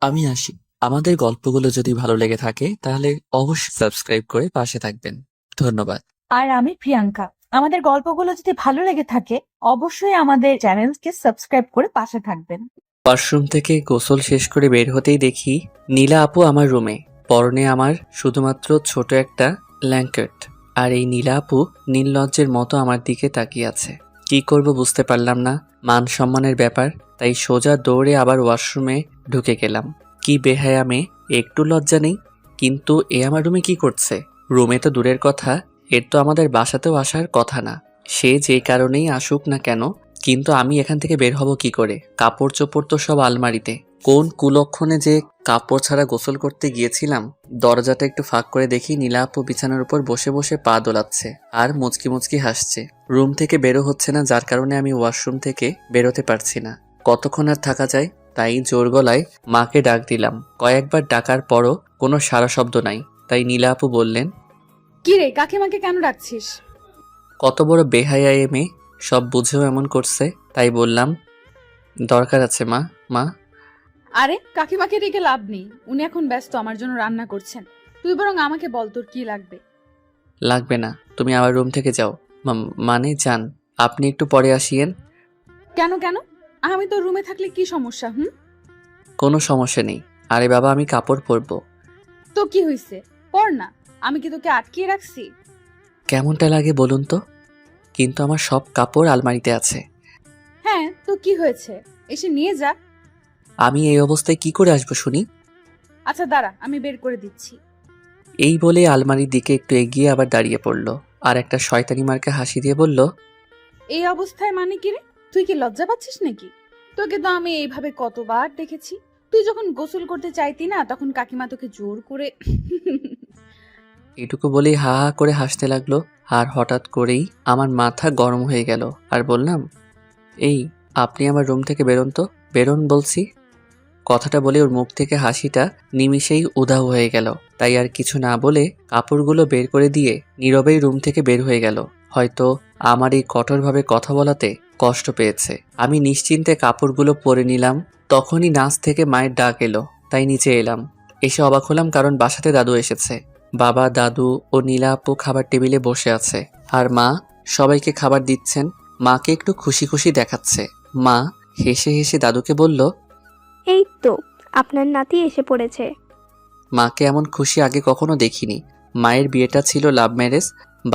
আমি আসি। আমাদের গল্পগুলো যদি ভালো লেগে থাকে তাহলে অবশ্যই সাবস্ক্রাইব করে পাশে থাকবেন। ধন্যবাদ। আর আমি প্রিয়াঙ্কা। আমাদের গল্পগুলো যদি ভালো লেগে থাকে অবশ্যই আমাদের চ্যানেলকে সাবস্ক্রাইব করে পাশে থাকবেন। ওয়াশরুম থেকে গোসল শেষ করে বের হতেই দেখি নীলা আপু আমার রুমে। পরনে আমার শুধুমাত্র ছোট একটা ব্ল্যাঙ্কেট। আর এই নীলা আপু নির্লজ্জের মতো আমার দিকে তাকিয়ে আছে। কি করব বুঝতে পারলাম না। মান সম্মানের ব্যাপার, তাই সোজা দৌড়ে আবার ওয়াশরুমে ঢুকে গেলাম। কি বেহায়া মেয়ে, একটু লজ্জা নেই। কিন্তু এ আমার রুমে কি করছে? রুমে তো দূরের কথা, এর তো আমাদের বাসাতেও আসার কথা না। সে যে কারণেই আসুক না কেন, কিন্তু আমি এখান থেকে বের হব কি করে? কাপড় চোপড় তো সব আলমারিতে। কোন কুলক্ষণে যে কাপড় ছাড়া গোসল করতে গিয়েছিলাম। দরজাটা একটু ফাঁক করে দেখি নীলা আপু বিছানার উপর বসে বসে পা দোলাচ্ছে আর মুচকি মুচকি হাসছে। রুম থেকে বেরো হচ্ছে না, যার কারণে আমি ওয়াশরুম থেকে বেরোতে পারছি না। কতক্ষণ আর থাকা যায়? তাই জোর গলায় মাকে ডাক দিলাম। কয়েকবার ডাকার পরও কোনো সাড়া শব্দ নাই। তাই নীলা আপু বললেন, কি রে, কাকিমাকে কেন ডাকছিস? কত বড় বেহায়া এ মেয়ে, সব বুঝেও এমন করছে। তাই বললাম, দরকার আছে মা। মা আরে কাকিমাকে ডেকে লাভ নেই, উনি এখন ব্যস্ত, আমার জন্য রান্না করছেন। তুই বরং আমাকে বল তোর কি লাগবে। লাগবে না, তুমি আমার রুম থেকে যাও। মানে যান, আপনি একটু পরে আসিয়েন। কেন কেন? আমি তোর রুমে থাকলে কি সমস্যা? কোনো সমস্যা নেই। আরে বাবা, আমি কাপড় পরবো। তো কি হইছে? পর না, আমি কি তোকে আটকিয়ে রাখছি? কেমনটা লাগে বলুন তো? কিন্তু আমার সব কাপড় আলমারিতে আছে। হ্যাঁ, তো কি হয়েছে? এসে নিয়ে যা। আমি এই অবস্থায় কি করে আসবো শুনি? আচ্ছা দাঁড়া, আমি বের করে দিচ্ছি। এই বলে আলমারির দিকে একটু এগিয়ে আবার দাঁড়িয়ে পড়লো আর একটা শয়তানি মার্কা হাসি দিয়ে বলল, এই অবস্থায় মানে কি রে? তুই কি লজ্জা পাচ্ছিস নাকি? তোকে তো আমি এইভাবে কতবার দেখেছি। তুই যখন গোসল করতে চাইতি না, তখন কাকিমা তোকে জোর করে এটুকু বলেই হা হা করে হাসতে লাগলো। আর হঠাৎ করেই আমার মাথা গরম হয়ে গেল আর বললাম, এই, আপনি আমার রুম থেকে বেরোন তো, বেরোন বলছি। কথাটা বলে ওর মুখ থেকে হাসিটা নিমিষেই উধাও হয়ে গেল। তাই আর কিছু না বলে কাপড়গুলো বের করে দিয়ে নীরবেই রুম থেকে বের হয়ে গেল। হয়তো আমার এই কঠোরভাবে কথা বলাতে কষ্ট পেয়েছে। আমি নিশ্চিন্তে কাপড়গুলো পরে নিলাম। তখনই নাচ থেকে মায়ের ডাক এলো, তাই নিচে এলাম। এসে অবাক হলাম, কারণ বাসাতে দাদু এসেছে। বাবা, দাদু ও নীলা আপু খাবার টেবিলে বসে আছে আর মা সবাইকে খাবার দিচ্ছেন। মাকে একটু খুশি খুশি দেখাচ্ছে। মা হেসে হেসে দাদুকে বলল, এই তো আপনার নাতি এসে পড়েছে। মাকে এমন খুশি আগে কখনো দেখিনি। মায়ের বিয়েটা ছিল লাভ ম্যারেজ।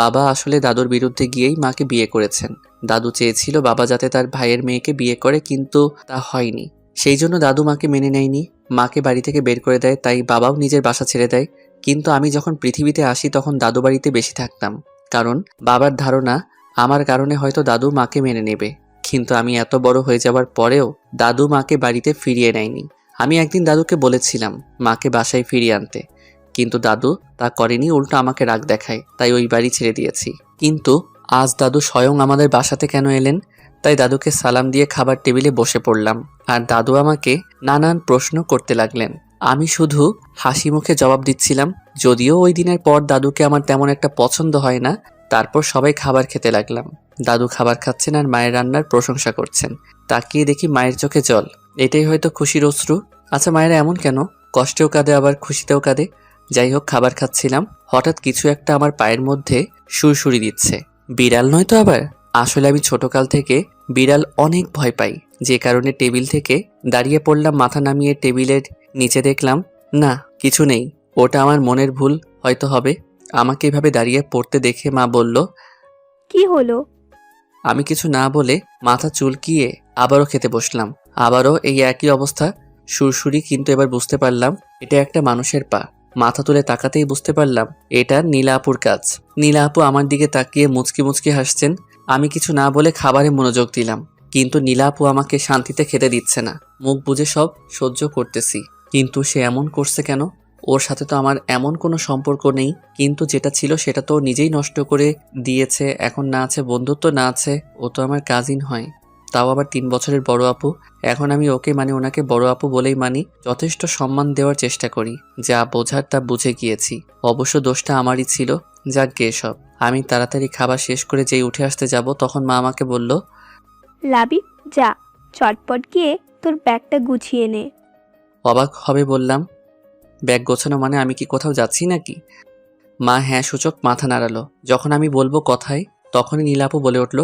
বাবা আসলে দাদুর বিরুদ্ধে গিয়েই মাকে বিয়ে করেছেন। দাদু চেয়েছিল বাবা যাতে তার ভাইয়ের মেয়েকে বিয়ে করে, কিন্তু তা হয়নি। সেই জন্য দাদু মাকে মেনে নেয়নি, মাকে বাড়ি থেকে বের করে দেয়। তাই বাবাও নিজের বাসা ছেড়ে দেয়। কিন্তু আমি যখন পৃথিবীতে আসি তখন দাদু বাড়িতে বেশি থাকতাম, কারণ বাবার ধারণা আমার কারণে হয়তো দাদু মাকে মেনে নেবে। কিন্তু আমি এত বড় হয়ে যাওয়ার পরেও দাদু মাকে বাড়িতে ফিরিয়ে নেয়নি। আমি একদিন দাদুকে বলেছিলাম মাকে বাসায় ফিরিয়ে আনতে, কিন্তু দাদু তা করেনি, উল্টো আমাকে রাগ দেখায়। তাই ওই বাড়ি ছেড়ে দিয়েছি। কিন্তু আজ দাদু স্বয়ং আমাদের বাসাতে কেন এলেন? তাই দাদুকে সালাম দিয়ে খাবার টেবিলে বসে পড়লাম আর দাদু আমাকে নানান প্রশ্ন করতে লাগলেন। আমি শুধু হাসি মুখে জবাব দিচ্ছিলাম। যদিও ওই দিনের পর দাদুকে আমার তেমন একটা পছন্দ হয় না। তারপর সবাই খাবার খেতে লাগলাম। দাদু খাবার খাচ্ছেন আর মায়ের রান্নার প্রশংসা করছেন। তাকিয়ে দেখি মায়ের চোখে জল। এটাই হয়তো খুশির অশ্রু। আচ্ছা, মায়েরা এমন কেন? কষ্টেও কাঁদে আবার খুশিতেও কাঁদে। যাই হোক, খাবার খাচ্ছিলাম, হঠাৎ কিছু একটা আমার পায়ের মধ্যে সুড়সুড়ি দিচ্ছে। বিড়াল নয় তো আবার? আসলে আমি ছোটকাল থেকে বিড়াল অনেক ভয় পাই, যে কারণে টেবিল থেকে দাঁড়িয়ে পড়লাম। মাথা নামিয়ে টেবিলের নিচে দেখলাম, না, কিছু নেই। ওটা আমার মনের ভুল হয়তো হবে। আমাকে এভাবে দাঁড়িয়ে পড়তে দেখে মা বলল, কি হলো? আমি কিছু না বলে মাথা চুলকিয়ে আবারও খেতে বসলাম। আবারও এই একই অবস্থা, সুরসুরি। কিন্তু এবার বুঝতে পারলাম এটা একটা মানুষের পা। মাথা তুলে তাকাতেই বুঝতে পারলাম এটা নীলা আপুর কাজ। নীলা আপু আমার দিকে তাকিয়ে মুচকি মুচকি হাসছেন। আমি কিছু না বলে খাবারে মনোযোগ দিলাম, কিন্তু নীলা আপু আমাকে শান্তিতে খেতে দিচ্ছে না। মুখ বুজে সব সহ্য করতেছি, কিন্তু সে এমন করছে কেন? ওর সাথে তো আমার এমন কোনো সম্পর্ক নেই, কিন্তু যেটা ছিল সেটা তো ও নিজেই নষ্ট করে দিয়েছে। এখন না আছে বন্ধুত্ব, না আছে ও তো আমার কাজিন হয়, তাও আবার 3 বছরের বড় আপু। এখন আমি ওকে মানে ওনাকে বড় আপু বলেই মানি, যথেষ্ট সম্মান দেওয়ার চেষ্টা করি। যা বোঝার তা বুঝে গিয়েছি। অবশ্য দোষটা আমারই ছিল। যাক গে সব। আমি তাড়াতাড়ি খাবার শেষ করে যেই উঠে আসতে যাব, তখন মা আমাকে বলল, লাবি, যা চটপট গিয়ে তোর ব্যাগটা গুছিয়ে নে। অবাক হবে বললাম, ব্যাগ গোছানো মানে আমি কি কোথাও যাচ্ছি নাকি? মা হ্যাঁ সূচক মাথা নাড়ালো। যখন আমি বলবো কথায়, তখনই নীলাপু বলে উঠল,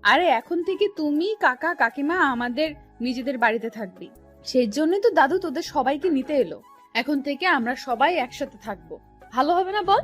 আরে এখন থেকে তুমি কাকা কাকিমা আমাদের নিজেদের বাড়িতে থাকবি। সেই জন্যই তো দাদু তোদের সবাইকে নিতে এলো। এখন থেকে আমরা সবাই একসাথে থাকবো। ভালো হবে না বল?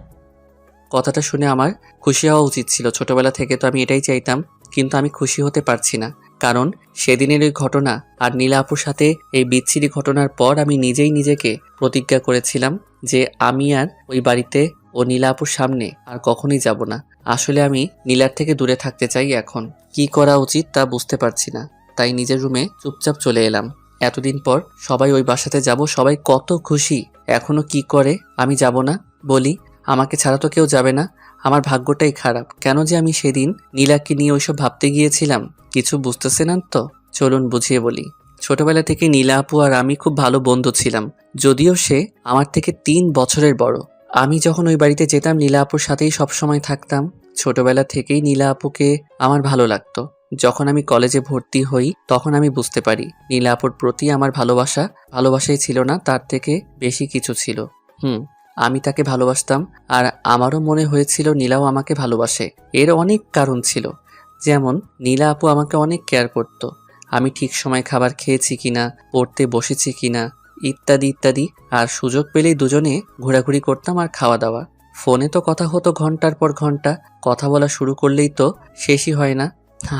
কথাটা শুনে আমার খুশি হওয়া উচিত ছিল। ছোটবেলা থেকে তো আমি এটাই চাইতাম, কিন্তু আমি খুশি হতে পারছি না। কারণ সেদিনের ওই ঘটনা আর নীলা আপুর সাথে এই বিচ্ছিরি ঘটনার পর আমি নিজেই নিজেকে প্রতিজ্ঞা করেছিলাম যে আমি আর ওই বাড়িতে ও নীলা আপুর সামনে আর কখনোই যাব না। আসলে আমি নীলার থেকে দূরে থাকতে চাই। এখন কি করা উচিত তা বুঝতে পারছি না, তাই নিজের রুমে চুপচাপ চলে এলাম। এতদিন পর সবাই ওই বাসাতে যাব, সবাই কত খুশি। এখনো কি করে আমি যাব না বলি? আমাকে ছাড়া তো কেউ যাবে না। আমার ভাগ্যটাই খারাপ। কেন যে আমি সেদিন নীলাকে নিয়ে ওইসব ভাবতে গিয়েছিলাম, কিছু বুঝতেছে না তো। চলুন বুঝিয়ে বলি। ছোটবেলা থেকে নীলা আপু আর আমি খুব ভালো বন্ধু ছিলাম, যদিও সে আমার থেকে 3 বছরের বড়। আমি যখন ওই বাড়িতে যেতাম নীলা আপুর সাথেই সবসময় থাকতাম। ছোটবেলা থেকেই নীলা আপুকে আমার ভালো লাগতো। যখন আমি কলেজে ভর্তি হই তখন আমি বুঝতে পারি নীলা আপুর প্রতি আমার ভালোবাসাই ছিল না, তার থেকে বেশি কিছু ছিল। আমি তাকে ভালোবাসতাম, আর আমারও মনে হয়েছিল নীলাও আমাকে ভালোবাসে। এর অনেক কারণ ছিল, যেমন নীলা আপু আমাকে অনেক কেয়ার করত। আমি ঠিক সময় খাবার খেয়েছি কিনা, পড়তে বসেছি কিনা, ইত্যাদি ইত্যাদি। আর সুযোগ পেলেই দুজনে ঘোরাঘুরি করতাম আর খাওয়া দাওয়া। ফোনে তো কথা হতো ঘন্টার পর ঘন্টা। কথা বলা শুরু করলেই তো শেষই হয় না।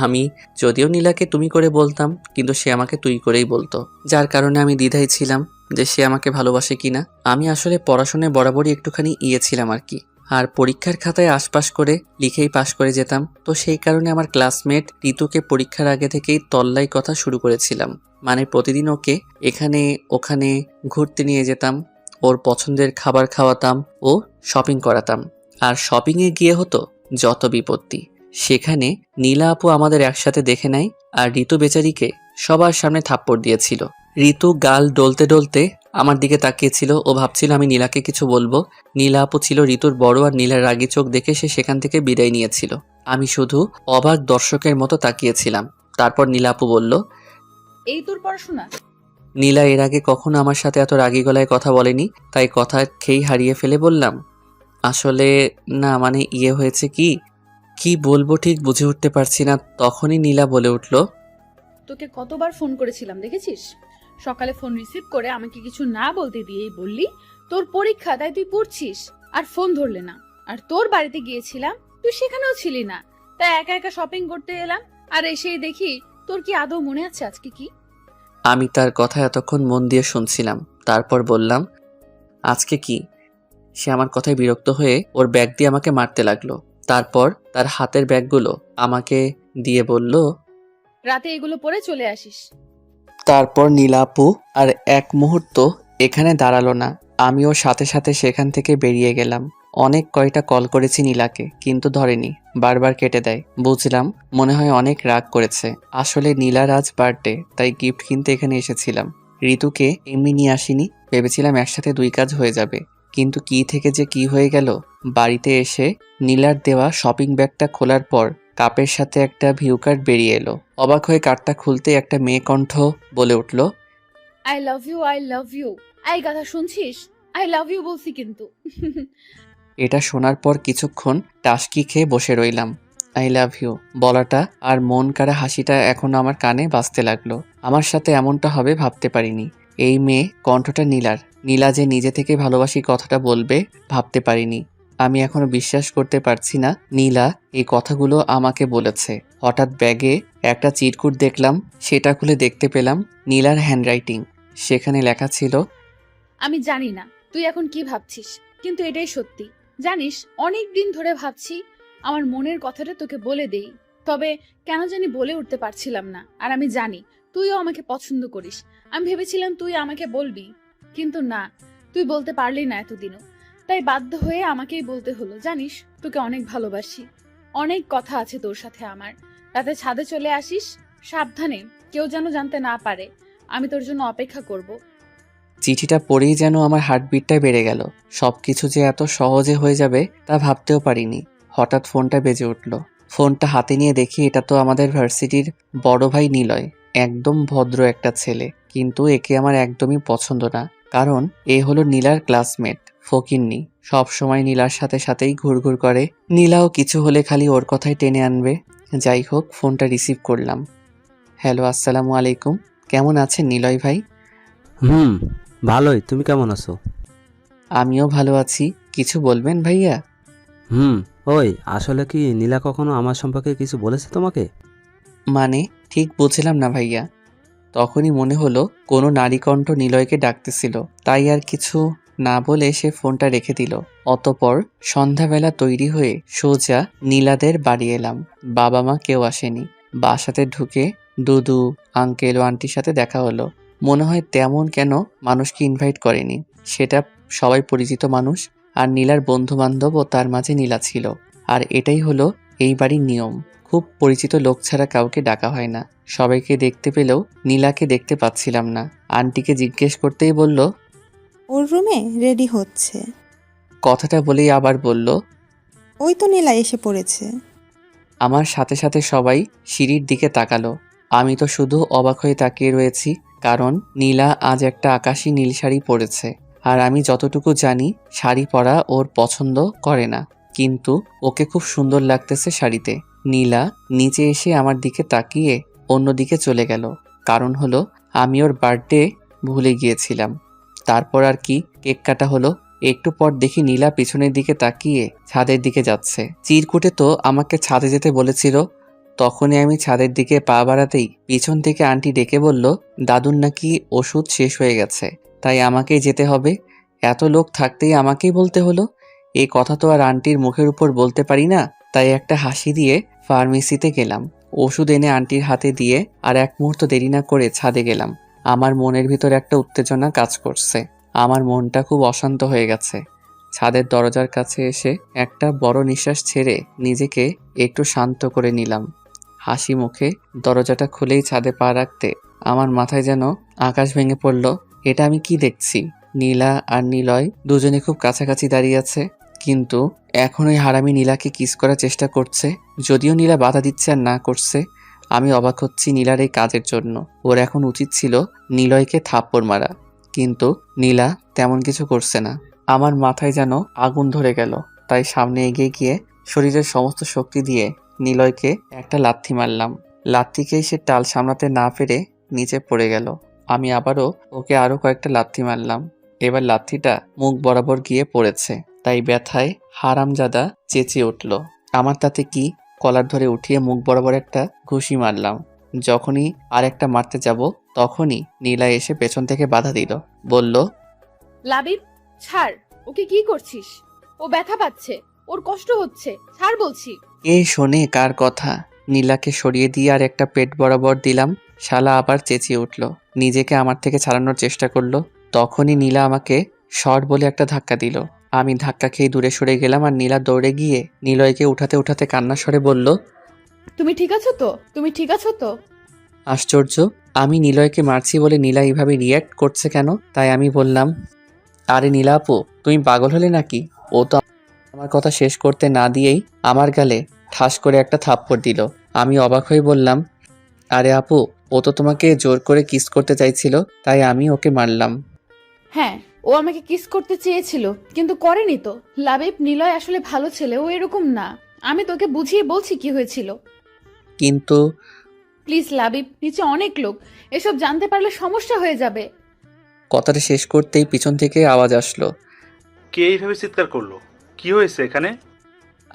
আমি যদিও নীলাকে তুমি করে বলতাম, কিন্তু সে আমাকে তুই করেই বলতো, যার কারণে আমি দ্বিধায় ছিলাম যে সে আমাকে ভালোবাসে কিনা। আমি আসলে পড়াশোনায় বরাবরই একটুখানি ছিলাম আর কি। আর পরীক্ষার খাতায় আশপাশ করে লিখেই পাশ করে যেতাম। তো সেই কারণে আমার ক্লাসমেট ঋতুকে পরীক্ষার আগে থেকেই তল্লাই কথা শুরু করেছিলাম। মানে প্রতিদিন ওকে এখানে ওখানে ঘুরতে নিয়ে যেতাম, ওর পছন্দের খাবার খাওয়াতাম ও শপিং করাতাম। আর শপিংয়ে গিয়ে হতো যত বিপত্তি। সেখানে নীলা আপু আমাদের একসাথে দেখে নেয়, আর ঋতু বেচারিকে সবার সামনে থাপ্পড় দিয়েছিল। ঋতু গাল ডলতে ডলতে আমার দিকে তাকিয়েছিল। ও ভাবছিল আমি নীলাকে কিছু বলবো। নীলা আপু ছিল ঋতুর বড়, আর নীলার রাগী চোখ দেখে সে সেখান থেকে বিদায় নিয়েছিল। আমি শুধু অবাক দর্শকের মতো তাকিয়েছিলাম। তারপর নীলা আপু বলল, এই তোর পড়াশোনা? নীলা এর আগে কখনো আমার সাথে এত রাগী গলায় কথা বলেনি, তাই কথা খেই হারিয়ে ফেলে বললাম, আসলে না, মানে হয়েছে কি কি বলবো ঠিক বুঝে উঠতে পারছি না। তখনই নীলা বলে উঠল, তোকে কতবার ফোন করেছিলাম দেখেছিস? সকালে ফোন রিসিভ করে আমাকে কিছু না বলতে দিয়েই বললি তোর পরীক্ষা, তাই তুই পড়ছিস, আর ফোন ধরলে না। আর তোর বাড়িতে গিয়েছিলাম, তুই সেখানেও ছিলি না, তাই একা একা শপিং করতে এলাম। আর এসেই দেখি তোর কি আদৌ মনে আছে আজকে কি? আমি তার কথা এতক্ষণ মন দিয়ে শুনছিলাম। তারপর বললাম, আজকে কি? সে আমার কথায় বিরক্ত হয়ে ওর ব্যাগ দিয়ে আমাকে মারতে লাগলো। তারপর তার হাতের ব্যাগগুলো আমাকে দিয়ে বলল, রাতে এগুলো পরে চলে আসিস। তারপর নীলাপু আর এক মুহূর্ত এখানে দাঁড়ালো না। আমিও সাথে সাথে সেখান থেকে বেরিয়ে গেলাম। অনেক কয়টা কল করেছি নীলাকে, কিন্তু ধরেনি, বারবার কেটে দেয়। বুঝলাম মনে হয় অনেক রাগ করেছে। আসলে নীলার আজ বার্থডে, তাই গিফট কিনতে এখানে এসেছিলাম। ঋতুকে এমনি নিয়ে আসিনি, ভেবেছিলাম একসাথে 2 কাজ হয়ে যাবে। কিন্তু কি থেকে যে কি হয়ে গেল। বাড়িতে এসে নীলার দেওয়া শপিং ব্যাগটা খোলার পর কাপের সাথে একটা ভিউ কার্ড বেরিয়ে এলো। অবাক হয়ে কার্ডটা খুলতে একটা মেয়ে কণ্ঠ বলে উঠল, I love you, I love you. এই কথা শুনছিস? আই লাভ ইউ বলছি কিন্তু। এটা শোনার পর কিছুক্ষণ টাসকি খেয়ে বসে রইলাম। আই লাভ ইউ বলাটা আর মন কাড়া হাসিটা এখন আমার কানে বাজতে লাগলো। আমার সাথে এমনটা হবে ভাবতে পারিনি। এই মেয়ে কণ্ঠটা নীলার। নীলা যে নিজে থেকে ভালোবাসি কথাটা বলবে ভাবতে পারিনি। আমি এখনো বিশ্বাস করতে পারছি না নীলা এই কথাগুলো আমাকে বলেছে। হঠাৎ ব্যাগে একটা চিরকুট দেখলাম, সেটা খুলে দেখতে পেলাম নীলার হ্যান্ডরাইটিং। সেখানে লেখা ছিল, আমি জানি না তুই এখন কি ভাবছিস, কিন্তু এটাই সত্যি। জানিস, অনেক দিন ধরে ভাবছি আমার মনের কথাটা তোকে বলে দেই, তবে কেন জানি বলে উঠতে পারছিলাম না। আর আমি জানি তুইও আমাকে পছন্দ করিস। আমি ভেবেছিলাম তুই আমাকে বলবি, কিন্তু না, তুই বলতে পারলি না এতদিনও। তাই বাধ্য হয়ে আমাকেই বলতে হলো। জানিস, তোকে অনেক ভালোবাসি। অনেক কথা আছে তোর সাথে আমার। রাতে ছাদে চলে আসিস, সাবধানে, কেউ যেন জানতে না পারে। আমি তোর জন্য অপেক্ষা করব। চিঠিটা পড়েই যেন আমার হার্টবিটটা বেড়ে গেল। সবকিছু যে এত সহজে হয়ে যাবে তা ভাবতেও পারিনি। হঠাৎ ফোনটা বেজে উঠল। ফোনটা হাতে নিয়ে দেখি এটা তো আমাদের ভার্সিটির বড় ভাই নিলয়। একদম ভদ্র একটা ছেলে, কিন্তু একে আমার একদমই পছন্দ না, কারণ এ হলো নীলার ক্লাসমেট ফকিন্নি। সব সময় নীলার সাথে সাথেই ঘুরঘুর করে। নীলাও কিছু হলে খালি ওর কথাই টেনে আনবে। যাই হোক, ফোনটা রিসিভ করলাম। হ্যালো, আসসালামু আলাইকুম। কেমন আছেন নিলয় ভাই? ভালোই। তুমি কেমন আছো? আমিও ভালো আছি। কিছু বলবেন ভাইয়া? ওই আসলে কি নীলা কখনো আমার সম্পর্কে কিছু বলেছে তোমাকে? মানে ঠিক বুঝলাম না ভাইয়া। তখনই মনে হলো কোনো নারীকণ্ঠ নিলয়কে ডাকতেছিল, তাই আর কিছু না বলে সে ফোনটা রেখে দিল। অতপর সন্ধ্যাবেলা তৈরি হয়ে সোজা নীলাদের বাড়ি এলাম। বাবা মা কেউ আসেনি। বাসাতে ঢুকে দুদু, আঙ্কেল ও আন্টির সাথে দেখা হলো। মনে হয় তেমন কেন মানুষকে ইনভাইট করেনি, সেটা সবাই পরিচিত মানুষ, আর নীলার বন্ধু বান্ধব ও তার মাঝে নীলা ছিল। আর এটাই হলো এই বাড়ির নিয়ম, খুব পরিচিত লোক ছাড়া কাউকে ডাকা হয় না। সবাইকে দেখতে পেলেও নীলাকে দেখতে পাচ্ছিলাম না। আন্টিকে জিজ্ঞেস করতেই বলল, ওর রুমে রেডি হচ্ছে। কথাটা বলেই আবার বলল, ওই তো নীলা এসে পড়েছে। আমার সাথে সাথে সবাই সিঁড়ির দিকে তাকালো। আমি তো শুধু অবাক হয়ে তাকিয়ে রয়েছি, কারণ নীলা আজ একটা আকাশি নীল শাড়ি পরেছে। আর আমি যতটুকু জানি শাড়ি পরা ওর পছন্দ করে না, কিন্তু ওকে খুব সুন্দর লাগতেছে শাড়িতে। নীলা নিচে এসে আমার দিকে তাকিয়ে অন্যদিকে চলে গেল। কারণ হলো আমি ওর বার্থডে ভুলে গিয়েছিলাম। তারপর আর কি, কেক কাটা হলো। একটু পর দেখি নীলা পিছনের দিকে তাকিয়ে ছাদের দিকে যাচ্ছে। চিরকুটে তো আমাকে ছাদে যেতে বলেছিল। তখনই আমি ছাদের দিকে পা বাড়াতেই পিছন থেকে আন্টি ডেকে বলল, দাদুর নাকি ওষুধ শেষ হয়ে গেছে, তাই আমাকেই যেতে হবে। এত লোক থাকতেই আমাকেই বলতে হলো। এই কথা তো আর আন্টির মুখের উপর বলতে পারি না, তাই একটা হাসি দিয়ে ফার্মেসিতে গেলাম। ওষুধ এনে আন্টির হাতে দিয়ে আর এক মুহূর্ত দেরি না করে ছাদে গেলাম। আমার মনের ভিতর একটা উত্তেজনা কাজ করছে। আমার মনটা খুব অশান্ত হয়ে গেছে। ছাদের দরজার কাছে এসে একটা বড় নিঃশ্বাস ছেড়ে নিজেকে একটু শান্ত করে নিলাম। হাসি মুখে দরজাটা খুলেই ছাদে পা রাখতে আমার মাথায় যেন আকাশ ভেঙে পড়ল। এটা আমি কি দেখছি? নীলা আর নিলয় দুজনে খুব কাছাকাছি দাঁড়িয়ে আছে, কিন্তু এখন ওই হারামি নীলাকে কিস করার চেষ্টা করছে। যদিও নীলা বাধা দিচ্ছে আর না করছে, আমি অবাক হচ্ছি নীলার এই কাজের জন্য। ওর এখন উচিত ছিল নিলয়কে থাপ্পড় মারা, কিন্তু নীলা তেমন কিছু করছে না। আমার মাথায় যেন আগুন ধরে গেল, তাই সামনে এগিয়ে গিয়ে শরীরের সমস্ত শক্তি দিয়ে নিলয়কে একটা লাথি মারলাম। লাথিকেই সে টাল সামলাতে না পেরে নিচে পড়ে গেল। আমি আবারও ওকে আরো কয়েকটা লাথি মারলাম। এবার লাথিটা মুখ বরাবর গিয়ে পড়েছে, তাই ব্যথায় হারামজাদা চেঁচিয়ে উঠল। আমার তাতে কি, কলার ধরে উঠিয়ে মুখ বরাবর একটা ঘুষি মারলাম। যখনই আর একটা মারতে যাব, তখনই নীলা এসে পেছন থেকে বাধা দিল। বলল, লাবিব, ছাড়। ওকে কি করছিস? ও ব্যথা পাচ্ছে, ওর কষ্ট হচ্ছে, ছাড় বলছি। এ শোনে কার কথা? নীলাকে সরিয়ে দিয়ে আর একটা পেট বরাবর দিলাম। শালা আবার চেঁচিয়ে উঠল, নিজেকে আমার থেকে ছাড়ানোর চেষ্টা করলো। তখনই নীলা আমাকে শর্ট বলে একটা ধাক্কা দিল। আমি ধাক্কা খেয়ে দূরে সরে গেলাম, আর নীলা দৌড়ে গিয়ে নিলয়কে উঠাতে উঠাতে কান্নার স্বরে বলল, তুমি ঠিক আছো তো? তুমি ঠিক আছো তো? আশ্চর্য, আমি নিলয়কে মারছি বলে নীলা এইভাবে রিয়্যাক্ট করছে কেন? তাই আমি বললাম, আরে নীলা আপু, তুমি পাগল হলে নাকি? ও তো আমার কথা শেষ করতে না দিয়েই আমার গালে ঠাস করে একটা থাপ্পড় দিল। আমি অবাক হয়ে বললাম, আরে আপু, ও তো তোমাকে জোর করে কিস করতে চাইছিল, তাই আমি ওকে মারলাম। হ্যাঁ, ও আমাকে কিস করতে চেয়েছিল, কিন্তু করেনি তো। লাবিব, নিলয় আসলে ভালো ছেলে, ও এরকম না। আমি তোকে বুঝিয়ে বলছি কি হয়েছিল। কিন্তু প্লিজ লাবিব, নিচে অনেক লোক, এসব জানতে পারলে সমস্যা হয়ে যাবে। কথাটা শেষ করতেই পিছন থেকে আওয়াজ আসলো। কে এইভাবে চিৎকার করলো? কি হয়েছে এখানে?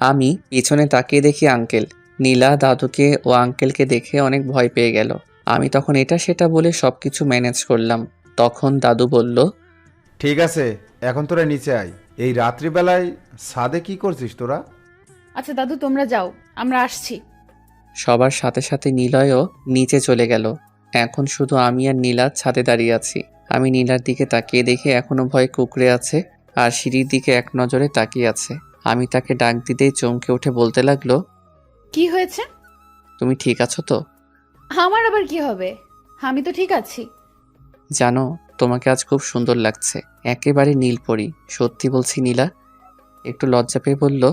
আমি পিছনে তাকিয়ে দেখি আঙ্কেল। নীলা দাদুকে ও আঙ্কেলকে দেখে অনেক ভয় পেয়ে গেল। আমি তখন এটা সেটা বলে সবকিছু ম্যানেজ করলাম। তখন দাদু বলল, ঠিক আছে, এখন তোরা নিচে আয়। এই রাত্রিবেলায় ছাদে কি করছিস তোরা? আচ্ছা দাদু, তোমরা যাও, আমরা আসছি। সবার সাথে সাথে নিলয়ও নিচে চলে গেল। এখন শুধু আমি আর নীলা ছাদে দাঁড়িয়ে আছি। আমি নীলার দিকে তাকিয়ে দেখি এখনো ভয় কুঁকড়ে আছে, আর সিঁড়ির দিকে এক নজরে তাকিয়ে আছে। আমি তাকে ডাক দিতেই চমকে উঠে বলতে লাগলো, কি হয়েছে? তুমি ঠিক আছো তো? আমার আবার কি হবে? আমি তো ঠিক আছি। জানো, তোমাকে আজ খুব সুন্দর লাগছে, একেবারে নীলপরি। সত্যি বলছি নীলা। একটু লজ্জা পেয়ে বলল,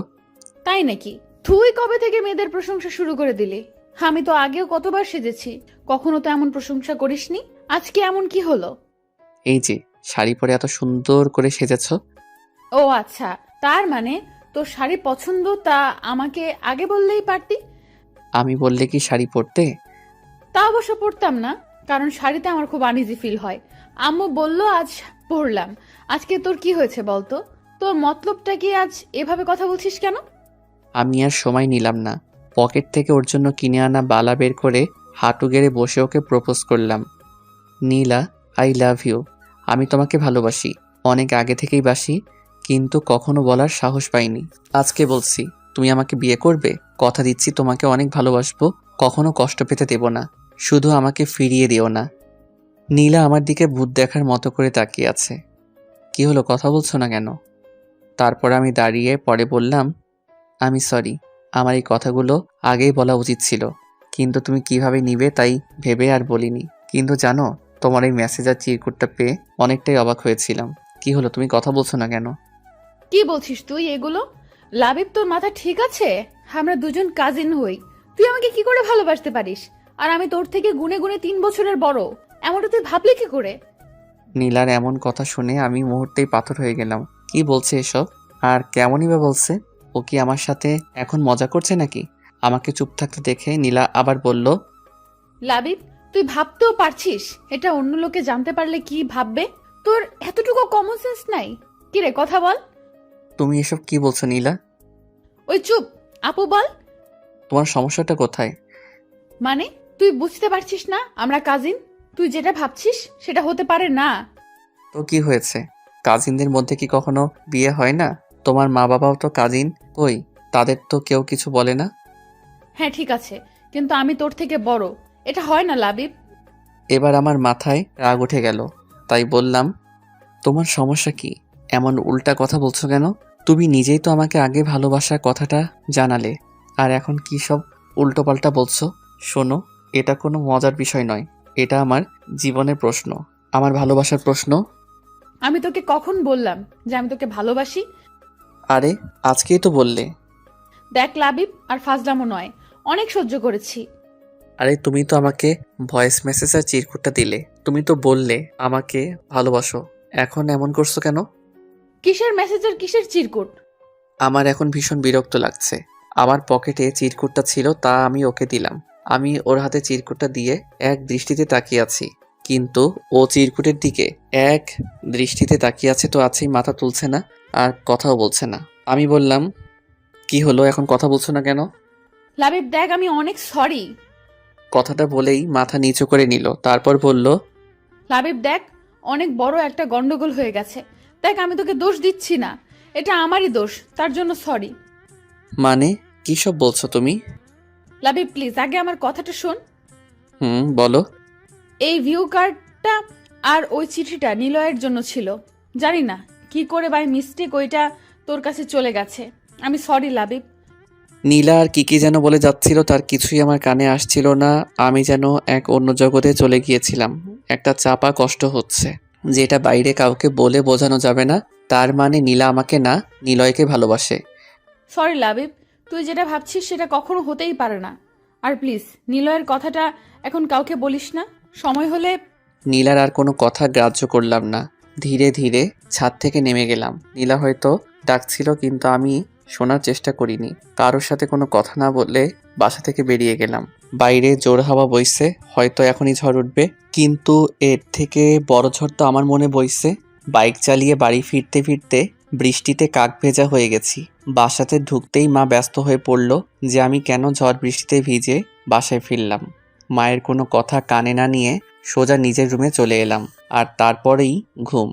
তাই নাকি? তুই কবে থেকে মেয়েদের প্রশংসা শুরু করে দিলি? আমি তো আগেও কতবার সেজেছি, কখনো তো এমন প্রশংসা করিসনি। আজকে এমন কি হলো? এই যে শাড়ি পরে এত সুন্দর করে সেজেছ। ও আচ্ছা, তার মানে তোর শাড়ি পছন্দ, তা আমাকে আগে বললেই পারতি। আমি বললে কি শাড়ি পরতে? তা অবশ্য পরতাম না, কারণ শাড়িতে আমার খুব আনইজি ফিল হয়। আম্মু বলল আজ পরলাম। আজকে তোর কি হয়েছে বলতো? তোর মতলবটা কি, আজ এভাবে কথা বলছিস কেন? আমি আর সময় নিলাম না, পকেট থেকে ওর জন্য কিনে আনা বালা বের করে হাঁটু গেড়ে বসে ওকে প্রপোজ করলাম। নীলা, আই লাভ ইউ। আমি তোমাকে ভালোবাসি, অনেক আগে থেকেই বাসি, কিন্তু কখনো বলার সাহস পাইনি। আজকে বলছি, তুমি আমাকে বিয়ে করবে? কথা দিচ্ছি তোমাকে অনেক ভালোবাসবো, কখনো কষ্ট পেতে দেব না, শুধু আমাকে ফিরিয়ে দিও না। নীলা আমার দিকে ভূত দেখার মতো করে তাকিয়ে আছে। কি হলো, কথা বলছো না কেন? তারপর আমি দাঁড়িয়ে পরে বললাম, আমি সরি, আমার এই কথাগুলো আগেই বলা উচিত ছিল, কিন্তু তুমি কিভাবে নিবে তাই ভেবে আর বলিনি। কিন্তু জানো, তোমার এই মেসেজ আর চিরকুটটা পেয়ে অনেকটাই অবাক হয়েছিলাম। কি হলো, তুমি কথা বলছো না কেন? কি বলছিস তুই এগুলো? লাবিব, তোর মাথা ঠিক আছে? আমরা দুজন কাজিন হই, তুই আমাকে কি করে ভালোবাসতে পারিস? আর আমি তোর থেকে গুনে গুনে 3 বছরের বড়, এমনটা তুই ভাবলি কি করে? নীলার এমন কথা শুনে আমি মুহূর্তেই পাথর হয়ে গেলাম। কি বলছে এসব? আর কেমনই বা বলছে? ও কি আমার সাথে এখন মজা করছে নাকি? আমাকে চুপ থাকতে দেখে নীলা আবার বলল, লাবিব, তুই ভাবতেও পারছিস এটা অন্য লোকে জানতে পারলে কি ভাববে? তোর এতটুকু কমন সেন্স নাই? কি রে, কথা বল। তুমি এসব কি বলছো নীলা? ওই চুপ, আপু বল। তোমার সমস্যাটা কোথায়? মানে তুই বুঝতে পারছিস না আমরা কাজিন? তুই যেটা ভাবছিস সেটা হতে পারে না। তো কি হয়েছে? কাজিনদের মধ্যে কি কখনো বিয়ে হয় না? তোমার মা বাবাও তো কাজিন, কই তাদের তো কেউ কিছু বলে না? হ্যাঁ ঠিক আছে, কিন্তু আমি তোর থেকে বড়, এটা হয় না লাবিব। এবার আমার মাথায় রাগ উঠে গেল, তাই বললাম, তোমার সমস্যা কি? এমন উল্টা কথা বলছো কেন? তুমি নিজেই তো আমাকে আগে ভালোবাসার কথাটা জানালে, আর এখন কি সব উল্টোপাল্টা বলছো? শোনো, এটা কোনো মজার বিষয় নয়, এটা আমার জীবনের প্রশ্ন, আমার ভালোবাসার প্রশ্ন। আমি তোকে কখন বললাম যে আমি তোকে ভালোবাসি? আরে আজকেই তো বললে। দেখ লাবিব, আর ফাজলামো নয়, অনেক সহ্য করেছি। আরে তুমি তো আমাকে ভয়েস মেসেজ আর চিরকুটটা দিলে, তুমি তো বললে আমাকে ভালোবাসো, এখন এমন করছো কেন? কিসের মেসেজের কিসের চিরকুট? আমার এখন ভীষণ বিরক্ত লাগছে। আমার পকেটে চিরকুটটা ছিল, তা আমি ওকে দিলাম। আমি ওর হাতে চিরকুটটা দিয়ে এক দৃষ্টিতে তাকিয়ে আছি, কিন্তু ও চিরকুটের দিকে এক দৃষ্টিতে তাকিয়ে আছে তো আছেই, মাথা তুলছে না আর কথাও বলছে না। আমি বললাম, কি হলো, এখন কথা বলছো না কেন? লাবিব দেখ, আমি অনেক সরি। কথাটা বলেই মাথা নিচু করে নিল, তারপর বলল, লাবিব দেখ, অনেক বড় একটা গন্ডগোল হয়ে গেছে। দেখ, আমি তোকে দোষ দিচ্ছি না, এটা আমারই দোষ, তার জন্য সরি। মানে কি সব বলছো তুমি? লাবিব প্লিজ আগে আমার কথাটা শোন। বলো। এই ভিউ কার্ডটা আর ওই চিঠিটা নিলয়ের জন্য ছিল। জানি না কি করে বাই মিস্টেক ওইটা তোর কাছে চলে গেছে। আমি সরি লাবিব। নীলা আর কি যেন বলে যাচ্ছিল, তার কিছুই আমার কানে আসছিল না। আমি যেন এক অন্য জগতে চলে গিয়েছিলাম। একটা চাপা কষ্ট হচ্ছে, যেটা বাইরে কাউকে বলে বোঝানো যাবে না। তার মানে নীলা আমাকে না, নিলয়কে ভালোবাসে। সরি লাবিব, তুই যেটা ভাবছিস সেটা কখনো হতেই পারে না। আর প্লিজ নিলয়ের কথাটা এখন কাউকে বলিস না, সময় হলে। নীলার আর কোনো কথা গ্রাহ্য করলাম না, ধীরে ধীরে ছাদ থেকে নেমে গেলাম। নীলা হয়তো ডাকছিল, কিন্তু আমি শোনার চেষ্টা করিনি। কারোর সাথে কোনো কথা না বললে বাসা থেকে বেরিয়ে গেলাম। বাইরে জোর হাওয়া বইছে, হয়তো এখনই ঝড় উঠবে, কিন্তু এর থেকে বড় ঝড় তো আমার মনে বইছে। বাইক চালিয়ে বাড়ি ফিরতে ফিরতে বৃষ্টিতে কাক ভেজা হয়ে গেছি। বাসাতে ঢুকতেই মা ব্যস্ত হয়ে পড়ল যে আমি কেন ঝড় বৃষ্টিতে ভিজে বাসায় ফিরলাম। মায়ের কোনো কথা কানে না নিয়ে সোজা নিজের রুমে চলে এলাম, আর তারপরেই ঘুম।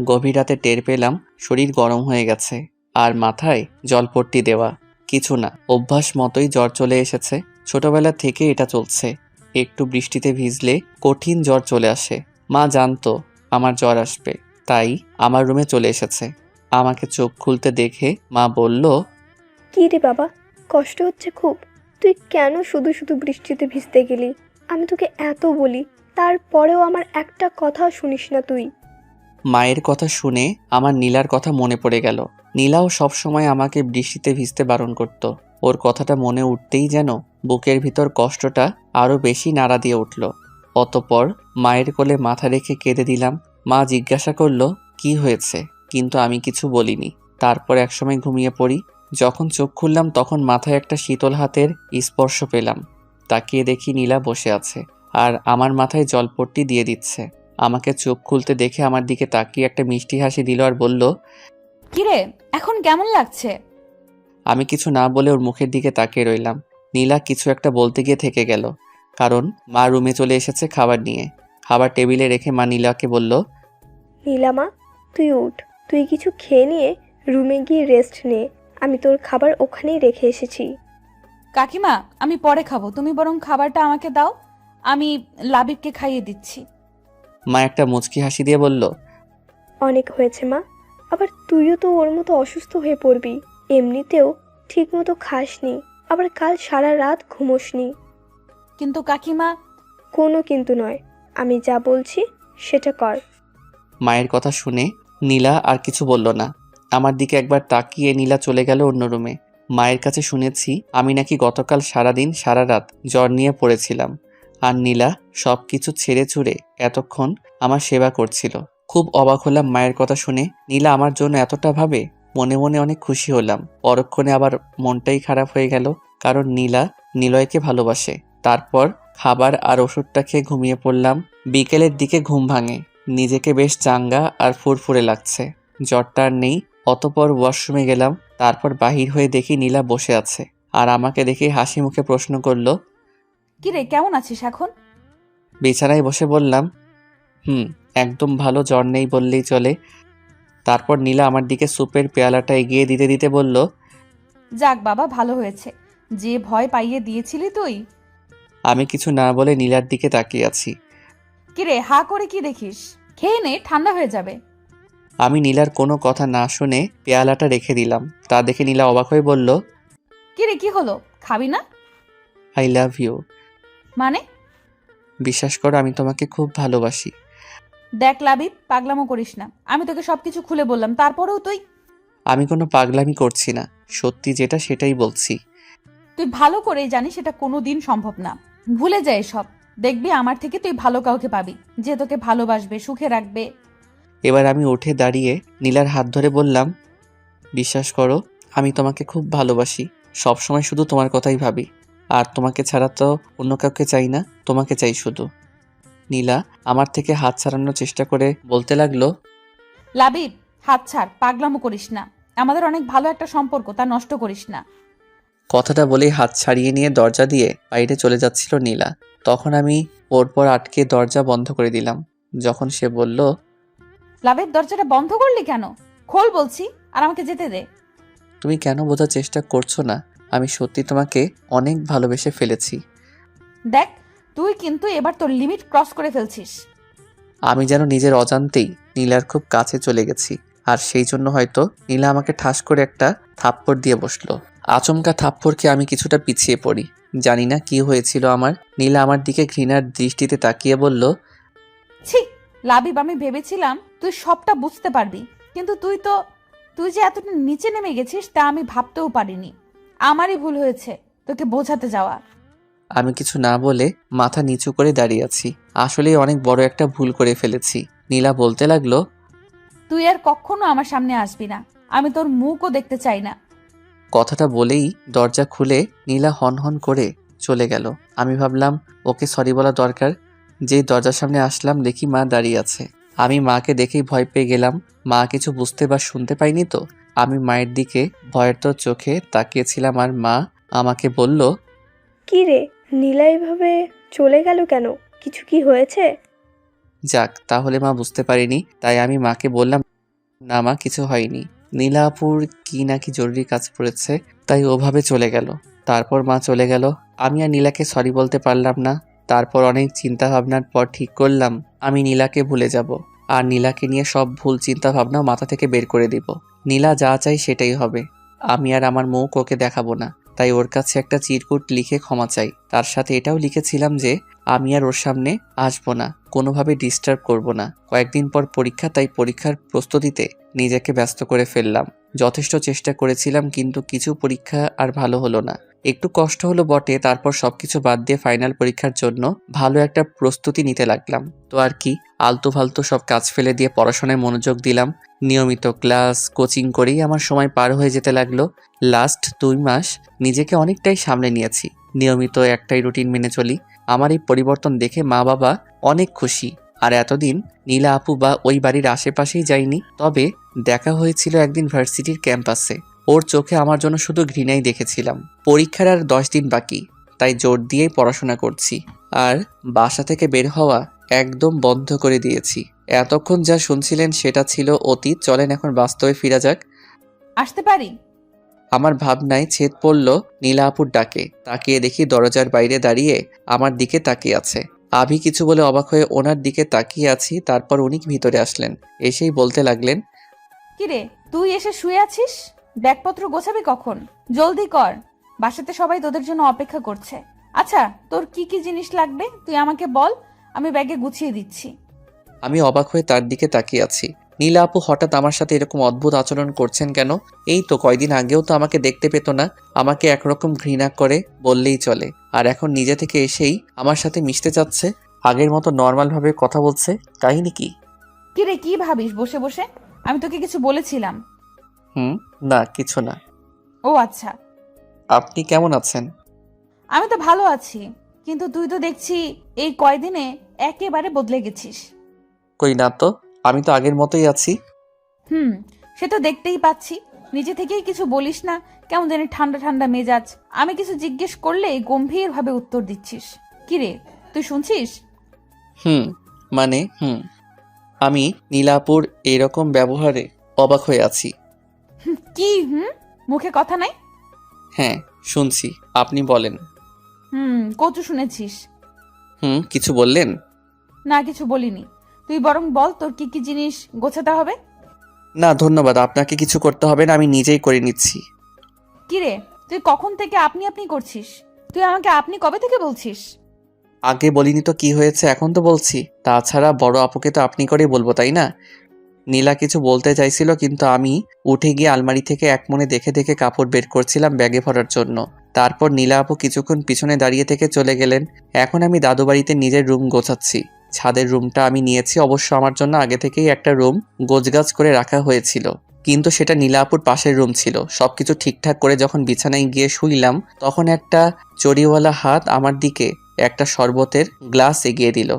গভীর রাতে টের পেলাম শরীর গরম হয়ে গেছে, আর মাথায় জলপট্টি দেওয়া। কিছু না, অভ্যাস মতোই জ্বর চলে এসেছে। ছোটবেলা থেকে এটা চলছে, একটু বৃষ্টিতে ভিজলে কঠিন জ্বর চলে আসে। মা জানতো আমার জ্বর আসবে, তাই আমার রুমে চলে এসেছে। আমাকে চোখ খুলতে দেখে মা বলল, কি রে বাবা, কষ্ট হচ্ছে খুব? তুই কেন শুধু শুধু বৃষ্টিতে ভিজতে গেলি? আমি তোকে এত বলি, তারপরেও আমার একটা কথা শুনিস না তুই। মায়ের কথা শুনে আমার নীলার কথা মনে পড়ে গেল। নীলাও সবসময় আমাকে বৃষ্টিতে ভিজতে বারণ করত। ওর কথাটা মনে উঠতেই যেন বুকের ভিতর কষ্টটা আরো বেশি নাড়া দিয়ে উঠল। অতঃপর মায়ের কোলে মাথা রেখে কেঁদে দিলাম। মা জিজ্ঞাসা করলো কি হয়েছে, কিন্তু আমি কিছু বলিনি। তারপর একসময় ঘুমিয়ে পড়ি। যখন চোখ খুললাম তখন মাথায় একটা শীতল হাতের স্পর্শ পেলাম। তাকিয়ে দেখি নীলা বসে আছে আর আমার মাথায় জলপট্টি দিয়ে দিচ্ছে। আমাকে চোখ খুলতে দেখে আমার দিকে তাকিয়ে একটা মিষ্টি হাসি দিল আর বলল, কিরে, এখন কেমন লাগছে? আমি কিছু না বলে ওর মুখের দিকে তাকিয়ে রইলাম। নীলা কিছু একটা বলতে গিয়ে থেকে গেল, কারণ মা রুমে চলে এসেছে খাবার নিয়ে। খাবার টেবিলে রেখে মা নীলাকে বলল, নীলামা, তুই উঠ, তুই কিছু খেয়ে নিয়ে রুমে গিয়ে রেস্ট নে। আমি তোর খাবার ওখানেই রেখে এসেছি। কাকিমা, আমি পরে খাবো, তুমি বরং খাবারটা আমাকে দাও, আমি লাবিবকে খাইয়ে দিচ্ছি। মা একটা মুচকি হাসি দিয়ে বলল, অনেক হয়েছে মা, আবার তুইও তো ওর মতো অসুস্থ হয়ে পড়বি। এমনিতেও ঠিক মতো খাসনি, আবার কাল সারা রাত ঘুমোসনি। কিন্তু কাকিমা, কোনো কিন্তু নয়, আমি যা বলছি সেটা কর। মায়ের কথা শুনে নীলা আর কিছু বলল না। আমার দিকে একবার তাকিয়ে নীলা চলে গেল অন্য রুমে। মায়ের কাছে শুনেছি আমি নাকি গতকাল সারাদিন সারা রাত জ্বর নিয়ে পড়েছিলাম, আর নীলা সব কিছু ছেড়ে ছুড়ে এতক্ষণ আমার সেবা করছিল। খুব অবাক হলাম মায়ের কথা শুনে। নীলা আমার জন্য এতটা ভাবে, মনে মনে অনেক খুশি হলাম। পরক্ষণে আবার মনটাই খারাপ হয়ে গেল, কারণ নীলা নিলয়কে ভালোবাসে। তারপর খাবার আর ওষুধটা খেয়ে ঘুমিয়ে পড়লাম। বিকেলের দিকে ঘুম ভাঙে, নিজেকে বেশ চাঙ্গা আর ফুরফুরে লাগছে, জ্বরটা আর নেই। অতপর ওয়াশরুমে গেলাম। তারপর বাহির হয়ে দেখি নীলা বসে আছে আর আমাকে দেখে হাসি মুখে প্রশ্ন করলো, কিরে, কেমন আছিস এখন? বিছানায় বসে বললাম, একদম ভালো, জ্বর নেই বললেই চলে। তারপর নীলা আমার দিকে স্যুপের পেয়ালাটা এগিয়ে দিতে দিতে বলল, যাক বাবা, ভালো হয়েছে, যে ভয় পাইয়ে দিয়েছিলি তুই। আমি কিছু না বলে নীলার দিকে তাকিয়ে আছি। কিরে, হা করে কি দেখিস? খেয়ে নে, ঠান্ডা হয়ে যাবে। আমি নীলার কোনো কথা না শুনে পেয়ালাটা রেখে দিলাম। তা দেখে নীলা অবাক হয়ে বলল, কিরে, কি হলো, খাবি না? I love you. মানে? বিশ্বাস করো, আমি তোমাকে খুব ভালোবাসি। দেখ লাবিব, পাগলামো করিস না, আমি তোকে সবকিছু খুলে বললাম, তারপরেও তুই আমি কোনো পাগলামি করছি না, সত্যি যেটা সেটাই বলছি। তুই ভালো করেই জানিস এটা কোনোদিন সম্ভব না। ভুলে যায় সব, দেখবি আমার থেকে তুই ভালো কাউকে পাবি, যে তোকে ভালোবাসবে, সুখে রাখবে। এবার আমি উঠে দাঁড়িয়ে নীলার হাত ধরে বললাম, বিশ্বাস করো, আমি তোমাকে খুব ভালোবাসি। সবসময় শুধু তোমার কথাই ভাবি, আর তোমাকে ছাড়া তো অন্য কাউকে চাই না, তোমাকে চাই শুধু। নীলা আমার থেকে হাত ছাড়ানোর চেষ্টা করে বলতে লাগলো, লাবিব, হাত ছাড়, পাগলামো করিস না, আমাদের অনেক ভালো একটা সম্পর্ক, তা নষ্ট করিস না। কথাটা বলেই হাত ছাড়িয়ে নিয়ে দরজা দিয়ে বাইরে চলে যাচ্ছিল নীলা। তখন আমি ওর পর আটকে দরজা বন্ধ করে দিলাম। যখন সে বলল, লাবিব, দরজাটা বন্ধ করলি কেন? খোল বলছি, আর আমাকে যেতে দে। তুমি কেন বোঝার চেষ্টা করছো না? আমি সত্যি তোমাকে অনেক ভালোবেসে ফেলেছি। দেখ, তুই কিন্তু এবার তোর লিমিট ক্রস করে ফেলছিস। আমি যেন নিজের অজান্তেই নীলার খুব কাছে চলে গেছি, আর সেই জন্য হয়তো নীলা আমাকে ঠাস করে একটা থাপ্পড় দিয়ে বসলো। আচমকা থাপ্পড়কে আমি কিছুটা পিছিয়ে পড়ি। জানি না কি হয়েছিল আমার। নীলা আমার দিকে ঘৃণার দৃষ্টিতে তাকিয়ে বলল, ছি লাবিব, আমি ভেবেছিলাম তুই সবটা বুঝতে পারবি, কিন্তু তুই যে এতটা নিচে নেমে গেছিস তা আমি ভাবতেও পারিনি। আমারই ভুল হয়েছে তোকে বোঝাতে যাওয়া। আমি কিছু না বলে মাথা নিচু করে দাঁড়িয়ে আছি। আসলেই অনেক বড় একটা ভুল করে ফেলেছি। নীলা বলতে লাগলো, তুই আর কখনো আমার সামনে আসবি না, আমি তোর মুখও দেখতে চাই না। কথাটা বলেই দরজা খুলে নীলা হন করে চলে গেল। আমি ভাবলাম ওকে সরি বলা দরকার। যেই দরজার সামনে আসলাম দেখি মা দাঁড়িয়ে আছে। আমি মাকে দেখেই ভয় পেয়ে গেলাম। মা কিছু বুঝতে বা শুনতে পাইনি তো। আমি মায়ের দিকে ভয়ের তো চোখে তাকিয়েছিলাম, আর মা আমাকে বলল, কি রে, নীলা এভাবে চলে গেল কেন? কিছু কি হয়েছে? যাক, তাহলে মা বুঝতে পারিনি। তাই আমি মাকে বললাম, না মা, কিছু হয়নি। নীলা আপুর কি নাকি জরুরি কাজ পড়েছে, তাই ওভাবে চলে গেল। তারপর মা চলে গেল। আমি আর নীলাকে সরি বলতে পারলাম না। তারপর অনেক চিন্তা ভাবনার পর ঠিক করলাম আমি নীলাকে ভুলে যাব, আর নীলাকে নিয়ে সব ভুল চিন্তা ভাবনা মাথা থেকে বের করে দিব। নীলা যা চাই সেটাই হবে। আমি আর আমার মুখ ওকে দেখাবো না। তাই ওর কাছে একটা চিরকুট লিখে ক্ষমা চাই। তার সাথে এটাও লিখেছিলাম যে আমি আর ওর সামনে আসবো না, কোনোভাবে ডিস্টার্ব করব না। কয়েকদিন পর পরীক্ষা, তাই পরীক্ষার প্রস্তুতিতে নিজেকে ব্যস্ত করে ফেললাম। যথেষ্ট চেষ্টা করেছিলাম, কিন্তু কিছু পরীক্ষা আর ভালো হলো না। একটু কষ্ট হলো বটে, তারপর সবকিছু বাদ দিয়ে ফাইনাল পরীক্ষার জন্য ভালো একটা প্রস্তুতি নিতে লাগলাম। তো আর কি, আলতু ফালতু সব কাজ ফেলে দিয়ে পড়াশোনায় মনোযোগ দিলাম। নিয়মিত ক্লাস কোচিং করেই আমার সময় পার হয়ে যেতে লাগলো। লাস্ট 2 মাস নিজেকে অনেকটাই সামলে নিয়েছি। নিয়মিত একটাই রুটিন মেনে চলি। আমার এই পরিবর্তন দেখে মা বাবা অনেক খুশি। আর এতদিন নীলা আপু বা ওই বাড়ির আশেপাশেই যাইনি, তবে দেখা হয়েছিল একদিন ভার্সিটির ক্যাম্পাসে। ওর চোখে আমার জন্য শুধু ঘৃণাই দেখেছিলাম। পরীক্ষার আর 10 দিন বাকি, তাই জোর দিয়েই পড়াশোনা করছি। আর বাসা থেকে বের হওয়া একদম বন্ধ করে দিয়েছি। এতক্ষণ যা শুনছিলেন সেটা ছিল অতীত, চলেন এখন বাস্তবে ফিরা যাক। আসতে পারি? আমার ভাবনায় ছেদ পড়ল নীলা আপুর ডাকে। তাকিয়ে দেখি দরজার বাইরে দাঁড়িয়ে আমার দিকে তাকিয়ে আছে। আভি কিছু বলে অবাক হয়ে ওনার দিকে তাকিয়ে আছি। তারপর উনি ভিতরে আসলেন, এসেই বলতে লাগলেন, কিরে, তুই এসে শুয়ে আছিস? ব্যাগপত্র গোছাবি কখন? জলদি কর, বাসাতে সবাই তোদের জন্য অপেক্ষা করছে। আচ্ছা, তোর কি কি জিনিস লাগবে তুই আমাকে বল, আমি ব্যাগে গুছিয়ে দিচ্ছি। আমি অবাক হয়ে তার দিকে তাকিয়ে আছি। নীলা আপু হঠাৎ আমার সাথে এরকম অদ্ভুত আচরণ করছেন কেন? এই তো কয়দিন আগেও তো আমাকে দেখতে পেত না। আমাকে একরকম ঘৃণা করে বললেই চলে, আর এখন নিজে থেকে এসেই আমার সাথে মিশতে চাচ্ছে। আগের মতো নর্মালভাবে কথা বলছে। কাহিনী কি? কিরে, কি ভাবিস বসে বসে? আমি তোকে কিছু বলেছিলাম? না কিছু না। ও আচ্ছা। আপনি কেমন আছেন? আমি তো ভালো আছি, কিন্তু তুই তো দেখছি এই কয়দিনে একেবারে বদলে গেছিস। কই না তো, আমি তো আগের মতোই আছি। সে তো দেখতেই পাচ্ছি। নিজে থেকেই কিছু বলিস না, কেমন জানি ঠান্ডা ঠান্ডা মেজাজ। আমি কিছু জিজ্ঞেস করলে গম্ভীর ভাবে উত্তর দিচ্ছিস। কিরে, তুই শুনছিস? মানে আমি নীলাপুর এরকম ব্যবহারে অবাক হয়ে আছি। কি মুখে কথা নাই? হ্যাঁ শুনছি, আপনি বলেন। কচু শুনেছিস? কিছু বললেন? না, কিছু বলিনি। তুই বরং বল তোর কি কি জিনিস গোছাতে হবে। না ধন্যবাদ, আপনাকে কিছু করতে হবে না, আমি নিজেই করে নিচ্ছি। কিরে, তুই কখন থেকে আপনি আপনি করছিস? তুই আমাকে আপনি কবে থেকে বলছিস? আগে বলিনি তো কি হয়েছে, এখন তো বলছি। তাছাড়া বড় আপুকে তো আপনি করেই বলবো, তাই না? নীলা কিছু বলতে চাইছিল, কিন্তু আমি উঠে গিয়ে আলমারি থেকে এক মনে দেখে দেখে কাপড় বের করছিলাম ব্যাগে ভরার জন্য। তারপর নীলা আপু কিছুক্ষণ পিছনে দাঁড়িয়ে থেকে চলে গেলেন। এখন আমি দাদু বাড়িতে নিজের রুম গোছাচ্ছি। ছাদের রুমটা আমি নিয়েছি, অবশ্য আমার জন্য আগে থেকেই একটা রুম গোছগাছ করে রাখা হয়েছিল, কিন্তু সেটা নীলা আপুর পাশের রুম ছিল। সবকিছু ঠিকঠাক করে যখন বিছানায় গিয়ে শুইলাম, তখন একটা চড়িওয়ালা হাত আমার দিকে একটা শরবতের গ্লাস এগিয়ে দিল।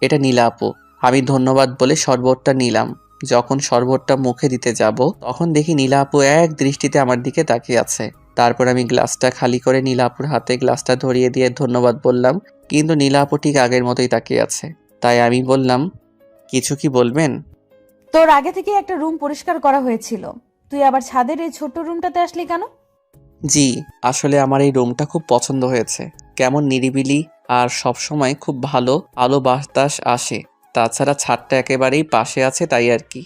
এটা নীলা আপু। আমি ধন্যবাদ বলে শরবতটা নিলাম। যখন শরবতটা মুখে দিতে যাব, তখন দেখি নীলা আপু এক দৃষ্টিতে আমার দিকে তাকিয়ে আছে। তারপর আমি গ্লাসটা খালি করে নীলা আপুর হাতে গ্লাসটা ধরিয়ে দিয়ে ধন্যবাদ বললাম, কিন্তু নীলা আপু ঠিক আগের মতোই তাকিয়ে আছে। তাই আমি বললাম, কিছু কি বলবেন? তোর আগে থেকে একটা রুম পরিষ্কার করা হয়েছিল, তুই আবার ছাদের এই ছোট রুমটাতে আসলি কেন? জি, আসলে আমার এই রুমটা খুব পছন্দ হয়েছে। কেমন নিরিবিলি, আর সবসময় খুব ভালো আলো বাতাস আসে। তাছাড়া ছাদটা একেবারেই পাশে আছে, তাই আর কি।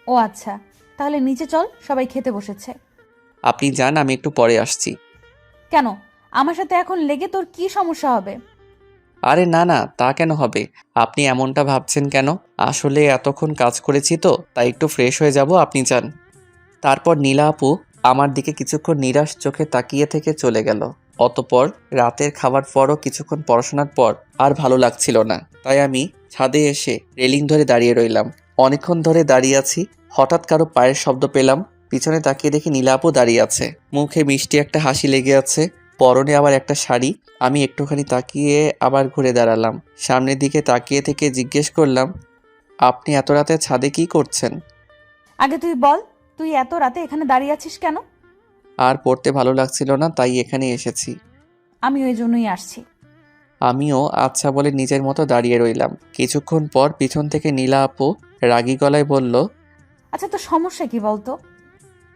ও আচ্ছা, তাহলে নিচে চল, সবাই খেতে বসেছে। আপনি যান, আমি একটু পরে আসছি। কেন, আমার সাথে এখন লেগে তোর কি সমস্যা হবে? আরে না না, তা কেন হবে? আপনি এমনটা ভাবছেন কেন? আসলে এতক্ষণ কাজ করেছি তো, তাই একটু ফ্রেশ হয়ে যাব, আপনি যান। তারপর নীলা আপু আমার দিকে কিছুক্ষণ নিরাশ চোখে তাকিয়ে থেকে চলে গেল। অতঃপর রাতের খাবার পরও কিছুক্ষণ পড়াশোনার পর আর ভালো লাগছিল না, তাই আমি ছাদে এসে রেলিং ধরে দাঁড়িয়ে রইলাম। অনেকক্ষণ ধরে দাঁড়িয়ে আছি, হঠাৎ কারো পায়ের শব্দ পেলাম। পিছনে তাকিয়ে দেখি নীলা আপু দাঁড়িয়ে আছে, মুখে মিষ্টি একটা হাসি লেগে আছে, পরনে আবার একটা শাড়ি। আমি একটুখানি তাকিয়ে আবার ঘুরে দাঁড়ালাম। সামনের দিকে তাকিয়ে থেকে জিজ্ঞেস করলাম, আপনি এত রাতে ছাদে কি করছেন? আগে তুই বল, তুই এত রাতে এখানে দাঁড়িয়ে আছিস কেন? আর পড়তে ভালো লাগছিল না, তাই এখানে এসেছি। আমি ওই জন্যই আসছি। আমিও আচ্ছা বলে নিজের মতো দাঁড়িয়ে রইলাম। কিছুক্ষণ পর পিছন থেকে নীলা আপু রাগী গলায় বলল, আচ্ছা, তোর সমস্যা কি বলতো?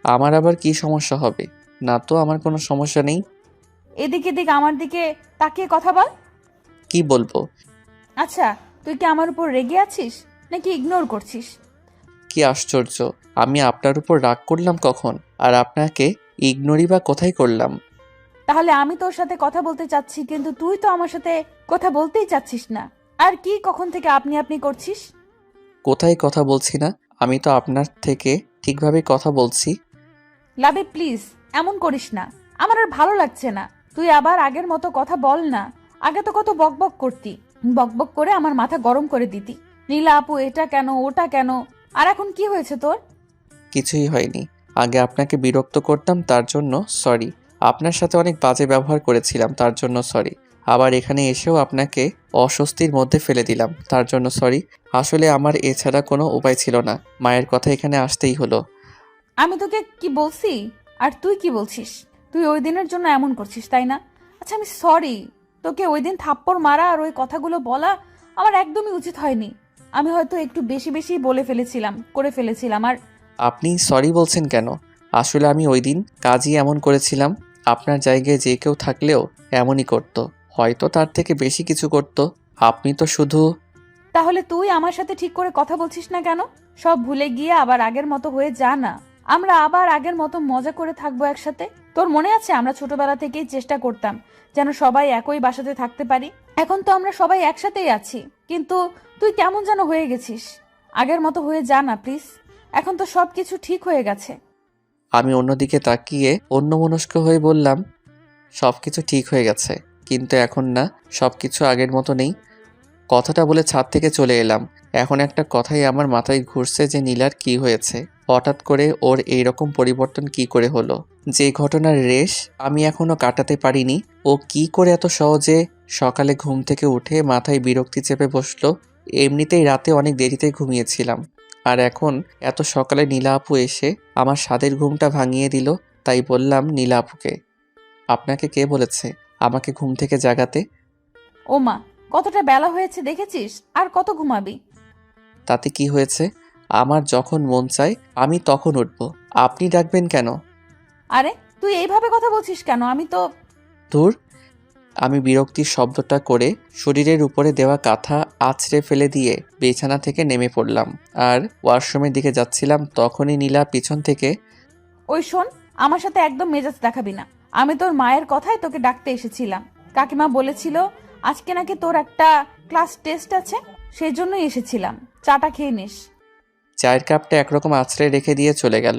আমার আবার কি সমস্যা হবে? না তো, আমার কোনো সমস্যা নেই। এদিকে দিক আমার দিকে তাকিয়ে কথা বল। কি বলবো? আচ্ছা, তুই কি আমার উপর রেগে আছিস নাকি ইগনোর করছিস? কি আশ্চর্য, আমি আপনার উপর রাগ করলাম কখন? আর আপনাকে ইগনোরই বা কোথায় করলাম? তাহলে আমি তোর সাথে কথা বলতে চাচ্ছি, কিন্তু তুই তো আমার সাথে কথা বলতেই চাচ্ছিস না। আর কি কখন থেকে আপনি আপনি করছিস? কোথায় কথা বলছি না? আমি তো আপনার থেকে ঠিকভাবে কথা বলছি। লাভে প্লিজ এমন করিস না। আমার আর ভালো লাগছে না। তুই আবার আগের মতো কথা বল না। আগে তো কত বকবক করতি, বকবক করে আমার মাথা গরম করে দিতি। নীলা আপু এটা কেন ওটা কেন, আর এখন কি হয়েছে তোর? কিছুই হয়নি। আগে আপনাকে বিরক্ত করতাম, তার জন্য সরি। আপনার সাথে অনেক বাজে ব্যবহার করেছিলাম, তার জন্য সরি। আবার এখানে এসেও আপনাকে অস্বস্তির মধ্যে ফেলে দিলাম, তার জন্য সরি। আসলে আমার এছাড়া কোনো উপায় ছিল না, মায়ের কথা এখানে আসতেই হলো। আমি তোকে কি বলছি আর তুই কি বলছিস? তুই ওই দিনের জন্য এমন করছিস তাই না? আচ্ছা আমি সরি। তোকে ওই দিন থাপ্পড় মারা আর ওই কথাগুলো বলা আমার একদমই উচিত হয়নি। আমি হয়তো একটু বেশি বেশি বলে ফেলেছিলাম, করে ফেলেছিলাম। আর আপনি সরি বলছেন কেন? আসলে আমি ওই দিন কাজই এমন করেছিলাম। আপনার জায়গায় যে কেউ থাকলেও এমনই করতো, হয়তো তার থেকে বেশি কিছু করতো। আপনি তো শুধু তাহলে তুই আমার সাথে ঠিক করে কথা বলছিস না কেন? সব ভুলে গিয়ে আবার আগের মতো হয়ে যা না। আমরা আবার আগের মতো মজা করে থাকবো একসাথে। তোর মনে আছে আমরা ছোটবেলা থেকেই চেষ্টা করতাম যেন সবাই একই বাসাতে থাকতে পারি। এখন তো আমরা সবাই একসাথেই আছি, কিন্তু তুই কেমন যেন হয়ে গেছিস। আগের মতো হয়ে যা না প্লিজ। এখন তো সবকিছু ঠিক হয়ে গেছে। আমি অন্যদিকে তাকিয়ে অন্যমনস্ক হয়ে বললাম, সব কিছু ঠিক হয়ে গেছে, কিন্তু এখন না, সব কিছু আগের মতো নেই। কথাটা বলে ছাদ থেকে চলে এলাম। এখন একটা কথাই আমার মাথায় ঘুরছে যে নীলার কি হয়েছে, হঠাৎ করে ওর এইরকম পরিবর্তন কি করে হলো। যে ঘটনার রেশ আমি এখনো কাটাতে পারিনি, ও কি করে এত সহজে সকালে ঘুম থেকে উঠে মাথায় বিরক্তি চেপে বসলো। এমনিতেই রাতে অনেক দেরিতে ঘুমিয়েছিলাম, আর এখন এত সকালে নীলা আপু এসে আমার স্বাদের ঘুমটা ভাঙিয়ে দিল। তাই বললাম নীলা আপুকে, আপনাকে কে বলেছে আমাকে ঘুম থেকে জাগাতে? ও মা, কতটা বেলা হয়েছে দেখেছিস? আর কত ঘুমাবি? তাতে কি হয়েছে? আমার যখন মন চায় আমি তখন উঠব, আপনি ডাকবেন কেন? আরে তুই এইভাবে কথা বলছিস কেন? আমি তো ধুর। আমি বিরক্তির শব্দটা করে শরীরের উপরে দেওয়া কাঁথা আছড়ে ফেলে দিয়ে বিছানা থেকে নেমে পড়লাম আর ওয়াশরুমের দিকে যাচ্ছিলাম, তখনই নীলা পিছন থেকে, ওই শোন, আমার সাথে একদম মেজাজ দেখাবি না। আমি তোর মায়ের কথায় তোকে ডাকতে এসেছিলাম। কাকিমা বলেছিল আজকে নাকি তোর একটা ক্লাস টেস্ট আছে, সেই জন্যই এসেছিলাম। চাটা খেয়ে নিস। চায়ের কাপটা একরকম আছড়ে রেখে দিয়ে চলে গেল।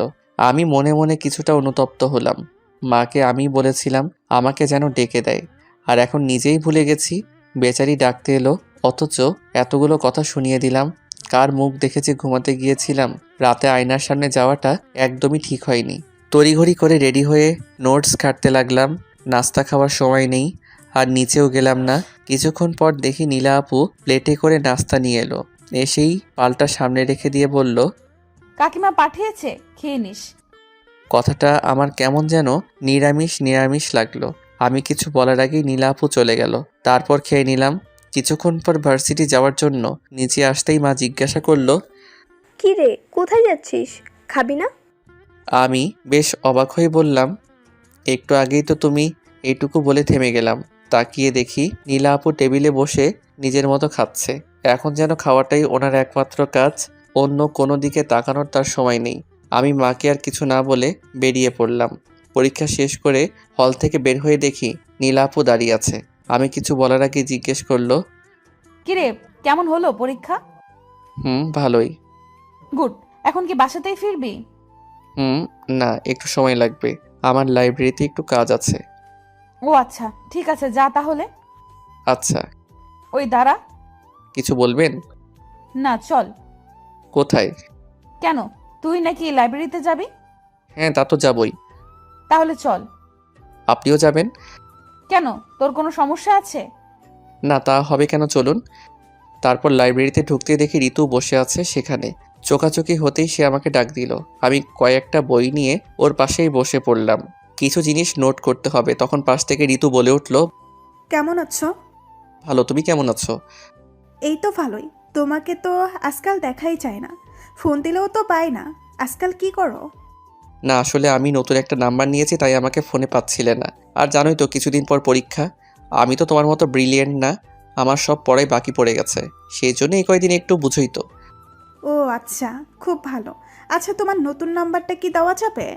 আমি মনে মনে কিছুটা অনুতপ্ত হলাম। মাকে আমি বলেছিলাম আমাকে যেন ডেকে দেয়, আর এখন নিজেই ভুলে গেছি। বেচারি ডাকতে এলো, অথচ এতগুলো কথা শুনিয়ে দিলাম। কার মুখ দেখেছি ঘুমাতে গিয়েছিলাম। রাতে আয়নার সামনে যাওয়াটা একদমই ঠিক হয়নি। তড়িঘড়ি করে রেডি হয়ে নোটস ঘাঁটতে লাগলাম। নাস্তা খাওয়ার সময় নেই, আর নিচেও গেলাম না। কিছুক্ষণ পর দেখি নীলা আপু প্লেটে করে নাস্তা নিয়ে এলো। এসেই পালটা সামনে রেখে দিয়ে বলল, কাকিমা পাঠিয়েছে, খেয়ে নিস। কথাটা আমার কেমন যেন নিরামিষ নিরামিষ লাগলো। আমি কিছু বলার আগেই নীলা আপু চলে গেল। তারপর খেয়ে নিলাম। কিছুক্ষণ পর ভার্সিটি যাওয়ার জন্য নিচে আসতেই মা জিজ্ঞাসা করলো, কি রে, কোথায় যাচ্ছিস? খাবি না? আমি বেশ অবাক হয়ে বললাম, একটু আগেই তো তুমি এইটুকু বলে থেমে গেলাম। তাকিয়ে দেখি নীলা আপু টেবিলে বসে নিজের মতো খাচ্ছে। এখন যেন খাওয়াটাই ওনার একমাত্র কাজ, অন্য কোনো দিকে তাকানোর তার সময় নেই। আমি মাকে আর কিছু না বলে বেরিয়ে পড়লাম। পরীক্ষা শেষ করে হল থেকে বের হয়ে দেখি নীলা আপু দাঁড়িয়ে আছে। আমি কিছু বলার আগে জিজ্ঞেস করলো, কিরে, কেমন হলো পরীক্ষা? ভালোই। গুড। এখন কি বাসাতেই ফিরবি? না, একটু সময় লাগবে, আমার লাইব্রেরিতে একটু কাজ আছে। ও আচ্ছা, ঠিক আছে, যা তাহলে। আচ্ছা। ওই দাঁড়া। কিছু বলবেন? না, চল। কোথায়? কেন, তুই নাকি লাইব্রেরিতে যাবি? হ্যাঁ, তা তো যাবই। তাহলে চল। আপনিও যাবেন? কেন, তোর কোনো সমস্যা আছে? না, তা হবে কেন, চলুন। তারপর লাইব্রেরিতে ঢুকতে দেখি ঋতু বসে আছে সেখানে। চোখাচোখি হতেই সে আমাকে ডাক দিল। আমি কয়েকটা বই নিয়ে ওর পাশেই বসে পড়লাম। কিছু জিনিস নোট করতে হবে। তখন পাশ থেকে ঋতু বলে উঠল, কেমন আছো? ভালো, তুমি কেমন আছো? এই তো ভালোই। তোমাকে তো আজকাল দেখাই যায় না, ফোন দিলেও তো পাই না। আজকাল কি করো? না, আসলে আমি নতুন একটা নাম্বার নিয়েছি, তাই আমাকে ফোনে পাচ্ছিলে না। আর জানোই তো কিছুদিন পর পরীক্ষা। আমি তো তোমার মতো ব্রিলিয়েন্ট না, আমার সব পড়াই বাকি পড়ে গেছে। সেই জন্য এই কয়দিন একটু বুঝোই তো। ও আচ্ছা, খুব ভালো। আচ্ছা, তোমার নতুন নাম্বারটা কি দেওয়া যাবে?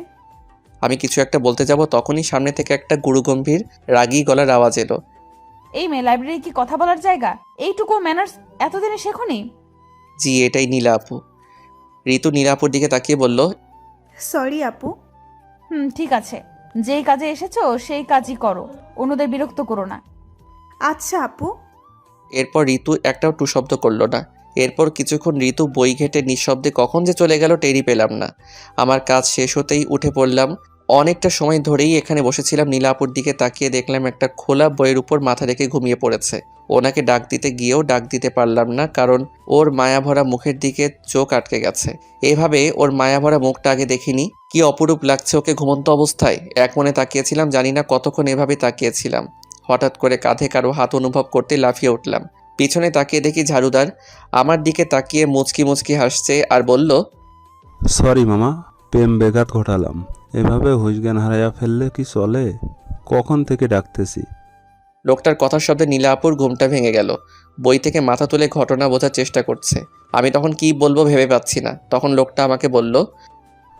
আমি কিছু একটা বলতে যাব, তখনই সামনে থেকে একটা গুরুগম্ভীর রাগী গলার আওয়াজ এলো। এই মেয়ে, লাইব্রেরি কি কথা বলার জায়গা? এইটুকু ম্যানার্স এতদিনে শেখনি? জি, এটাই নীলা আপু। ঋতু নীলা আপুর দিকে তাকিয়ে বলল, সরি আপু। ঠিক আছে, যেই কাজে এসেছো সেই কাজই করো, অন্যদের বিরক্ত করো না। আচ্ছা আপু। এরপর ঋতু একটাও টু শব্দ করলো না। এরপর কিছুক্ষণ ঋতু বই ঘেটে নিঃশব্দে কখন যে চলে গেল টেরই পেলাম না। আমার কাজ শেষ হতেই উঠে পড়লাম। অনেকটা সময় ধরেই এখানে বসেছিলাম, নীলাপুর দিকে তাকিয়ে দেখলাম একটা খোলা বইয়ের উপর মাথা রেখে ঘুমিয়ে পড়েছে। ওনাকে ডাক দিতে গিয়েও ডাক দিতে পারলাম না, কারণ ওর মায়াভরা মুখের দিকে চোখ আটকে গেছে। এভাবে ওর মায়াভরা মুখটা আগে দেখিনি। কি অপরূপ লাগছে ওকে ঘুমন্ত অবস্থায়। এক মনে তাকিয়েছিলাম, জানি না কতক্ষণ এভাবে তাকিয়েছিলাম। হঠাৎ করে কাঁধে কারো হাত অনুভব করতে লাফিয়ে উঠলাম। পিছনে তাকিয়ে দেখি ঝাড়ুদার আমার দিকে তাকিয়ে মুচকি মুচকি হাসছে আর বলল, সরি মামা, প্রেম বেঘাত ঘটালাম। এভাবে হুঁশ জ্ঞান হারাইয়া ফেললে কি চলে? কখন থেকে ডাকতেছি। লোকটার কথার শব্দে নীলা আপুর ঘুমটা ভেঙে গেল। বই থেকে মাথা তুলে ঘটনা বোঝার চেষ্টা করছে। আমি তখন কি বলবো ভেবে পাচ্ছি না। তখন লোকটা আমাকে বলল,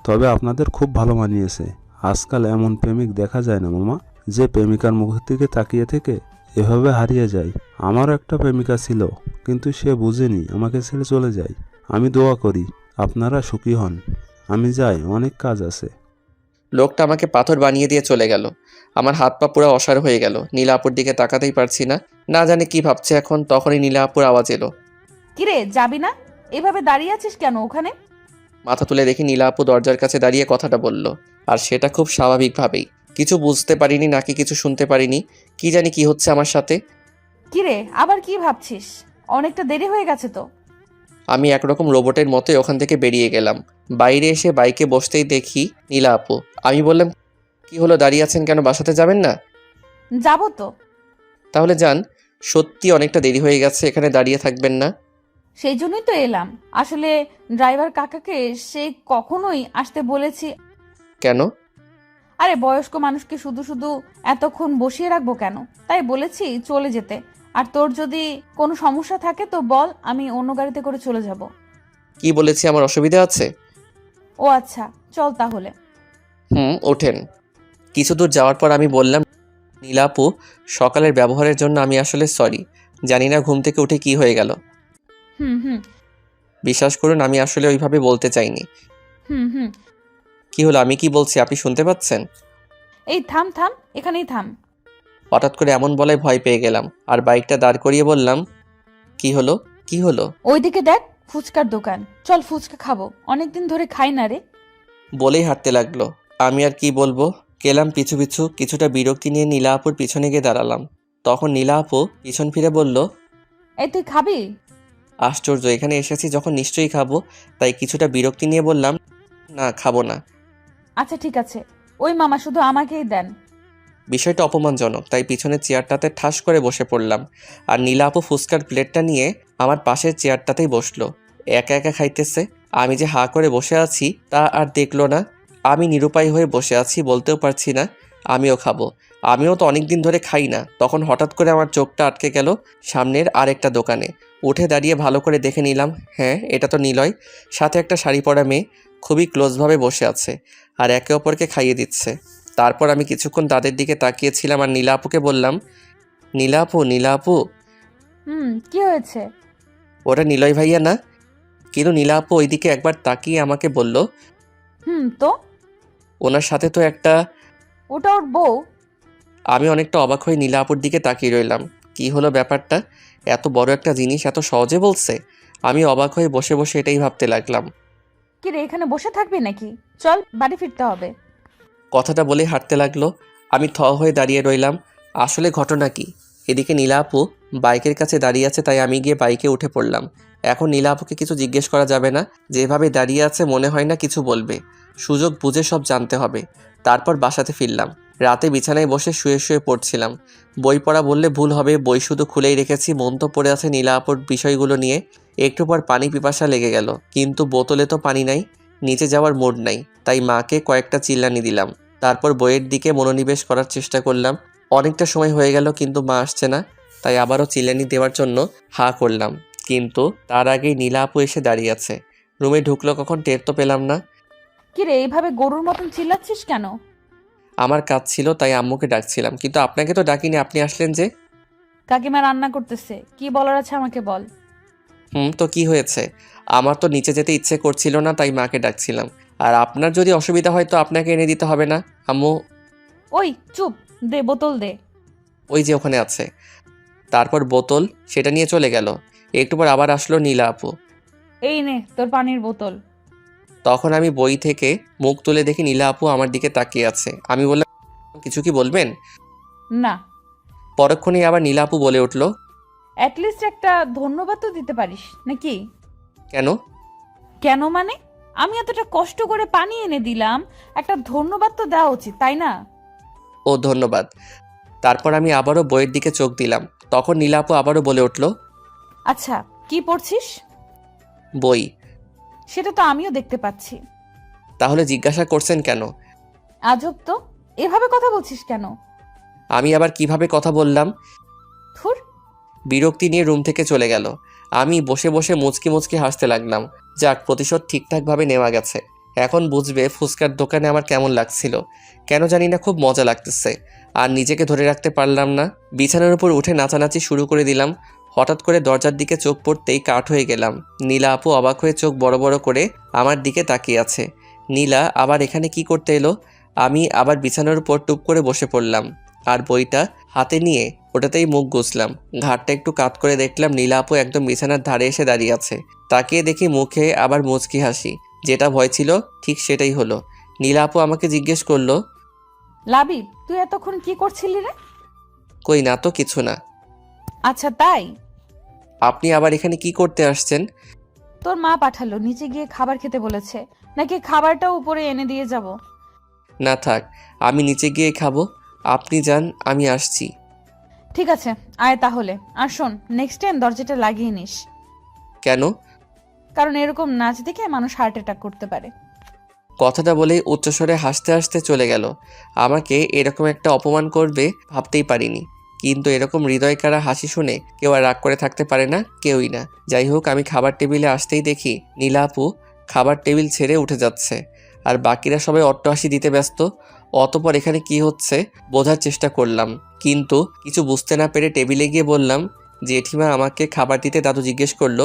তবে আপনাদের খুব ভালো মানিয়েছে। আজকাল এমন প্রেমিক দেখা যায় না মামা, যে প্রেমিকার মুখের দিকে তাকিয়ে থেকে এভাবে হারিয়ে যায়। আমারও একটা প্রেমিকা ছিল, কিন্তু সে বুঝেনি, আমাকে ছেড়ে চলে যায়। আমি দোয়া করি আপনারা সুখী হন। আমি যাই, অনেক কাজ আছে। লোকটা আমাকে পাথর বানিয়ে দিয়ে চলে গেল। আমার হাত পা পুরো অসাড় হয়ে গেল। নীলা আপুর দিকে তাকাতেই পারছি না, না জানি কি ভাবছে এখন। তখনই নীলা আপুর আওয়াজ এলো, কিরে যাবি না? এভাবে দাঁড়িয়ে আছিস কেন ওখানে? মাথা তুলে দেখি নীলা আপু দরজার কাছে দাঁড়িয়ে কথাটা বলল, আর সেটা খুব স্বাভাবিকভাবেই। কিছু বুঝতে পারিনি নাকি কিছু শুনতে পারিনি, কি জানি কি হচ্ছে আমার সাথে। কিরে আবার কি ভাবছিস? অনেকটা দেরি হয়ে গেছে তো। আমি একরকম রোবটের মতোই ওখান থেকে বেরিয়ে গেলাম। বাইরে এসে বাইকে বসতেই দেখি নীলা আপু। আমি বললাম, কি হলো, দাঁড়িয়ে আছেন কেন? বাসাতে যাবেন না? যাবো তো। তাহলে যান। সত্যি অনেকটা দেরি হয়ে গেছে, এখানে দাঁড়িয়ে থাকবেন না। সেই জন্যই তো এলাম। আসলে ড্রাইভার কাকাকে সে কখনোই আসতে বলেছি। কেন? আরে বয়স্ক মানুষকে শুধু শুধু এতক্ষণ বসিয়ে রাখবো কেন, তাই বলেছি চলে যেতে। আর তোর যদি কোনো সমস্যা থাকে তো বল, আমি অন্য গাড়িতে করে চলে যাব। কি বলেছি, আমার অসুবিধা আছে? ও আচ্ছা, চল তাহলে। ওঠেন। কিছু দূর যাওয়ার পর আমি বললাম, নীলা আপু, সকালের ব্যবহারের জন্য আমি আসলে সরি। জানি না ঘুম থেকে উঠে কি হয়ে গেল। হুম হুম বিশ্বাস করুন, আমি আসলে ওইভাবে বলতে চাইনি। হুম হুম কি হলো, আমি কি বলছি আপনি শুনতে পাচ্ছেন? এই থাম থাম, এখানেই থাম। হঠাৎ করে এমন বলায় ভয় পেয়ে গেলাম আর বাইকটা দাঁড় করিয়ে বললাম, কি হলো? কি হলো? ওইদিকে দেখ, ফুচকার দোকান, চল ফুচকা খাবো, অনেকদিন ধরে খাই না রে। বলেই হাঁটতে লাগলো। আমি আর কি বলবো, গেলাম পিছু পিছু। কিছুটা বিরক্তি নিয়ে নীলা আপুর পিছনে গিয়ে দাঁড়ালাম। তখন নীলা আপু পিছন ফিরে বলল, এই তুই খাবি? আশ্চর্য, এখানে এসেছি যখন নিশ্চয়ই খাবো। তাই কিছুটা বিরক্তি নিয়ে বললাম, না খাবো না। আচ্ছা ঠিক আছে, ওই মামা শুধু আমাকেই দেন। বিষয়টা অপমানজনক, তাই পিছনের চেয়ারটাতে ঠাস করে বসে পড়লাম। আর নীলা আপু ফুচকার প্লেটটা নিয়ে আমার পাশের চেয়ারটাতেই বসলো। একা একা খাইতেছে। আমি যে হাঁ করে বসে আছি তা আর দেখলো না। আমি নিরুপায় হয়ে বসে আছি, বলতেও পারছি না আমিও খাবো। আমিও তো অনেক দিন ধরে খাই না। তখন হঠাৎ করে আমার চোখটা আটকে গেল সামনের আরেকটা দোকানে। উঠে দাঁড়িয়ে ভালো করে দেখে নিলাম, হ্যাঁ এটা তো নিলয়। সাথে একটা শাড়ি পরা মেয়ে খুবই ক্লোজভাবে বসে আছে আর একে অপরকে খাইয়ে দিচ্ছে। তারপর আমি কিছুক্ষণ তাদের দিকে তাকিয়েছিলাম আর নীলা আপুকে বললাম, নীলা আপু, নীলা আপু। কি হয়েছে? ওটা নিলয় ভাইয়া না? কিন্তু নীলা আপু ওইদিকে একবার তাকিয়ে আমাকে বলল, তো ওনার সাথে তো একটা। ওটা ওর বউ। আমি অনেকটা অবাক হয়ে নীলা আপুর দিকে তাকিয়ে রইলাম। কি হলো ব্যাপারটা? এত বড় একটা জিনিস এত সহজে বলছে। আমি অবাক হয়ে বসে বসে এটাই ভাবতে লাগলাম। কি রে, এখানে বসে থাকবি নাকি? চল বাড়ি ফিরতে হবে। কথাটা বলে হাঁটতে লাগলো। আমি থ হয়ে দাঁড়িয়ে রইলাম। আসলে ঘটনা কি? এদিকে নীলা আপু বাইকের কাছে দাঁড়িয়ে আছে, তাই আমি গিয়ে বাইকে উঠে পড়লাম। এখন নীলা আপুকে কিছু জিজ্ঞেস করা যাবে না। যেভাবে দাঁড়িয়ে আছে মনে হয় না কিছু বলবে। সুযোগ বুঝে সব জানতে হবে। তারপর বাসাতে ফিরলাম। রাতে বিছানায় বসে শুয়ে শুয়ে পড়ছিলাম। বই পড়া বললে ভুল হবে, বই শুধু খুলেই রেখেছি। মন তো পড়ে আছে নীলা আপুর বিষয়গুলো নিয়ে। একটু পর পানি পিপাসা লেগে গেল, কিন্তু বোতলে তো পানি নাই, নিচে যাওয়ার মুড নাই। তাই মাকে কয়েকটা চিল্লানি দিলাম। তারপর বইয়ের দিকে মনোনিবেশ করার চেষ্টা করলাম। অনেকটা সময় হয়ে গেল কিন্তু মা আসছে না। তাই আবারও চিল্লানি দেওয়ার জন্য হাঁ করলাম, কিন্তু তার আগেই নীলা আপু এসে দাঁড়িয়ে আছে। রুমে ঢুকলো কখন টের তো পেলাম না। কি রে, এইভাবে গরুর মতন চিল্লাচ্ছিস কেন? আমার কাজ ছিল তাই আম্মুকে ডাকছিলাম, কিন্তু আপনাকে তো ডাকিনি, আপনি আসলেন যে। কাকিমা রান্না করতেছে, কি বলার আছে আমাকে বল। তো কি হয়েছে? আমার তো নিচে যেতে ইচ্ছে করছিল না, তাই মাকে ডাকছিলাম। আর আপনার যদি অসুবিধা হয় তো আপনাকে এনে দিতে হবে না। আম্মু। ওই চুপ, দে বোতল দে। ওই যে ওখানে আছে। তারপর বোতল সেটা নিয়ে চলে গেল। একটু পর আবার আসলো নীলা আপু। এই নে তোর পানির বোতল। তখন আমি বই থেকে মুখ তুলে দেখি নীলা আপু আমার দিকে তাকিয়ে আছে। আমি বললাম, কিছু কি বলবেন? না, পরক্ষণেই আবার নীলা আপু বলে উঠল, অ্যাটলিস্ট একটা ধন্যবাদ তো দিতে পারিস নাকি? কেন? কেন মানে? আমি এতটা কষ্ট করে পানি এনে দিলাম, একটা ধন্যবাদ তো দেওয়া উচিত, তাই না? ও ধন্যবাদ। তারপর আমি আবারও বইয়ের দিকে চোখ দিলাম। তখন নীলা আপু আবারও বলে উঠল, আচ্ছা, কি পড়ছিস? বই। সেটা তো আমিও দেখতে পাচ্ছি। তাহলে জিজ্ঞাসা করছেন কেন? আজব তো, এভাবে কথা বলছিস কেন? আমি আবার কিভাবে কথা বললাম? থুর। বিরক্তি নিয়ে রুম থেকে চলে গেল। আমি বসে বসে মুচকি মুচকি হাসতে লাগলাম। যাক, প্রতিশোধ ঠিকঠাকভাবে নেওয়া গেছে। এখন বুঝবে ফুচকার দোকানে আমার কেমন লাগছিল। কেন জানি না খুব মজা লাগতেছে। আর নিজেকে ধরে রাখতে পারলাম না। বিছানার উপর উঠে নাচানাচি শুরু করে দিলাম। হঠাৎ করে দরজার দিকে চোখ পড়তেই কাঠ হয়ে গেলাম। নীলা আপু অবাক হয়ে চোখ বড় বড় করে আমার দিকে তাকিয়ে আছে। নীলা আবার এখানে কি করতে এলো? আমি আবার বিছানার উপর টুপ করে বসে পড়লাম আর বইটা হাতে নিয়ে ওটাতেই মুখ গুছলাম। ঘাটটা একটু কাত করে দেখলাম নীলা আপু একদম বিছানার ধারে এসে দাঁড়িয়ে আছে। তাকিয়ে দেখি মুখে আবার মুচকি হাসি। যেটা ভয় ছিল ঠিক সেটাই হলো। নীলা আপু আমাকে জিজ্ঞেস করলো, লাবিব, তুই এতক্ষণ কি করছিলি রে? কই না তো, কিছু না। আচ্ছা তাই? আপনি আবার এখানে কি করতে আসছেন? তোর মা পাঠালো, নিচে গিয়ে খাবার খেতে বলেছে। নাকি খাবারটাও উপরে এনে দিয়ে যাব? না থাক, আমি নিচে গিয়ে খাবো। আপনি যান, আমি আসছি। ঠিক আছে, আয় তাহলে। আর শোন, নেক্সট টাইম দরজাটা লাগিয়ে নিস। কেন? কারণ এরকম নাচ দেখে মানুষ হার্ট অ্যাটাক করতে পারে। কথাটা বলেই উচ্চস্বরে হাসতে হাসতে চলে গেল। আমাকে এরকম একটা অপমান করবে ভাবতেই পারিনি। কিন্তু এরকম হৃদয়কাড়া হাসি শুনে কেউ আর রাগ করে থাকতে পারে না, কেউই না। যাই হোক, আমি খাবার টেবিলে আসতেই দেখি নীলা আপু খাবার টেবিল ছেড়ে উঠে যাচ্ছে। আর বাকিরা সবাই অট্টহাসি দিতে ব্যস্ত। অতপর এখানে কি হচ্ছে বোঝার চেষ্টা করলাম, কিন্তু কিছু বুঝতে না পেরে টেবিলে গিয়ে বললাম, জেঠিমা আমাকে খাবার দিতে দাদু জিজ্ঞেস করলো,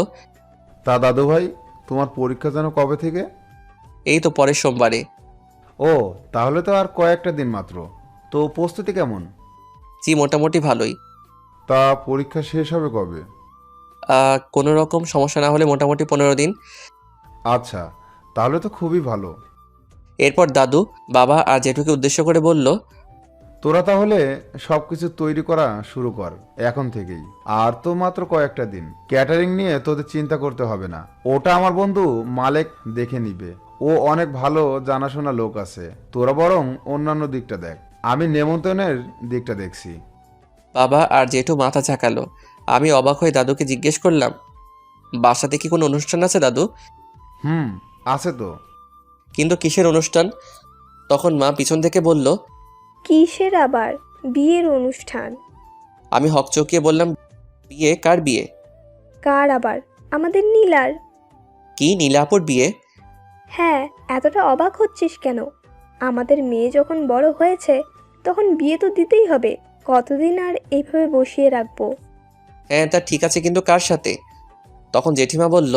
তা দাদু ভাই, তোমার পরীক্ষা যেন কবে থেকে? এই তো পরের সোমবারে। ও, তাহলে তো আর কয়েকটা দিন মাত্র। তো প্রস্তুতি কেমন? জি, মোটামুটি ভালোই। তা পরীক্ষা শেষ হবে কবে? কোনো রকম সমস্যা না হলে মোটামুটি 15 দিন। আচ্ছা, তাহলে তো খুবই ভালো। এরপর দাদু, বাবা আর জেঠুকে উদ্দেশ্য করে বলল, তোরা তাহলে সব কিছু তৈরি করা শুরু কর এখন থেকেই। আর তো মাত্র কয়েকটা দিন। ক্যাটারিং নিয়ে তোদের চিন্তা করতে হবে না, ওটা আমার বন্ধু মালেক দেখে নিবে। ও অনেক ভালো জানাশোনা লোক আছে। তোরা বরং অন্যান্য দিকটা দেখ, আমি নেমন্তন্নের দিকটা দেখছি। বাবা আর জেঠু মাথা ঝাঁকালো। আমি অবাক হয়ে দাদুকে জিজ্ঞেস করলাম, বাসাতে কি কোনো অনুষ্ঠান আছে দাদু? আছে তো। কিন্তু কিসের অনুষ্ঠান? তখন মা পিছন থেকে বলল, কিসের আবার? বিয়ের অনুষ্ঠান। আমি হকচকিয়ে বললাম, বিয়ে? কার বিয়ে? কার আবার? আমাদের নীলার। কি, নীলাপুর বিয়ে? হ্যাঁ, এতটা অবাক হচ্ছিস কেন? আমাদের মেয়ে যখন বড় হয়েছে তখন বিয়ে তো দিতেই হবে। কতদিন আর এইভাবে বসিয়ে রাখবো? হ্যাঁ তা ঠিক আছে, কিন্তু কার সাথে? তখন জেঠিমা বলল,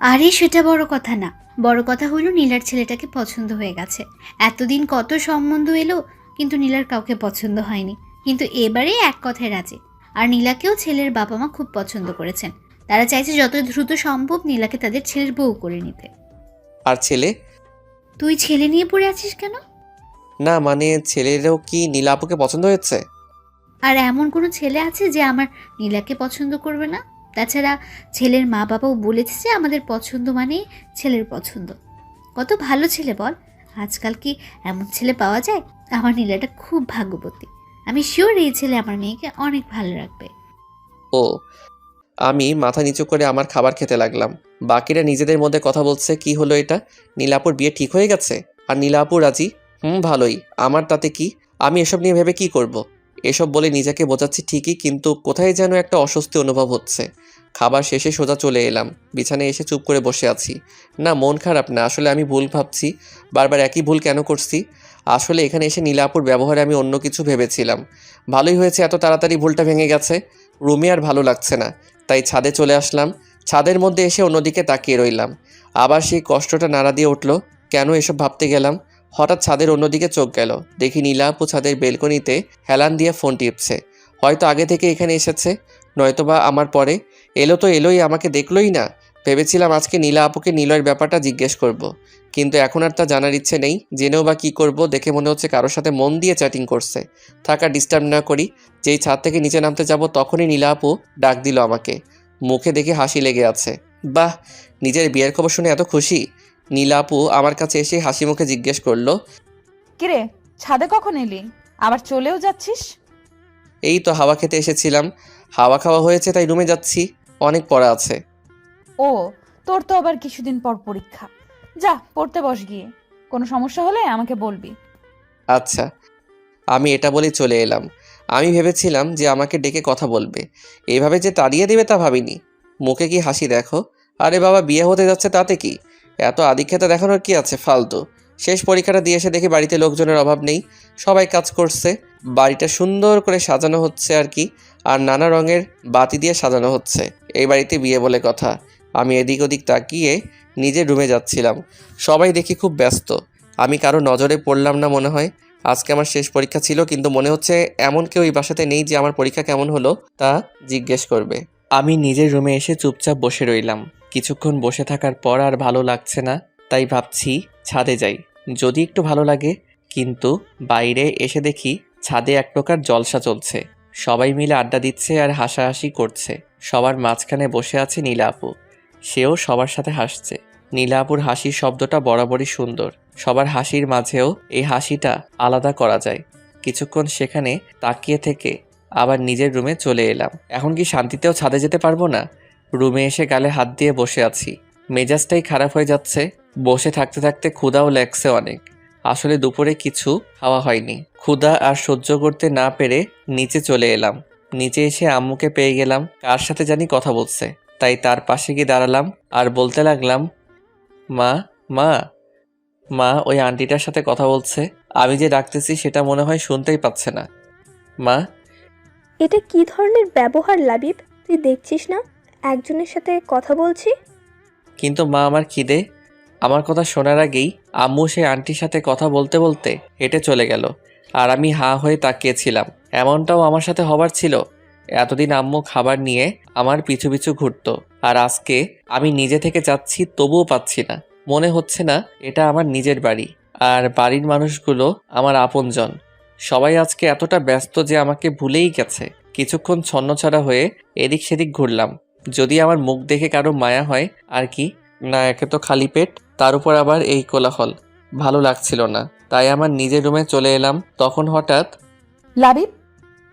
আরে সেটা বড় কথা না, বড় কথা হলো নীলার ছেলেটাকে পছন্দ হয়ে গেছে। এতদিন কত সম্বন্ধ এলো, কিন্তু নীলার কাউকে পছন্দ হয়নি। কিন্তু এবারে এক কথায় রাজি। আর নীলাকেও ছেলের বাবা মা খুব পছন্দ করেছেন। তারা চাইছে যত দ্রুত সম্ভব নীলাকে তাদের ছেলের বউ করে নিতে। আর ছেলে? তুই ছেলে নিয়ে পড়ে আছিস কেন? না মানে ছেলেরও কি নীলাপুকে পছন্দ হয়েছে? আর এমন কোনো ছেলে আছে যে আমার নীলাকে পছন্দ করবে না? তাছাড়া ছেলের মা বাবাও বলেছে যে আমাদের পছন্দ মানে ছেলের পছন্দ। কত ভালো ছেলে বল। আজকাল কি এমন ছেলে পাওয়া যায়? আমার নীলাটা খুব ভাগ্যবতী। আমি শিওর এই ছেলে আমার মেয়েকে অনেক ভালো রাখবে। ও। আমি মাথা নিচু করে আমার খাবার খেতে লাগলাম। বাকিরা নিজেদের মধ্যে কথা বলছে, কি হলো এটা? নীলাপুর বিয়ে ঠিক হয়ে গেছে আর নীলাপুর রাজি? ভালোই, আমার তাতে কি? আমি এসব নিয়ে ভেবে কি করব? এসব বলে নিজেকে বোঝাচ্ছি ঠিকই, কিন্তু কোথায় যেন একটা অস্বস্তি অনুভব হচ্ছে। খাবার শেষে সোজা চলে এলাম। বিছানায় এসে চুপ করে বসে আছি। না, মন খারাপ না, আসলে আমি ভুল ভাবছি। বারবার একই ভুল কেন করছি? আসলে এখানে এসে নীলাপুর ব্যবহারে আমি অন্য কিছু ভেবেছিলাম। ভালোই হয়েছে এত তাড়াতাড়ি ভুলটা ভেঙে গেছে। রুমে আর ভালো লাগছে না, তাই ছাদে চলে আসলাম। ছাদের মধ্যে এসে অন্যদিকে তাকিয়ে রইলাম। আবার সেই কষ্টটা নাড়া দিয়ে উঠল। কেন এসব ভাবতে গেলাম? হঠাৎ ছাদের অন্যদিকে চোখ গেল, দেখি নীলা আপু ছাদের বেলকনিতে হেলান দিয়ে ফোন টিপছে। হয়তো আগে থেকে এখানে এসেছে, নয়তোবা আমার পরে। এলো তো এলোই, আমাকে দেখলোই না। ভেবেছিলাম আজকে নীলা আপুকে নিলয়ের ব্যাপারটা জিজ্ঞেস করব, কিন্তু এখন আর তা জানার ইচ্ছে নেই। জেনেও বা কী করব, দেখে মনে হচ্ছে কারোর সাথে মন দিয়ে চ্যাটিং করছে। থাকা ডিস্টার্ব না করি। যেই ছাদ থেকে নিচে নামতে যাব তখনই নীলা আপু ডাক দিল আমাকে। মুখে দেখে হাসি লেগে আছে। বাহ, নিজের বিয়ের খবর শুনে এত খুশি। নীলা আপু আমার কাছে এসে হাসি মুখে জিজ্ঞেস করলো, কিরে, ছাদে কখন এলি? আবার চলেও যাচ্ছিস? এই তো হাওয়া খেতে এসেছিলাম, হাওয়া খাওয়া হয়েছে তাই রুমে যাচ্ছি, অনেক পড়া আছে। ও, তোর তো আবার কিছুদিন পর পরীক্ষা। যা, পড়তে বস গিয়ে। কোনো সমস্যা হলে আমাকে বলবি। আচ্ছা, আমি এটা বলেই চলে এলাম। আমি ভেবেছিলাম যে আমাকে ডেকে কথা বলবে, এইভাবে যে তাড়িয়ে দেবে তা ভাবিনি। মুখে কি হাসি দেখো। আরে বাবা, বিয়ে হতে যাচ্ছে তাতে কি, এত আদিক্ষেতা দেখানোর কি আছে, ফালতু। শেষ পরীক্ষাটা দিয়ে এসে দেখি বাড়িতে লোকজনের অভাব নেই, সবাই কাজ করছে। বাড়িটা সুন্দর করে সাজানো হচ্ছে আর কি, আর নানা রঙের বাতি দিয়ে সাজানো হচ্ছে। এই বাড়িতে বিয়ে বলে কথা। আমি এদিক ওদিক তাকিয়ে নিজের রুমে যাচ্ছিলাম। সবাই দেখি খুব ব্যস্ত। আমি কারো নজরে পড়লাম না মনে হয়। আজকে আমার শেষ পরীক্ষা ছিল, কিন্তু মনে হচ্ছে এমন কেউ এই বাসাতে নেই যে আমার পরীক্ষা কেমন হলো তা জিজ্ঞেস করবে। আমি নিজের রুমে এসে চুপচাপ বসে রইলাম। কিছুক্ষণ বসে থাকার পর আর ভালো লাগছে না, তাই ভাবছি ছাদে যাই, যদি একটু ভালো লাগে। কিন্তু বাইরে এসে দেখি ছাদে এক প্রকার জলসা চলছে। সবাই মিলে আড্ডা দিচ্ছে আর হাসাহাসি করছে। সবার মাঝখানে বসে আছে নীলা আপু, সেও সবার সাথে হাসছে। নীলা আপুর হাসির শব্দটা বরাবরই সুন্দর। সবার হাসির মাঝেও এই হাসিটা আলাদা করা যায়। কিছুক্ষণ সেখানে তাকিয়ে থেকে আবার নিজের রুমে চলে এলাম। এখন কি শান্তিতেও ছাদে যেতে পারবো না? রুমে এসে গালে হাত দিয়ে বসে আছি, মেজাজটাই খারাপ হয়ে যাচ্ছে। বসে থাকতে থাকতে ক্ষুধাও লাগছে অনেক। আসলে দুপুরে কিছু খাওয়া হয়নি। ক্ষুধা আর সহ্য করতে না পেরে নিচে চলে এলাম। নিচে এসে আম্মুকে পেয়ে গেলাম, কার সাথে জানি কথা বলছে, তাই তার পাশে গিয়ে দাঁড়ালাম আর বলতে লাগলাম, মা মা মা, ওই আন্টিটার সাথে কথা বলছে। আমি যে ডাকতেছি সেটা মনে হয় শুনতেই পাচ্ছে না। মা। এটা কি ধরনের ব্যবহার লাবিব? তুই দেখছিস না একজনের সাথে কথা বলছি? কিন্তু মা, আমার খিদে। আমার কথা শোনার আগেই আম্মু সেই আন্টির সাথে কথা বলতে বলতে হেঁটে চলে গেল, আর আমি হাঁ হয়ে তাকিয়েছিলাম। এমনটাও আমার সাথে হবার ছিল। এতদিন আম্মু খাবার নিয়ে আমার পিছু পিছু ঘুরতো, আর আজকে আমি নিজে থেকে চাচ্ছি তবুও পাচ্ছি না। মনে হচ্ছে না এটা আমার নিজের বাড়ি, আর বাড়ির মানুষগুলো আমার আপনজন। সবাই আজকে এতটা ব্যস্ত যে আমাকে ভুলেই গেছে। কিছুক্ষণ ছন্নছাড়া হয়ে এদিক সেদিক ঘুরলাম, যদি আমার মুখ দেখে কারো মায়া হয় আর কি। না, একে তো খালি পেট, তার উপর আবার এই কোলাহল, ভালো লাগছিল না। তাই আমার নিজের রুমে চলে এলাম। তখন হঠাৎ লাবিব,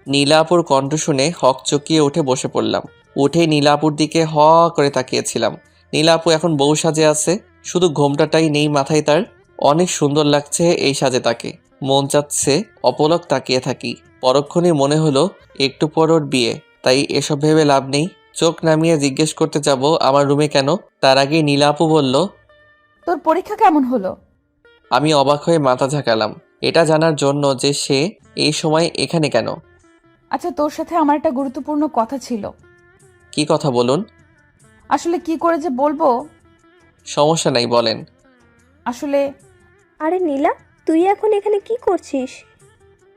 নীলা আপুর কণ্ঠ শুনে হক চকিয়ে উঠে বসে পড়লাম। উঠেই নীলা আপুর দিকে হ করে তাকিয়েছিলাম। নীলা আপু এখন বউ সাজে আছে, শুধু ঘোমটাটাই নেই মাথায় তার। অনেক সুন্দর লাগছে এই সাজে তাকে। মন চাচ্ছে অপলক তাকিয়ে থাকি। পরক্ষণেই মনে হলো একটু পর ওর বিয়ে, তাই এসব ভেবে লাভ নেই। চোখ নামিয়ে জিজ্ঞেস করতে যাব আমার রুমে কেন, তার আগে নীলা আপু বলল, তোর পরীক্ষা কেমন হলো? আমি অবাক হয়ে মাথা ঝাঁকালাম, এটা জানার জন্য যে সে এই সময় এখানে কেন। আচ্ছা, তোর সাথে আমার একটা গুরুত্বপূর্ণ কথা ছিল। কি কথা বলুন? আসলে কি করে যে বলবো। সমস্যা নাই, বলেন। আসলে আরে নীলা, তুই এখন এখানে কি করছিস?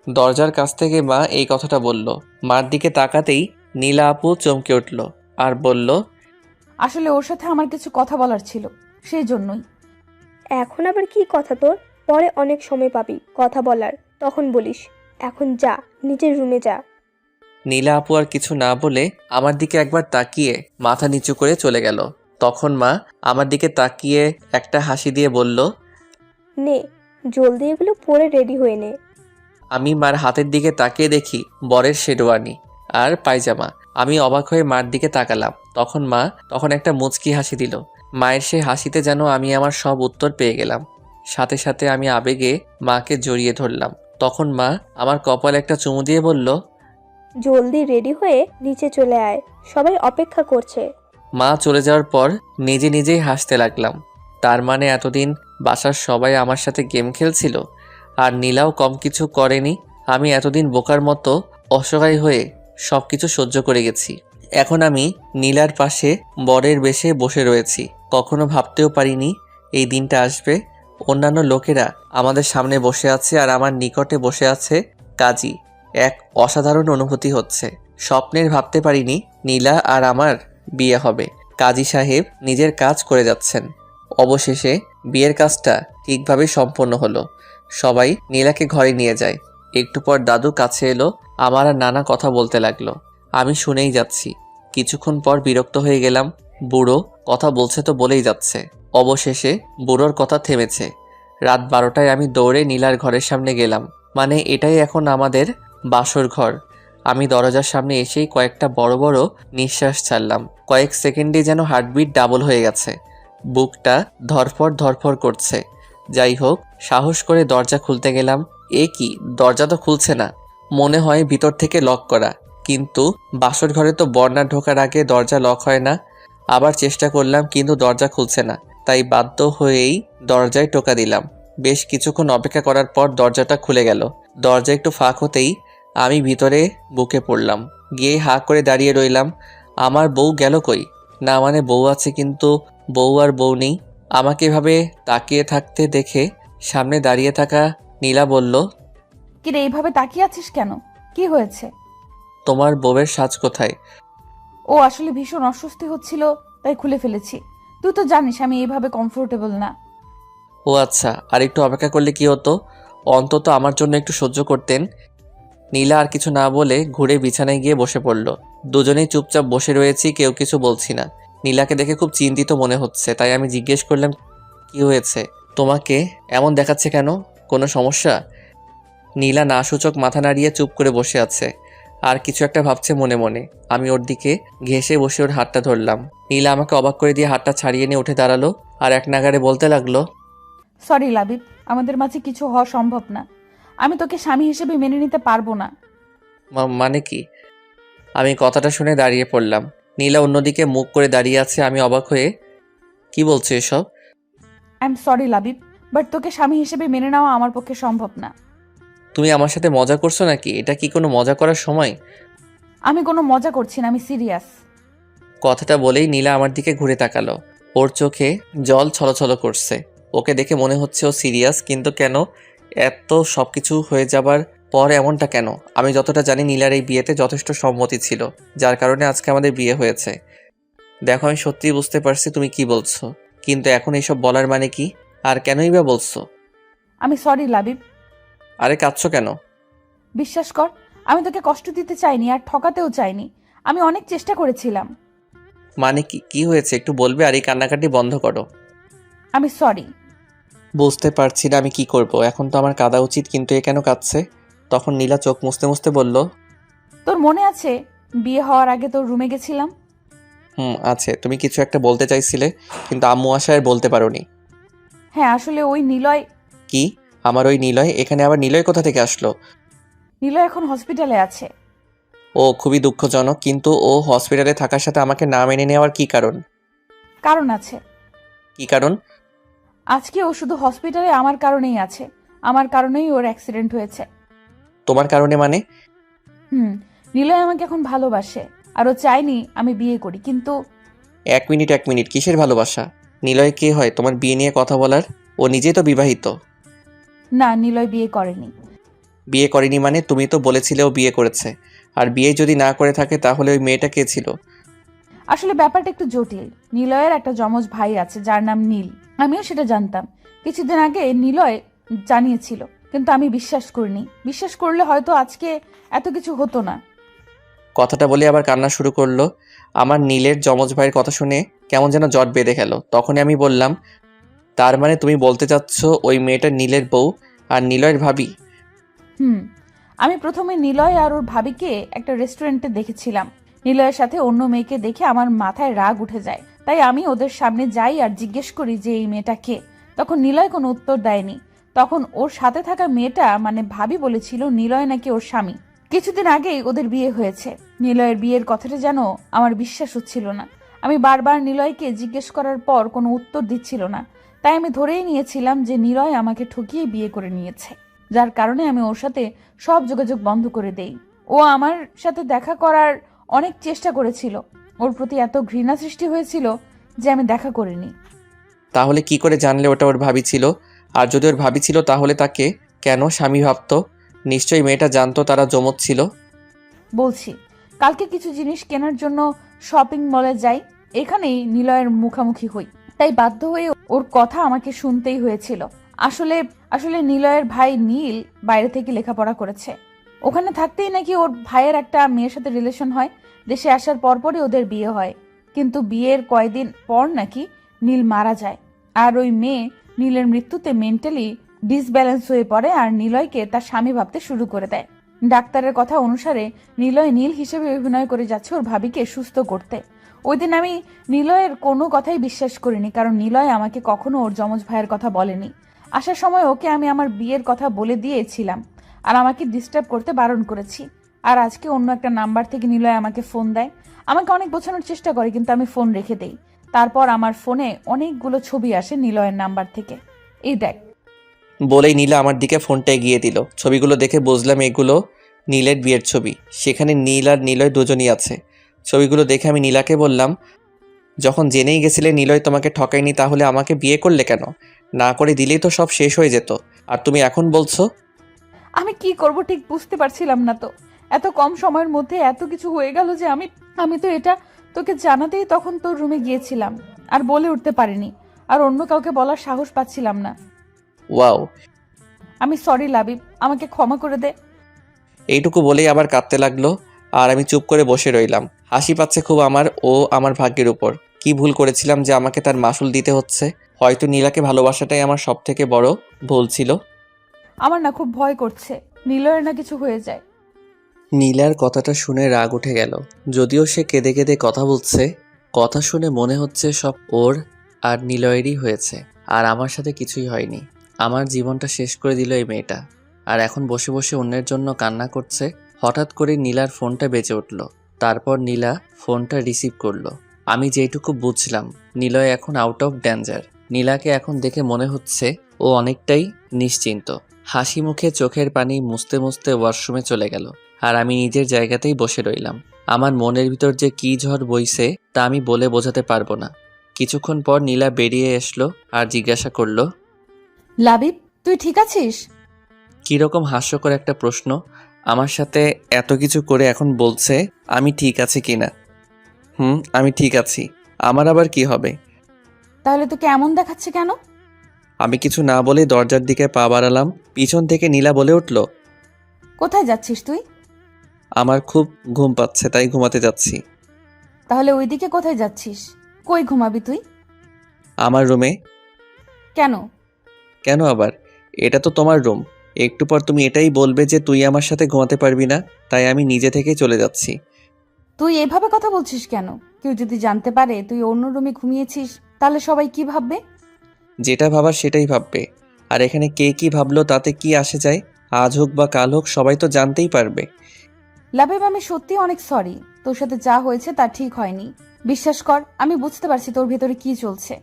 দরজার কাছ থেকে মা এই কথাটা বলল। মার দিকে তাকাতেই নীলা আপু চমকে উঠল আর বলল, আসলে ওর সাথে আমার কিছু কথা বলার ছিল, সেই জন্যই। এখন আবার কি কথা তোর? পরে অনেক সময় পাবি কথা বলার, তখন বলিস। এখন যা, নিজের রুমে যা। নীলা আপু আর কিছু না বলে আমার দিকে একবার তাকিয়ে মাথা নিচু করে চলে গেল। তখন মা আমার দিকে তাকিয়ে একটা হাসি দিয়ে বলল, নে, জলদি এগুলো পরে রেডি হয়ে নে। আমি মার হাতের দিকে তাকিয়ে দেখি বরের শেরওয়ানি আর পায়জামা। আমি অবাক হয়ে মার দিকে তাকালাম। তখন মা একটা মুচকি হাসি দিল। মায়ের সে হাসিতে যেন আমি আমার সব উত্তর পেয়ে গেলাম। সাথে সাথে আমি আবেগে মাকে জড়িয়ে ধরলাম। তখন মা আমার কপালে একটা চুমু দিয়ে বলল, জলদি রেডি হয়ে নিচে চলে আয়, সবাই অপেক্ষা করছে। মা চলে যাওয়ার পর নিজে নিজেই হাসতে লাগলাম। তার মানে এতদিন বাসার সবাই আমার সাথে গেম খেলছিল, আর নীলাও কম কিছু করেনি। আমি এতদিন বোকার মতো অসহায় হয়ে সব কিছু সহ্য করে গেছি। এখন আমি নীলার পাশে বরের বেশে বসে রয়েছি। কখনো ভাবতেও পারিনি এই দিনটা আসবে। অন্যান্য লোকেরা আমাদের সামনে বসে আছে আর আমার নিকটে বসে আছে কাজী। এক অসাধারণ অনুভূতি হচ্ছে। স্বপ্নের ভাবতে পারিনি নীলা আর আমার বিয়ে হবে। কাজী সাহেব নিজের কাজ করে যাচ্ছেন। অবশেষে বিয়ের কাজটা ঠিকভাবে সম্পন্ন হলো। সবাই নীলাকে ঘরে নিয়ে যায়। একটু পর দাদু কাছে এলো, আমার আর নানা কথা বলতে লাগলো। আমি শুনেই যাচ্ছি। কিছুক্ষণ পর বিরক্ত হয়ে গেলাম। বুড়ো কথা বলছে তো বলেই যাচ্ছে। অবশেষে বুড়োর কথা থেমেছে। রাত 12টায় আমি দৌড়ে নীলার ঘরের সামনে গেলাম। মানে এটাই এখন আমাদের বাসর ঘর। আমি দরজার সামনে এসেই কয়েকটা বড় বড় নিঃশ্বাস ছাড়লাম। কয়েক সেকেন্ডে যেন হার্টবিট ডাবল হয়ে গেছে। বুকটা ধরফর ধরফর করছে। যাই হোক, সাহস করে দরজা খুলতে গেলাম। এ কি, দরজা তো খুলছে না। মনে হয় ভিতর থেকে লক করা, কিন্তু বাসর ঘরে তো বর্ণা ঢোকার আগে দরজা লক হয় না। আবার চেষ্টা করলাম কিন্তু দরজা খুলছে না, তাই বাধ্য হয়েই দরজায় টোকা দিলাম। বেশ কিছুক্ষণ অপেক্ষা করার পর দরজাটা খুলে গেল। দরজা একটু ফাঁক হতেই আমি ভিতরে বুকে পড়লাম। গিয়ে হাঁ করে দাঁড়িয়ে রইলাম। আমার বউ গেল কই? না মানে বউ আছে, কিন্তু বউ আর বউ নেই। আমাকে এভাবে তাকিয়ে থাকতে দেখে সামনে দাঁড়িয়ে থাকা নীলা বলল, কিরে এইভাবে তাকিয়ে আছিস কেন? কি হয়েছে? তোমার বউয়ের সাজ কোথায়? ও আসলে ভীষণ অস্বস্তি হচ্ছিল, তাই খুলে ফেলেছি। তুই তো জানিস আমি এইভাবে কমফোর্টেবল না। ও আচ্ছা, আর একটু অপেক্ষা করলে কি হতো? অন্তত আমার জন্য একটু সহ্য করতেন। নীলা আর কিছু না বলে ঘুরে বিছানায় গিয়ে বসে পড়ল। দুজনেই চুপচাপ বসে রয়েছি, কেউ কিছু বলছি না। নীলাকে দেখে খুব চিন্তিত মনে হচ্ছে, তাই আমি জিজ্ঞেস করলাম, কি হয়েছে? তোমাকে এমন দেখাচ্ছে কেন? কোনো সমস্যা? নীলা না সূচক মাথা নাড়িয়ে চুপ করে বসে আছে, আর কিছু একটা ভাবছে মনে মনে। আমি ওর দিকে ঘেঁষে বসে ওর হাতটা ধরলাম। নীলা আমাকে অবাক করে দিয়ে হাতটা ছাড়িয়ে নিয়ে উঠে দাঁড়ালো আর এক নাগাড়ে বলতে লাগলো, সরি লাবিব, আমাদের মাঝে কিছু হওয়া সম্ভব না। আমি তোকে স্বামী হিসেবে মেনে নিতে পারবো না। মানে কি? আমি কথাটা শুনে দাঁড়িয়ে পড়লাম। নীলা অন্যদিকে মুখ করে দাঁড়িয়ে আছে। আমি অবাক হয়ে, কি বলছো এসব? I am sorry Labib, but তোকে স্বামী হিসেবে মেনে নেওয়া আমার পক্ষে সম্ভব না। তুমি আমার সাথে মজা করছো নাকি? এটা কি কোনো মজা করার সময়? আমি কোনো মজা করছি না, আমি সিরিয়াস। কথাটা বলেই নীলা আমার দিকে ঘুরে তাকালো। ওর চোখে জল ছলছল করছে। ওকে দেখে মনে হচ্ছে ও সিরিয়াস, কিন্তু কেন? এত সব কিছু হয়ে যাবার পর এমনটা কেন? আমি যতটা জানি নীলার এই বিয়েতে যথেষ্ট সম্মতি ছিল, যার কারণে আজকে আমাদের বিয়ে হয়েছে। দেখো, আমি সত্যিই বুঝতে পারছি তুমি কি বলছো, কিন্তু এখন এইসব বলার মানে কি? আর কেনই বা বলছো? আমি সরি লাবিব। আরে কাঁদছো কেন? বিশ্বাস কর, আমি তোকে কষ্ট দিতে চাইনি আর ঠকাতেও চাইনি। আমি অনেক চেষ্টা করেছিলাম। মানে কি? কি হয়েছে একটু বলবে? আর এই কান্নাকাটি বন্ধ করো। আমি সরি। বুঝতে পারছি না আমি কি করব। এখন তো আমার কাঁদা উচিত, কিন্তু এ কেন কাঁদছে? তখন নীলা চোখ মুছতে মুছতে বলল, তোর মনে আছে বিয়ে হওয়ার আগে তোর রুমে গেছিলাম? আছে। তুমি কিছু একটা বলতে চাইছিলে, কিন্তু আম্মু আশায় আর বলতে পারোনি। হ্যাঁ, আসলে ওই নিলয়। কি? আমার ওই নিলয়? এখানে আবার নিলয় কোথা থেকে আসলো? নিলয় এখন হসপিটালে আছে। ও খুবই দুঃখজনক, কিন্তু ও হসপিটালে থাকার সাথে আমাকে না মেনে নেওয়ার কি কারণ? কারণ আছে। কি কারণ? আজকে ও শুধু হসপিটালে আমার কারণেই আছে। আমার কারণেই ওর অ্যাক্সিডেন্ট হয়েছে। তোমার কারণে মানে? নিলয় আমাকে এখন ভালোবাসে আর ও চায়নি আমি বিয়ে করি, কিন্তু এক মিনিট, কিসের ভালোবাসা? নিলয় কে হয় তোমার বিয়ে নিয়ে কথা বলার? ও নিজেই তো বিবাহিত। না, নিলয় বিয়ে করেনি। বিয়ে করেনি মানে? তুমি তো বলেছিলে ও বিয়ে করেছে। আর বিয়ে যদি না করে থাকে তাহলে ওই মেয়েটা কে ছিল? আসলে ব্যাপারটা একটু জটিল। নিলয়ের একটা যমজ ভাই আছে যার নাম নীল। আমিও সেটা জানতাম। কিছুদিন আগে নিলয় জানিয়েছিল, কিন্তু আমি বিশ্বাস করিনি। বিশ্বাস করলে হয়তো আজকে এত কিছু হতো না। কথাটা বলে আবার কান্না শুরু করলো। আমার নীলের যমজ ভাইয়ের কথা শুনে কেমন যেন জট বেঁধে গেল। তখনই আমি বললাম, তার মানে তুমি বলতে চাচ্ছ ওই মেয়েটা নীলের বউ আর নিলয়ের ভাবি? আমি প্রথমে নিলয় আর ওর ভাবিকে একটা রেস্টুরেন্টে দেখেছিলাম। নিলয়ের সাথে অন্য মেয়েকে দেখে আমার মাথায় রাগ উঠে যায়। তাই আমি ওদের সামনে যাই আর জিজ্ঞেস করি যে এই মেয়েটা কে। তখন নিলয় কোনো উত্তর দেয়নি। তখন ওর সাথে থাকা মেয়েটা মানে ভাবি বলেছিল নিলয় নাকি ওর স্বামী। কিছুদিন আগেই ওদের বিয়ে হয়েছে। নিলয়ের বিয়ের কথাটা যেন আমার বিশ্বাস হচ্ছিল না। আমি বারবার নিলয়কে জিজ্ঞেস করার পর কোনো উত্তর দিচ্ছিল না। তাই আমি ধরেই নিয়েছিলাম যে নিলয় আমাকে ঠকিয়ে বিয়ে করে নিয়েছে, যার কারণে আমি ওর সাথে সব যোগাযোগ বন্ধ করে দেই। ও আমার সাথে দেখা করার অনেক চেষ্টা করেছিল। ওর প্রতি এত ঘৃণা সৃষ্টি হয়েছিল যে আমি দেখা করিনি। তাহলে কি করে জানলে ওটা ওর ভাবি ছিল? আর যদি ওর ভাবি ছিল তাহলে তাকে কেন স্বামী ভাবতো? নিশ্চয়ই মেয়েটা জানতো তারা জমজ ছিল। বলছি, কালকে কিছু জিনিস কেনার জন্য শপিং মলে যাই, এখানেই নিলয়ের মুখোমুখি হই, তাই বাধ্য হয়ে ওর কথা আমাকে শুনতেই হয়েছিল। আসলে আসলে নিলয়ের ভাই নীল বাইরে থেকে লেখাপড়া করেছে। ওখানে থাকতেই নাকি ওর ভাইয়ের একটা মেয়ের সাথে রিলেশন হয়। দেশে আসার পরপরই ওদের বিয়ে হয়, কিন্তু বিয়ের কয়েকদিন পর নাকি নীল মারা যায়। আর ওই মেয়ে নীলের মৃত্যুতে মেন্টালি ডিসব্যালেন্স হয়ে পড়ে আর নিলয়কে তার স্বামী ভাবতে শুরু করে দেয়। ডাক্তারের কথা অনুসারে নিলয় নীল হিসেবে অভিনয় করে যাচ্ছে ওর ভাবিকে সুস্থ করতে। ওই দিন আমি নিলয়ের কোনো কথাই বিশ্বাস করিনি, কারণ নিলয় আমাকে কখনো ওর যমজ ভাইয়ের কথা বলেনি। আসার সময় ওকে আমি আমার বিয়ের কথা বলে দিয়েছিলাম আর আমাকে ডিস্টার্ব করতে বারণ করেছি। আর আজকে অন্য একটা নাম্বার থেকে নিলয় আমাকে ফোন দেয়, আমাকে অনেক বোঝানোর চেষ্টা করে, কিন্তু আমি ফোন রেখে দেই। তারপর আমার ফোনে অনেকগুলো ছবি আসে নিলয়ের নাম্বার থেকে। এই দেখ। বলেই নীলা আমার দিকে ফোনটা এগিয়ে দিল। ছবিগুলো দেখে বুঝলাম এগুলো নীলের বিয়ের ছবি। সেখানে নীল আর নিলয় দুজনই আছে। ছবিগুলো দেখে আমি নীলাকে বললাম, যখন জেনেই গেছিলে নিলয় তোমাকে ঠকায়নি, তাহলে আমাকে বিয়ে করলে কেন? না করে দিলেই তো সব শেষ হয়ে যেত। আর তুমি এখন বলছো? আমি কি করব ঠিক বুঝতে পারছিলাম না তো। এত কম সময়ের মধ্যে এত কিছু হয়ে গেল যে আমি তো এটা তোকে জানাতেই তখন তোর রুমে গিয়েছিলাম আর বলে উঠতে পারিনি, আর অন্য কাউকে বলার সাহস পাচ্ছিলাম না। ওয়াও। আমি সরি লাবিব, আমাকে ক্ষমা করে দে। এইটুকু বলেই আবার কাঁদতে লাগলো আর আমি চুপ করে বসে রইলাম। হাসি পাচ্ছে খুব আমার ও আমার ভাগ্যের উপর। কি ভুল করেছিলাম যে আমাকে তার মাসুল দিতে হচ্ছে? হয়তো নীলাকে ভালোবাসাটাই আমার সব থেকে বড় ভুল ছিল। আমার না খুব ভয় করছে, নিলয়ের না কিছু হয়ে যায়। নীলার কথাটা শুনে রাগ উঠে গেল। যদিও সে কেঁদে কেঁদে কথা বলছে, কথা শুনে মনে হচ্ছে সব ওর আর নিলয়েরই হয়েছে, আর আমার সাথে কিছুই হয়নি। আমার জীবনটা শেষ করে দিল এই মেয়েটা, আর এখন বসে বসে অন্যের জন্য কান্না করছে। হঠাৎ করে নীলার ফোনটা বেজে উঠল। তারপর নীলা ফোনটা রিসিভ করলো। আমি যেটুকু বুঝলাম, নিলয় এখন আউট অফ ডেঞ্জার। নীলাকে এখন দেখে মনে হচ্ছে ও অনেকটাই নিশ্চিন্ত। হাসি মুখে চোখের পানি মুছতে মুছতে ওয়াশরুমে চলে গেল, আর আমি নিজের জায়গাতেই বসে রইলাম। আমার মনের ভিতর যে কী ঝড় বইছে তা আমি বলে বোঝাতে পারবো না। কিছুক্ষণ পর নীলা বেরিয়ে এসলো আর জিজ্ঞাসা করলো, লাবিব, তুই ঠিক আছিস? কীরকম হাস্যকর একটা প্রশ্ন! আমার সাথে এত কিছু করে এখন বলছে আমি ঠিক আছি কিনা। আমি ঠিক আছি। আমার আবার কি হবে? তাহলে তোকে এমন দেখাচ্ছে কেন? আমি কিছু না বলে দরজার দিকে পা বাড়ালাম। পিছন থেকে নীলা বলে উঠল, কোথায় যাচ্ছিস তুই? আমার খুব ঘুম পাচ্ছে, তাই ঘুমাতে যাচ্ছি। তাহলে ওইদিকে কোথায় যাচ্ছিস? কই ঘুমাবি তুই? আমার রুমে। কেন? কেন আবার? এটা তো তোমার রুম। একটু পর তুমি এটাই বলবে যে তুই আমার সাথে ঘুমাতে পারবি না, তাই আমি নিজে থেকেই চলে যাচ্ছি। তুই এভাবে কথা বলছিস কেন? কেউ যদি জানতে পারে তুই অন্য রুমে ঘুমিয়েছিস, তাহলে সবাই কি ভাববে? যেটা ভাবার সেটাই ভাববে। আর এখানে কে কি ভাবলো তাতে কি আসে যায়? আজ হোক বা কাল হোক সবাই তো জানতেই পারবে। লাবিব, আমি সত্যি অনেক সরি। তোর সাথে যা হয়েছে তা ঠিক হয়নি। বিশ্বাস কর, আমি বুঝতে পারছি তোর ভেতরে কি চলছে।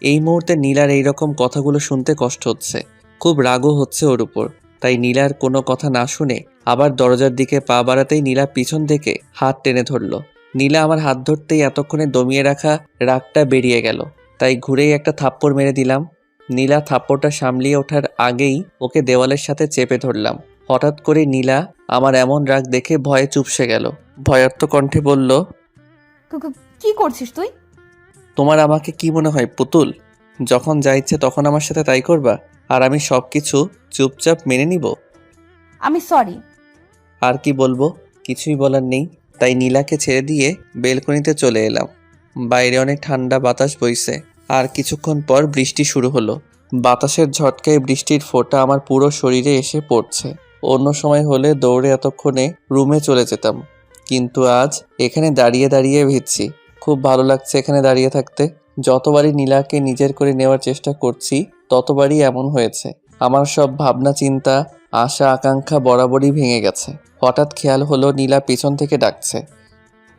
এই মুহূর্তে নীলার এইরকম কথাগুলো শুনতে কষ্ট হচ্ছে, খুব রাগও হচ্ছে ওর উপর। তাই নীলার কোনো কথা না শুনে আবার দরজার দিকে পা বাড়াতেই নীলা পিছন থেকে হাত টেনে ধরল। নীলা আমার হাত ধরতেই এতক্ষণে দমিয়ে রাখা রাগটা বেরিয়ে গেল, তাই ঘুরেই একটা থাপ্পড় মেরে দিলাম। নীলা থাপ্পড়টা সামলিয়ে ওঠার আগেই ওকে দেওয়ালের সাথে চেপে ধরলাম। হঠাৎ করে নীলা আমার এমন রাগ দেখে ভয়ে চুপসে গেল। ভয়ার্ত কণ্ঠে বলল, কি করছিস তুই? তোমার আমাকে কি মনে হয় পুতুল? যখন যা ইচ্ছে তখন আমার সাথে তাই করবা, আর আমি সব কিছু চুপচাপ মেনে নিব? আমি সরি। আর কি বলবো? কিছুই বলার নেই। তাই নীলাকে ছেড়ে দিয়ে বেলকনিতে চলে এলাম। বাইরে অনেক ঠান্ডা বাতাস বইছে, আর কিছুক্ষণ পর বৃষ্টি শুরু হলো। বাতাসের ঝটকায় বৃষ্টির ফোঁটা আমার পুরো শরীরে এসে পড়ছে। অন্য সময় হলে দৌড়ে এতক্ষণে রুমে চলে যেতাম, কিন্তু আজ এখানে দাঁড়িয়ে দাঁড়িয়ে ভিজছি। খুব ভালো লাগছে এখানে দাঁড়িয়ে থাকতে। যতবারই নীলাকে নিজের করে নেওয়ার চেষ্টা করছি ততবারই এমন হয়েছে। আমার সব ভাবনা চিন্তা আশা আকাঙ্ক্ষা বরাবরই ভেঙে গেছে। হঠাৎ খেয়াল হলো নীলা পিছন থেকে ডাকছে,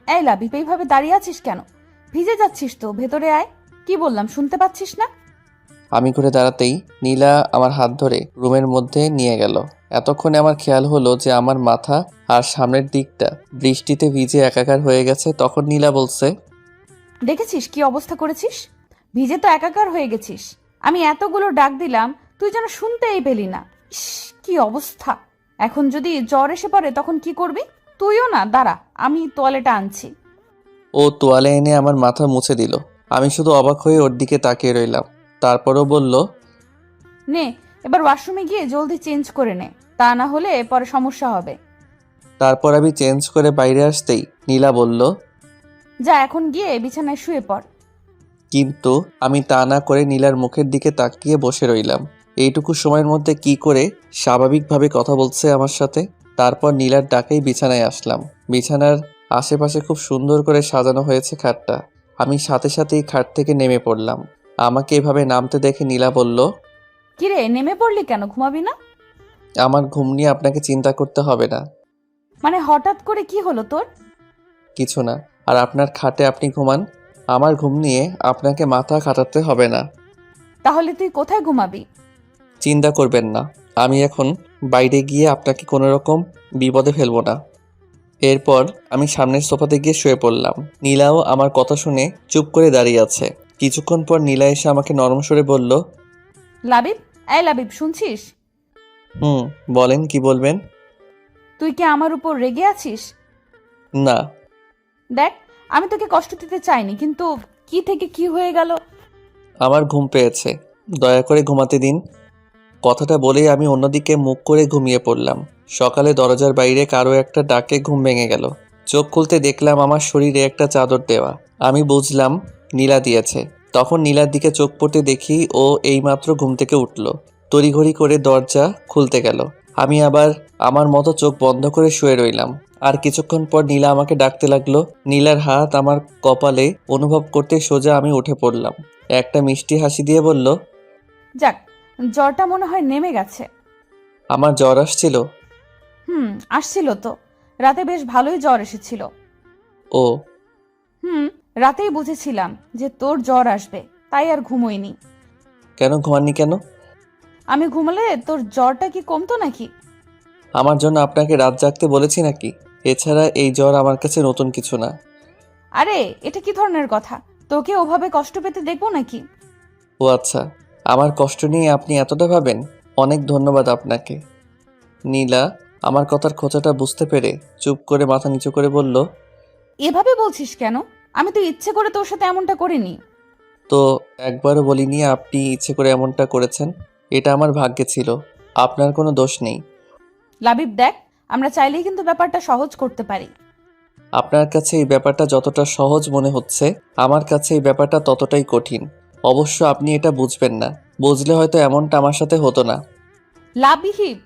এই লাবিব, এইভাবে দাঁড়িয়ে আছিস কেন? ভিজে যাচ্ছিস তো, ভেতরে আয়। কি বললাম শুনতে পাচ্ছিস না? আমি ঘুরে দাঁড়াতেই নীলা আমার হাত ধরে রুমের মধ্যে নিয়ে গেল। এতক্ষণে আমার খেয়াল হলো যে আমার মাথা আর সামনের দিকটা বৃষ্টিতে ভিজে একাকার হয়ে গেছে। তখন নীলা বলছে, দেখেছিস কি অবস্থা করেছিস? ভিজে তো একাকার হয়ে গেছিস। আমি এতগুলো ডাক দিলাম, তুই যেন শুনতেই পেলি না। ইস, কি অবস্থা! এখন যদি জ্বর এসে পড়ে তখন কি করবি? তুইও না, দাঁড়া, আমি তোয়ালেটা আনছি। ও তোয়ালে এনে আমার মাথা মুছে দিল। আমি শুধু অবাক হয়ে ওর দিকে তাকিয়ে রইলাম। তারপরও বলল, নে, এবার ওয়াশরুমে গিয়ে জলদি চেঞ্জ করে নে, তা না হলে পরে সমস্যা হবে। তারপর আমি চেঞ্জ করে বাইরে আসতেই নীলা বলল, যা এখন গিয়ে বিছানায় শুয়ে পড়। কিন্তু আমি তা না করে নীলার মুখের দিকে তাকিয়ে বসে রইলাম। এইটুকু সময়ের মধ্যে কি করে স্বাভাবিকভাবে কথা বলছে আমার সাথে। তারপর নীলার ডাকেই বিছানায় আসলাম। বিছানার আশেপাশে খুব সুন্দর করে সাজানো হয়েছে খাটটা। আমি সাথে সাথেই খাট থেকে নেমে পড়লাম। আমাকে এভাবে নামতে দেখে নীলা বলল, কিরে, নেমে পড়লি কেন? ঘুমাবি না? আমার ঘুম নিয়ে আপনাকে চিন্তা করতে হবে না। মানে হঠাৎ করে কি হলো তোর? কিছু না। আর আপনার খাটে আপনি ঘুমান, আমার ঘুম নিয়ে আপনাকে মাথা খাটাতে হবে না। তাহলে তুই কোথায় ঘুমাবি? চিন্তা করবেন না, আমি এখন বাইরে গিয়ে আপনাকে কোনো রকম বিপদে ফেলবো না। এরপর আমি সামনের সোফাতে গিয়ে শুয়ে পড়লাম। নীলাও আমার কথা শুনে চুপ করে দাঁড়িয়ে আছে। কিছুক্ষণ পর নীলা এসে আমাকে নরম স্বরে বলল, লাবিব, এই লাবিব, শুনছিস? বলেন, কি বলবেন? তুই কি আমার উপর রেগে আছিস? না। দেখ, আমি তোকে কষ্ট দিতে চাইনি, কিন্তু কি থেকে কি হয়ে গেল। আমার ঘুম পেয়েছে, দয়া করে ঘুমাতে দিন। কথাটা বলেই আমি অন্যদিকে মুখ করে ঘুমিয়ে পড়লাম। সকালে দরজার বাইরে কারো একটা ডাকে ঘুম ভেঙে গেল। চোখ খুলতে দেখলাম আমার শরীরে একটা চাদর দেওয়া। আমি বুঝলাম নীলা দিয়েছে। তখন নীলার দিকে চোখ পড়তে দেখি ও এইমাত্র ঘুম থেকে উঠল। তড়িঘড়ি করে দরজা খুলতে গেল। আমি আবার আমার মতো চোখ বন্ধ করে শুয়ে রইলাম। আর কিছুক্ষণ পর নীলা আমাকে ডাকতে লাগলো। নীলার হাত আমার কপালে অনুভব করতে সোজা আমি উঠে পড়লাম। একটা মিষ্টি হাসি দিয়ে বলল, যাক, জ্বরটা মনে হয় নেমে গেছে। আমার জ্বর আসছিল? আসছিল তো। রাতে বেশ ভালোই জ্বর এসেছিল। ও। রাতেই বুঝেছিলাম যে তোর জ্বর আসবে, তাই আর ঘুমোইনি। কেন ঘুমাননি কেন? আমি ঘুমালে তোর জ্বরটা কি কমতো নাকি? আমার জন্য আপনাকে রাত জাগতে বলেছি নাকি? এছাড়া এই জ্বর আমার কাছে নতুন কিছু না। আরে, এটা কি ধরনের কথা? তোকে ওভাবে কষ্ট পেতে দেখবো নাকি? ও আচ্ছা, আমার কষ্ট নিয়ে আপনি এতটা ভাবেন? অনেক ধন্যবাদ আপনাকে। নীলা আমার কথার খোঁচাটা বুঝতে পেরে চুপ করে মাথা নিচু করে বলল, এভাবে বলছিস কেন? আমি তো ইচ্ছে করে তোর সাথে এমনটা করিনি। তো একবারও বলিনি আপনি ইচ্ছে করে এমনটা করেছেন। এটা আমার ভাগ্যে ছিল, আপনার কোনো দোষ নেই। লাবিব দেখ, আমরা চাইলেই কিন্তু ব্যাপারটা সহজ করতে পারি। আপনার কাছে এই ব্যাপারটা যতটা সহজ মনে হচ্ছে, আমার কাছে এই ব্যাপারটা ততটাই কঠিন। অবশ্য আপনি এটা বুঝবেন না। বুঝলে হয়তো এমনটা আমার সাথে হতো না। লাবিব,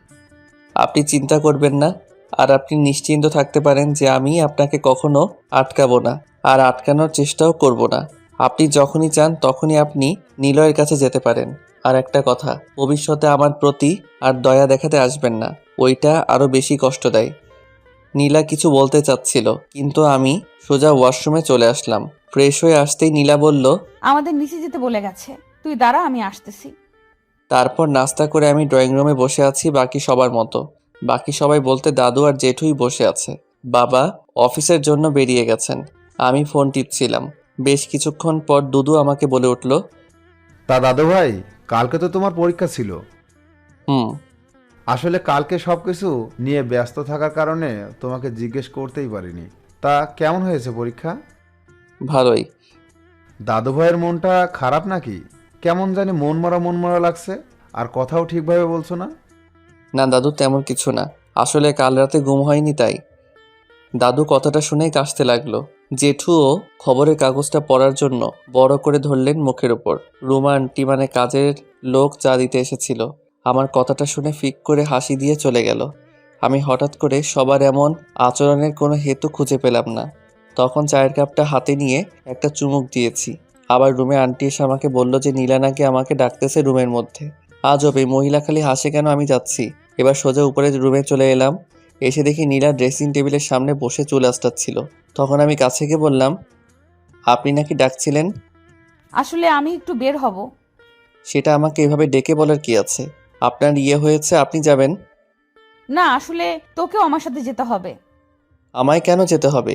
আপনি চিন্তা করবেন না, আর আপনি নিশ্চিন্ত থাকতে পারেন যে আমি আপনাকে কখনো আটকাবো না, আর আটকানোর চেষ্টাও করব না। আপনি যখনই চান তখনই আপনি নিলয়ের কাছে যেতে পারেন। আর একটা কথা, ভবিষ্যতে আমার প্রতি আর দয়া দেখাতে আসবেন না, ওইটা আরও বেশি কষ্ট দেয়। নীলা কিছু বলতে চাচ্ছিল, কিন্তু আমি সোজা ওয়াশরুমে চলে আসলাম। ফ্রেশ হয়ে আসতেই নীলা বলল, আমাদের নিচে যেতে বলে গেছে, তুই দাঁড়া, আমি আসতেছি। তারপর নাস্তা করে আমি ড্রয়িং রুমে বসে আছি বাকি সবার মতো। বাকি সবাই বলতে দাদু আর জেঠুই বসে আছে। বাবা অফিসের জন্য বেরিয়ে গেছেন। আমি ফোন টিপছিলাম। বেশ কিছুক্ষণ পর দুদু আমাকে বলে উঠল, তা দাদু ভাই, কালকে তো তোমার পরীক্ষা ছিল। হুম। আসলে কালকে সব কিছু নিয়ে ব্যস্ত থাকার কারণে তোমাকে জিজ্ঞেস করতেই পারিনি। তা কেমন হয়েছে পরীক্ষা? ভালোই। দাদু ভাইয়ের মনটা খারাপ নাকি? কেমন জানি মন মরা লাগছে, আর কথাও ঠিকভাবে বলছো না। না দাদু, তেমন কিছু না। আসলে কাল রাতে ঘুম হয়নি তাই। দাদু কথাটা শুনেই কাশতে লাগলো। জেঠুও খবরের কাগজটা পড়ার জন্য বড় করে ধরলেন মুখের উপর। রুমা আন্টি মানে কাজের লোক চা দিতে এসেছিল। আমার কথাটা শুনে ফিক করে হাসি দিয়ে চলে গেল। আমি হঠাৎ করে সবার এমন আচরণের কোনো হেতু খুঁজে পেলাম না। তখন চায়ের কাপটা হাতে নিয়ে একটা চুমুক দিয়েছি। আবার রুমে আন্টি এসে আমাকে বলল যে নীলা নাকি আমাকে ডাকতেছে রুমের মধ্যে। আজব, এই মহিলা খালি হাসে কেন? আমি যাচ্ছি। এবার সোজা উপরে রুমে চলে এলাম। এসে দেখি নীলা ড্রেসিং টেবিলের সামনে বসে চুল আঁচড়াচ্ছিল। তখন আমি কাছে গিয়ে বললাম, আপনি নাকি ডাকছিলেন? আসলে আমি একটু বের হব। সেটা আমাকে এভাবে ডেকে বলার কি আছে? আপনার ইয়ে হয়েছে, আপনি যাবেন। না, আসলে তোকেও আমার সাথে যেতে হবে। আমায় কেন যেতে হবে?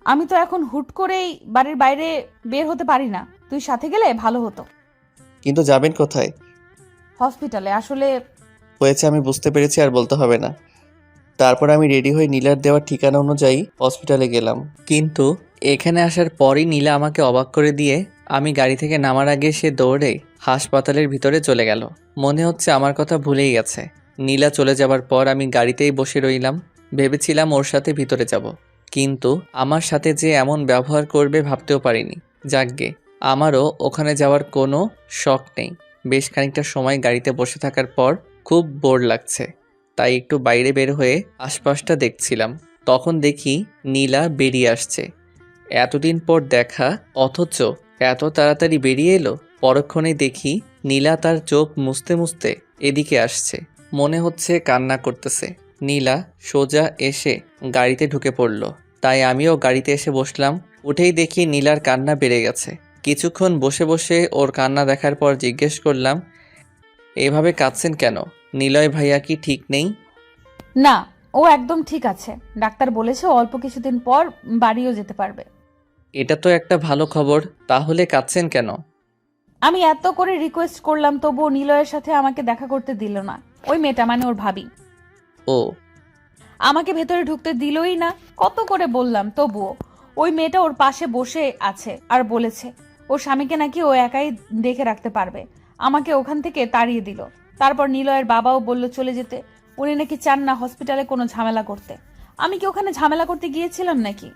আমি তো এখন হুট করেই বাড়ির বাইরে বের হতে পারি না, তুই সাথে গেলে ভালো হতো। কিন্তু যাবেন কোথায়? হসপিটালে। আসলে হয়েছে আমি বুঝতে পেরেছি, আর বলতে হবে না। তারপর আমি রেডি হয়ে নীলার দেওয়া ঠিকানা অনুযায়ী হসপিটালে গেলাম। কিন্তু এখানে আসার পরই নীলা আমাকে অবাক করে দিয়ে আমি গাড়ি থেকে নামার আগে সে দৌড়ে হাসপাতালের ভিতরে চলে গেল। মনে হচ্ছে আমার কথা ভুলেই গেছে। নীলা চলে যাবার পর আমি গাড়িতেই বসে রইলাম। ভেবেছিলাম ওর সাথে ভিতরে যাব, কিন্তু আমার সাথে যে এমন ব্যবহার করবে ভাবতেও পারিনি। যাকগে, আমারও ওখানে যাওয়ার কোনো শখ নেই। বেশ খানিকটা সময় গাড়িতে বসে থাকার পর খুব বোর লাগছে, তাই একটু বাইরে বের হয়ে আশপাশটা দেখছিলাম। তখন দেখি নীলা বেরিয়ে আসছে। এতদিন পর দেখা, অথচ এত তাড়াতাড়ি বেরিয়ে এলো। পরক্ষণেই দেখি নীলা তার চোখ মুছতে মুছতে এদিকে আসছে। মনে হচ্ছে কান্না করতেছে। নীলা সোজা এসে গাড়িতে ঢুকে পড়ল, তাই আমিও গাড়িতে এসে বসলাম। উঠেই দেখি নীলার কান্না বেড়ে গেছে। কিছুক্ষণ বসে বসে ওর কান্না দেখার পর জিজ্ঞেস করলাম, এভাবে কাঁদছেন কেন? নিলয় ভাইয়া কি ঠিক নেই? না, ও একদম ঠিক আছে। ডাক্তার বলেছে অল্প কিছুদিন পর বাড়িও যেতে পারবে। এটা তো একটা ভালো খবর, তাহলে কাঁদছেন কেন? আমি এত করে রিকোয়েস্ট করলাম, তবুও নিলয়ের সাথে আমাকে দেখা করতে দিল না। ওই মেয়েটা, মানে ওর ভাবি, ও আমাকে ভেতরে ঢুকতে দিলই না। কত করে বললাম, তবুও। ওই মেয়েটা ওর পাশে বসে আছে আর বলেছে ওর স্বামীকে নাকি ও একাই দেখে রাখতে পারবে। আমাকে ওখান থেকে তাড়িয়ে দিল। তারপর নিলয়ের বাবাও বলল চলে যেতে। উনি নাকি চান না হসপিটালে কোনো ঝামেলা করতে। আমি কি ওখানে ঝামেলা করতে গিয়েছিলাম নাকি?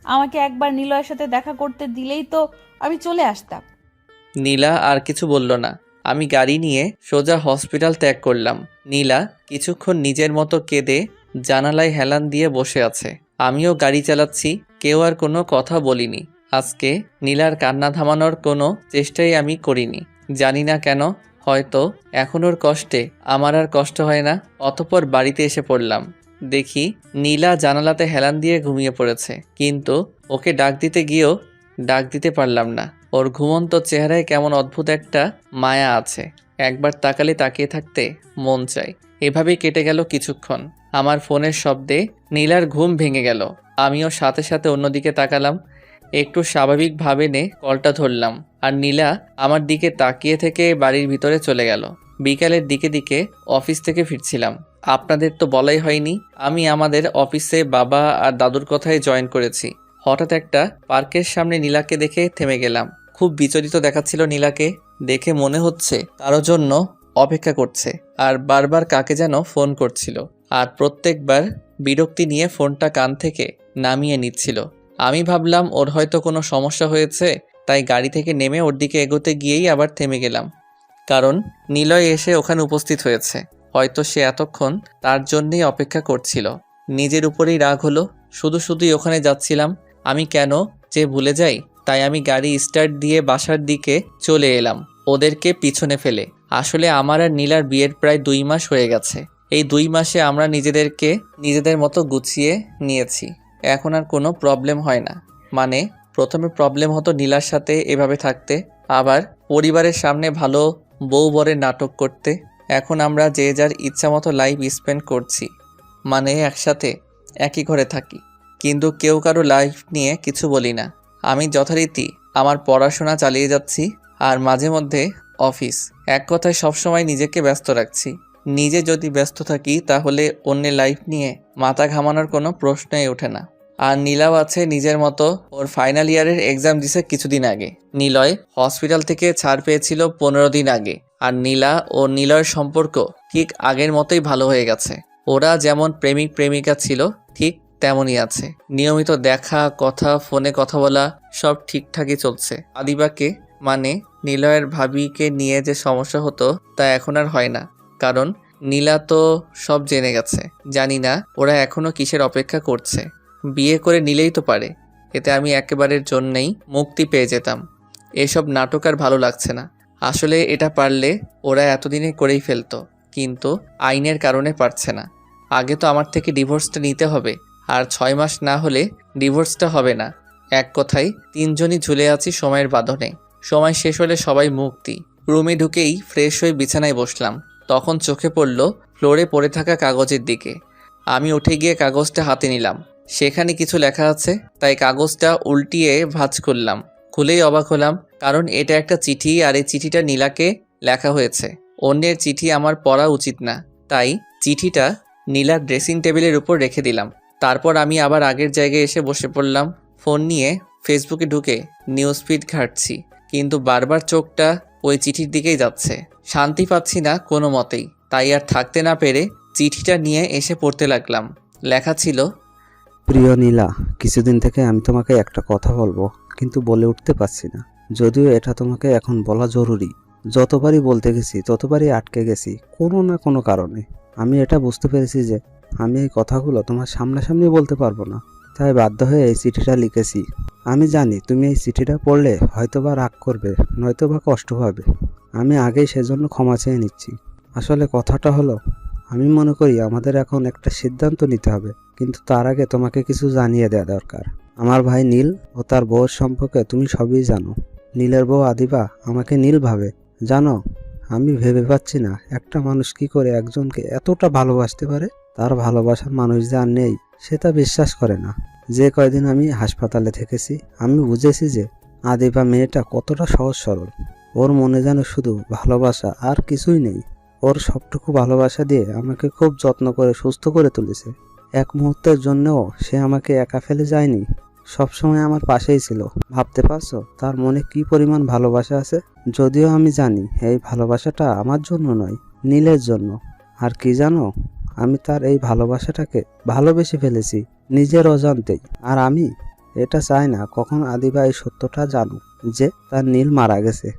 আমাকে একবার নিলয়ের সাথে দেখা করতে দিলেই তো আমি চলে আসতাম। নীলা আর কিছু বলল না। আমি গাড়ি নিয়ে সোজা হসপিটাল ত্যাগ করলাম। নীলা কিছুক্ষণ নিজের মতো কেঁদে জানালায় হেলান দিয়ে বসে আছে। আমিও গাড়ি চালাচ্ছি, কেউ আর কোনো কথা বলিনি। আজকে নীলার কান্না থামানোর কোনো চেষ্টাই আমি করিনি। জানি না কেন, হয়তো এখন ওর কষ্টে আমার আর কষ্ট হয় না। অতঃপর বাড়িতে এসে পড়লাম। দেখি নীলা জানালাতে হেলান দিয়ে ঘুমিয়ে পড়েছে, কিন্তু ওকে ডাক দিতে গিয়েও ডাক দিতে পারলাম না। ওর ঘুমন্ত চেহারায় কেমন অদ্ভুত একটা মায়া আছে। একবার তাকালে তাকিয়ে থাকতে মন চায়। এভাবেই কেটে গেল কিছুক্ষণ। আমার ফোনের শব্দে নীলার ঘুম ভেঙে গেল। আমিও সাথে সাথে অন্যদিকে তাকালাম। একটু স্বাভাবিকভাবে কলটা ধরলাম, আর নীলা আমার দিকে তাকিয়ে থেকে বাড়ির ভিতরে চলে গেল। বিকালের দিকে দিকে অফিস থেকে ফিরছিলাম। আপনাদের তো বলাই হয়নি, আমি আমাদের অফিসে বাবা আর দাদুর কথায় জয়েন করেছি। হঠাৎ একটা পার্কের সামনে নীলাকে দেখে থেমে গেলাম। খুব বিচলিত দেখাচ্ছিল নীলাকে। দেখে মনে হচ্ছে কারোর জন্য অপেক্ষা করছে, আর বারবার কাকে যেন ফোন করছিল, আর প্রত্যেকবার বিরক্তি নিয়ে ফোনটা কান থেকে নামিয়ে নিচ্ছিল। আমি ভাবলাম ওর হয়তো কোনো সমস্যা হয়েছে, তাই গাড়ি থেকে নেমে ওর দিকে এগোতে গিয়েই আবার থেমে গেলাম, কারণ নিলয় এসে ওখানে উপস্থিত হয়েছে। হয়তো সে এতক্ষণ তার জন্যই অপেক্ষা করছিল। নিজের উপরেই রাগ হলো। শুধু শুধুই ওখানে যাচ্ছিলাম, আমি কেন যে ভুলে যাই। তাই আমি গাড়ি স্টার্ট দিয়ে বাসার দিকে চলে এলাম, ওদেরকে পিছনে ফেলে। আসলে আমার আর নীলার বিয়ের প্রায় 2 মাস হয়ে গেছে। এই 2 মাসে আমরা নিজেদেরকে নিজেদের মতো গুছিয়ে নিয়েছি। এখন আর কোনো প্রবলেম হয় না। মানে প্রথমে প্রবলেম হতো নীলার সাথে এভাবে থাকতে, আবার পরিবারের সামনে ভালো বউ বরের নাটক করতে। এখন আমরা যে যার ইচ্ছা মতো লাইফ স্পেন্ড করছি, মানে একসাথে একই ঘরে থাকি, কিন্তু কেউ কারো লাইফ নিয়ে কিছু বলি না। আমি যথারীতি আমার পড়াশোনা চালিয়ে যাচ্ছি, আর মাঝে মধ্যে অফিস। এক কথায় সবসময় নিজেকে ব্যস্ত রাখছি। নিজে যদি ব্যস্ত থাকি তাহলে অন্যের লাইফ নিয়ে মাথা ঘামানোর কোনো প্রশ্নই ওঠে না। আর নীলাও আছে নিজের মতো। ওর ফাইনাল ইয়ারের এক্সাম দিছে কিছুদিন আগে। নিলয় হসপিটাল থেকে ছাড় পেয়েছিল 15 দিন আগে। আর নীলা ও নিলয়ের সম্পর্ক ঠিক আগের মতোই ভালো হয়ে গেছে। ওরা যেমন প্রেমিক প্রেমিকা ছিল ঠিক তেমনই আছে। নিয়মিত দেখা, কথা, ফোনে কথা বলা সব ঠিকঠাকই চলছে। আদিবাকে মানে নিলয়ের ভাবিকে নিয়ে যে সমস্যা হতো তা এখন আর হয় না, কারণ নীলা তো সব জেনে গেছে। জানি না ওরা এখনো কিসের অপেক্ষা করছে। বিয়ে করে নিলেই তো পারে, এতে আমি একেবারের জন্যেই মুক্তি পেয়ে যেতাম। এসব নাটক আর ভালো লাগছে না। আসলে এটা পারলে ওরা এতদিনে করেই ফেলতো, কিন্তু আইনের কারণে পারছে না। আগে তো আমার থেকে ডিভোর্সটা নিতে হবে, আর 6 মাস না হলে ডিভোর্সটা হবে না। এক কথায় 3 জনই ঝুলে আছি সময়ের বাঁধনে। সময় শেষ হলে সবাই মুক্তি। রুমে ঢুকেই ফ্রেশ হয়ে বিছানায় বসলাম। তখন চোখে পড়ল ফ্লোরে পড়ে থাকা কাগজের দিকে। আমি উঠে গিয়ে কাগজটা হাতে নিলাম। সেখানে কিছু লেখা আছে, তাই কাগজটা উল্টিয়ে ভাঁজ করলাম। খুলেই অবাক হলাম, কারণ এটা একটা চিঠি, আর এই চিঠিটা নীলাকে লেখা হয়েছে। অন্যের চিঠি আমার পড়া উচিত না, তাই চিঠিটা নীলার ড্রেসিং টেবিলের উপর রেখে দিলাম। তারপর আমি আবার আগের জায়গায় এসে বসে পড়লাম। ফোন নিয়ে ফেসবুকে ঢুকে নিউজ ফিড ঘাঁটছি, কিন্তু বারবার চোখটা ওই চিঠির দিকেই যাচ্ছে। শান্তি পাচ্ছি না কোনো মতেই, তাই আর থাকতে না পেরে চিঠিটা নিয়ে এসে পড়তে লাগলাম। লেখা ছিল, প্রিয় নীলা, কিছুদিন থেকে আমি তোমাকে একটা কথা বলবো, কিন্তু বলে উঠতে পারছি না। যদিও এটা তোমাকে এখন বলা জরুরি। যতবারই বলতে গেছি ততবারই আটকে গেছি কোনো না কোনো কারণে। আমি এটা বুঝতে পেরেছি যে আমি এই কথাগুলো তোমার সামনাসামনি বলতে পারবো না, তাই বাধ্য হয়ে এই চিঠিটা লিখেছি। আমি জানি তুমি এই চিঠিটা পড়লে হয়তোবা রাগ করবে, নয়তোবা কষ্ট পাবে। আমি আগেই সেজন্য ক্ষমা চেয়ে নিচ্ছি। আসলে কথাটা হলো, আমি মনে করি আমাদের এখন একটা সিদ্ধান্ত নিতে হবে, কিন্তু তার আগে তোমাকে কিছু জানিয়ে দেওয়া দরকার। আমার ভাই নীল ও তার বউয়ের সম্পর্কে তুমি সবই জানো। নীলের বউ আদিবা আমাকে নীল ভাবে। জানো, আমি ভেবে পাচ্ছি না একটা মানুষ কি করে একজনকে এতটা ভালোবাসতে পারে। তার ভালোবাসার মানুষ যে আর নেই সে তা বিশ্বাস করে না। যে কয়দিন আমি হাসপাতালে থেকেছি আমি বুঝেছি যে আদিবা মেয়েটা কতটা সহজ সরল। ওর মনে যেন শুধু ভালোবাসা আর কিছুই নেই। ওর সবটুকু ভালোবাসা দিয়ে আমাকে খুব যত্ন করে সুস্থ করে তুলেছে। এক মুহূর্তের জন্যও সে আমাকে একা ফেলে যায়নি, সবসময় আমার পাশেই ছিল। ভাবতে পারছো তার মনে কি পরিমাণ ভালোবাসা আছে? যদিও আমি জানি এই ভালোবাসাটা আমার জন্য নয়, নীলের জন্য। আর কি জানো, আমি তার এই ভালোবাসাটাকে ভালোবেসে ফেলেছি নিজের অজান্তেই। আর আমি এটা চাই না কখন আদিবা এই সত্যটা জানুক যে তার নীল মারা গেছে।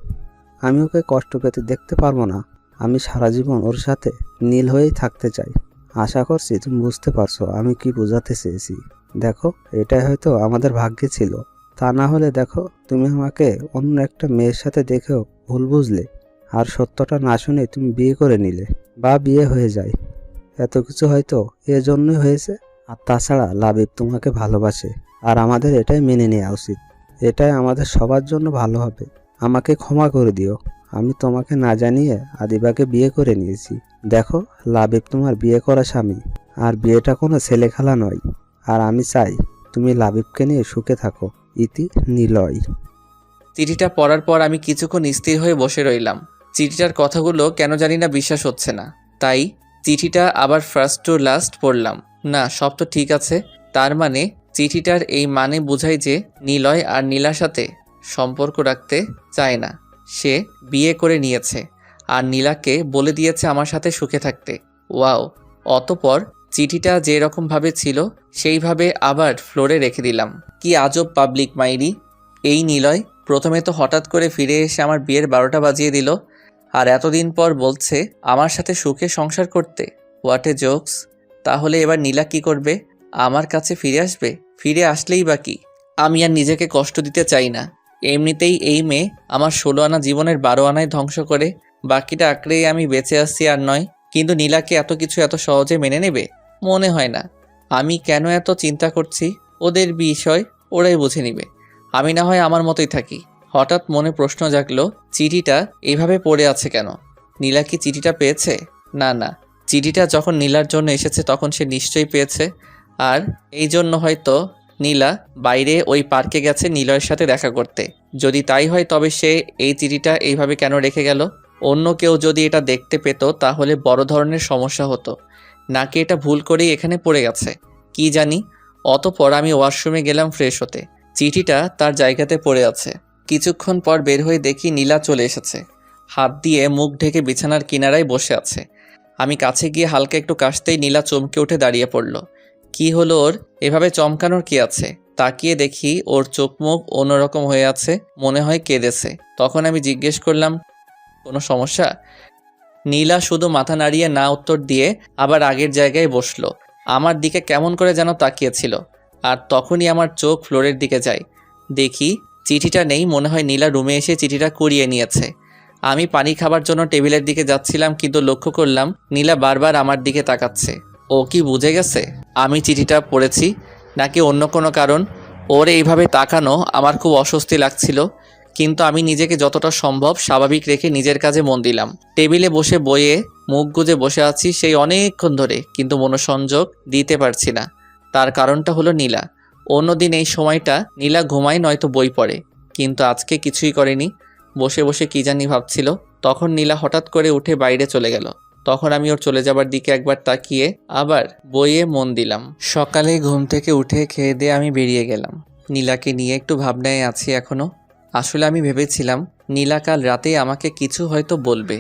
আমি ওকে কষ্ট পেতে দেখতে পারবো না। আমি সারা জীবন ওর সাথে নীল হয়েই থাকতে চাই। আশা করছি তুমি বুঝতে পারছো আমি কি বোঝাতে চেয়েছি। দেখো, এটাই হয়তো আমাদের ভাগ্যে ছিল। তা না হলে দেখো, তুমি আমাকে অন্য একটা মেয়ের সাথে দেখেও ভুল বুঝলে, আর সত্যটা না শুনে তুমি বিয়ে করে নিলে বা বিয়ে হয়ে যায়। এত কিছু হয়তো এজন্যই হয়েছে। আর তাছাড়া লাবিব তোমাকে ভালোবাসে, আর আমাদের এটাই মেনে নেওয়া উচিত। এটাই আমাদের সবার জন্য ভালো হবে। আমাকে ক্ষমা করে দিও, আমি তোমাকে না জানিয়ে আদিবাকে বিয়ে করে নিয়েছি। দেখো, লাবিব তোমার বিয়ে করা স্বামী, আর বিয়েটা কোনো ছেলে খেলা নয়। আর আমি চাই তুমি লাবিবকে নিয়ে সুখে থাকো। ইতি, নিলয়। চিঠিটা পড়ার পর আমি কিছুক্ষণ স্থির হয়ে বসে রইলাম। চিঠিটার কথাগুলো কেন জানি না বিশ্বাস হচ্ছে না, তাই চিঠিটা আবার ফার্স্ট টু লাস্ট পড়লাম। না, সব তো ঠিক আছে। তার মানে চিঠিটার এই মানে বোঝায় যে নিলয় আর নীলার সাথে সম্পর্ক রাখতে চায় না। সে বিয়ে করে নিয়েছে আর নীলাকে বলে দিয়েছে আমার সাথে সুখে থাকতে। ওয়াও! অতঃপর চিঠিটা যে রকমভাবে ছিল সেইভাবে আবার ফ্লোরে রেখে দিলাম। কি আজব পাবলিক মাইরি এই নিলয়! প্রথমে তো হঠাৎ করে ফিরে এসে আমার বিয়ের 12টা বাজিয়ে দিল, আর এতদিন পর বলছে আমার সাথে সুখে সংসার করতে। What a jokes! তাহলে এবার নীলা কি করবে? আমার কাছে ফিরে আসবে? ফিরে আসলেই বা কি? আমি আর নিজেকে কষ্ট দিতে চাই না। এমনিতেই এই মেয়ে আমার 16 আনা জীবনের 12 আনায় ধ্বংস করে, বাকিটা আঁকড়েই আমি বেঁচে আসছি আর নয়। কিন্তু নীলাকে এত কিছু এত সহজে মেনে নেবে? মনে হয় না। আমি কেন এত চিন্তা করছি? ওদের বিষয় ওরাই বুঝে নিবে, আমি না হয় আমার মতোই থাকি। হঠাৎ মনে প্রশ্ন জাগলো, চিঠিটা এইভাবে পড়ে আছে কেন? নীলা কি চিঠিটা পেয়েছে? না না, চিঠিটা যখন নীলার জন্য এসেছে তখন সে নিশ্চয়ই পেয়েছে। আর এই জন্য হয়তো নীলা বাইরে ওই পার্কে গেছে নিলয়ের সাথে দেখা করতে। যদি তাই হয় তবে সে এই চিঠিটা এইভাবে কেন রেখে গেল? অন্য কেউ যদি এটা দেখতে পেত তাহলে বড় ধরনের সমস্যা হতো, নাকি এটা ভুল করেই এখানে পড়ে গেছে কি জানি। অতঃপর আমি ওয়াশরুমে গেলাম ফ্রেশ হতে। চিঠিটা তার জায়গাতে পড়ে আছে। কিছুক্ষণ পর বের হয়ে দেখি নীলা চলে এসেছে, হাত দিয়ে মুখ ঢেকে বিছানার কিনারায় বসে আছে। আমি কাছে গিয়ে হালকা একটু কাশতেই নীলা চমকে উঠে দাঁড়িয়ে পড়ল। কি হলো ওর? এভাবে চমকানোর কি আছে? তাকিয়ে দেখি ওর চোখ মুখ অন্যরকম হয়ে আছে, মনে হয় কেঁদেছে। তখন আমি জিজ্ঞেস করলাম, কোনো সমস্যা? নীলা শুধু মাথা নাড়িয়ে না উত্তর দিয়ে আবার আগের জায়গায় বসলো। আমার দিকে কেমন করে যেন তাকিয়েছিল। আর তখনই আমার চোখ ফ্লোরের দিকে যায়, দেখি চিঠিটা নেই। মনে হয় নীলা রুমে এসে চিঠিটা কুড়িয়ে নিয়েছে। আমি পানি খাবার জন্য টেবিলের দিকে যাচ্ছিলাম, কিন্তু লক্ষ্য করলাম নীলা বারবার আমার দিকে তাকাচ্ছে। ও কি বুঝে গেছে আমি চিঠিটা পড়েছি, নাকি অন্য কোনো কারণ? ওর এইভাবে তাকানো আমার খুব অস্বস্তি লাগছিল, কিন্তু আমি নিজেকে যতটা সম্ভব স্বাভাবিক রেখে নিজের কাজে মন দিলাম। টেবিলে বসে বইয়ে মুখ গুজে বসে আছি সেই অনেকক্ষণ ধরে, কিন্তু মনোসংযোগ দিতে পারছি না। তার কারণটা হলো নীলা। অন্যদিন এই সময়টা নীলা ঘুমায় নয়তো বই পড়ে, কিন্তু আজকে কিছুই করেনি। বসে বসে কি জানি ভাবছিল। তখন নীলা হঠাৎ করে উঠে বাইরে চলে গেল। তখন আমি ওর চলে যাবার দিকে একবার তাকিয়ে আবার বইয়ে মন দিলাম। সকালে ঘুম থেকে উঠে খেয়ে দিয়ে আমি বেরিয়ে গেলাম। নীলাকে নিয়ে একটু ভাবনায় আছি এখনও। আসলে আমি ভেবেছিলাম নীলা কাল রাতেই আমাকে কিছু হয়তো বলবে,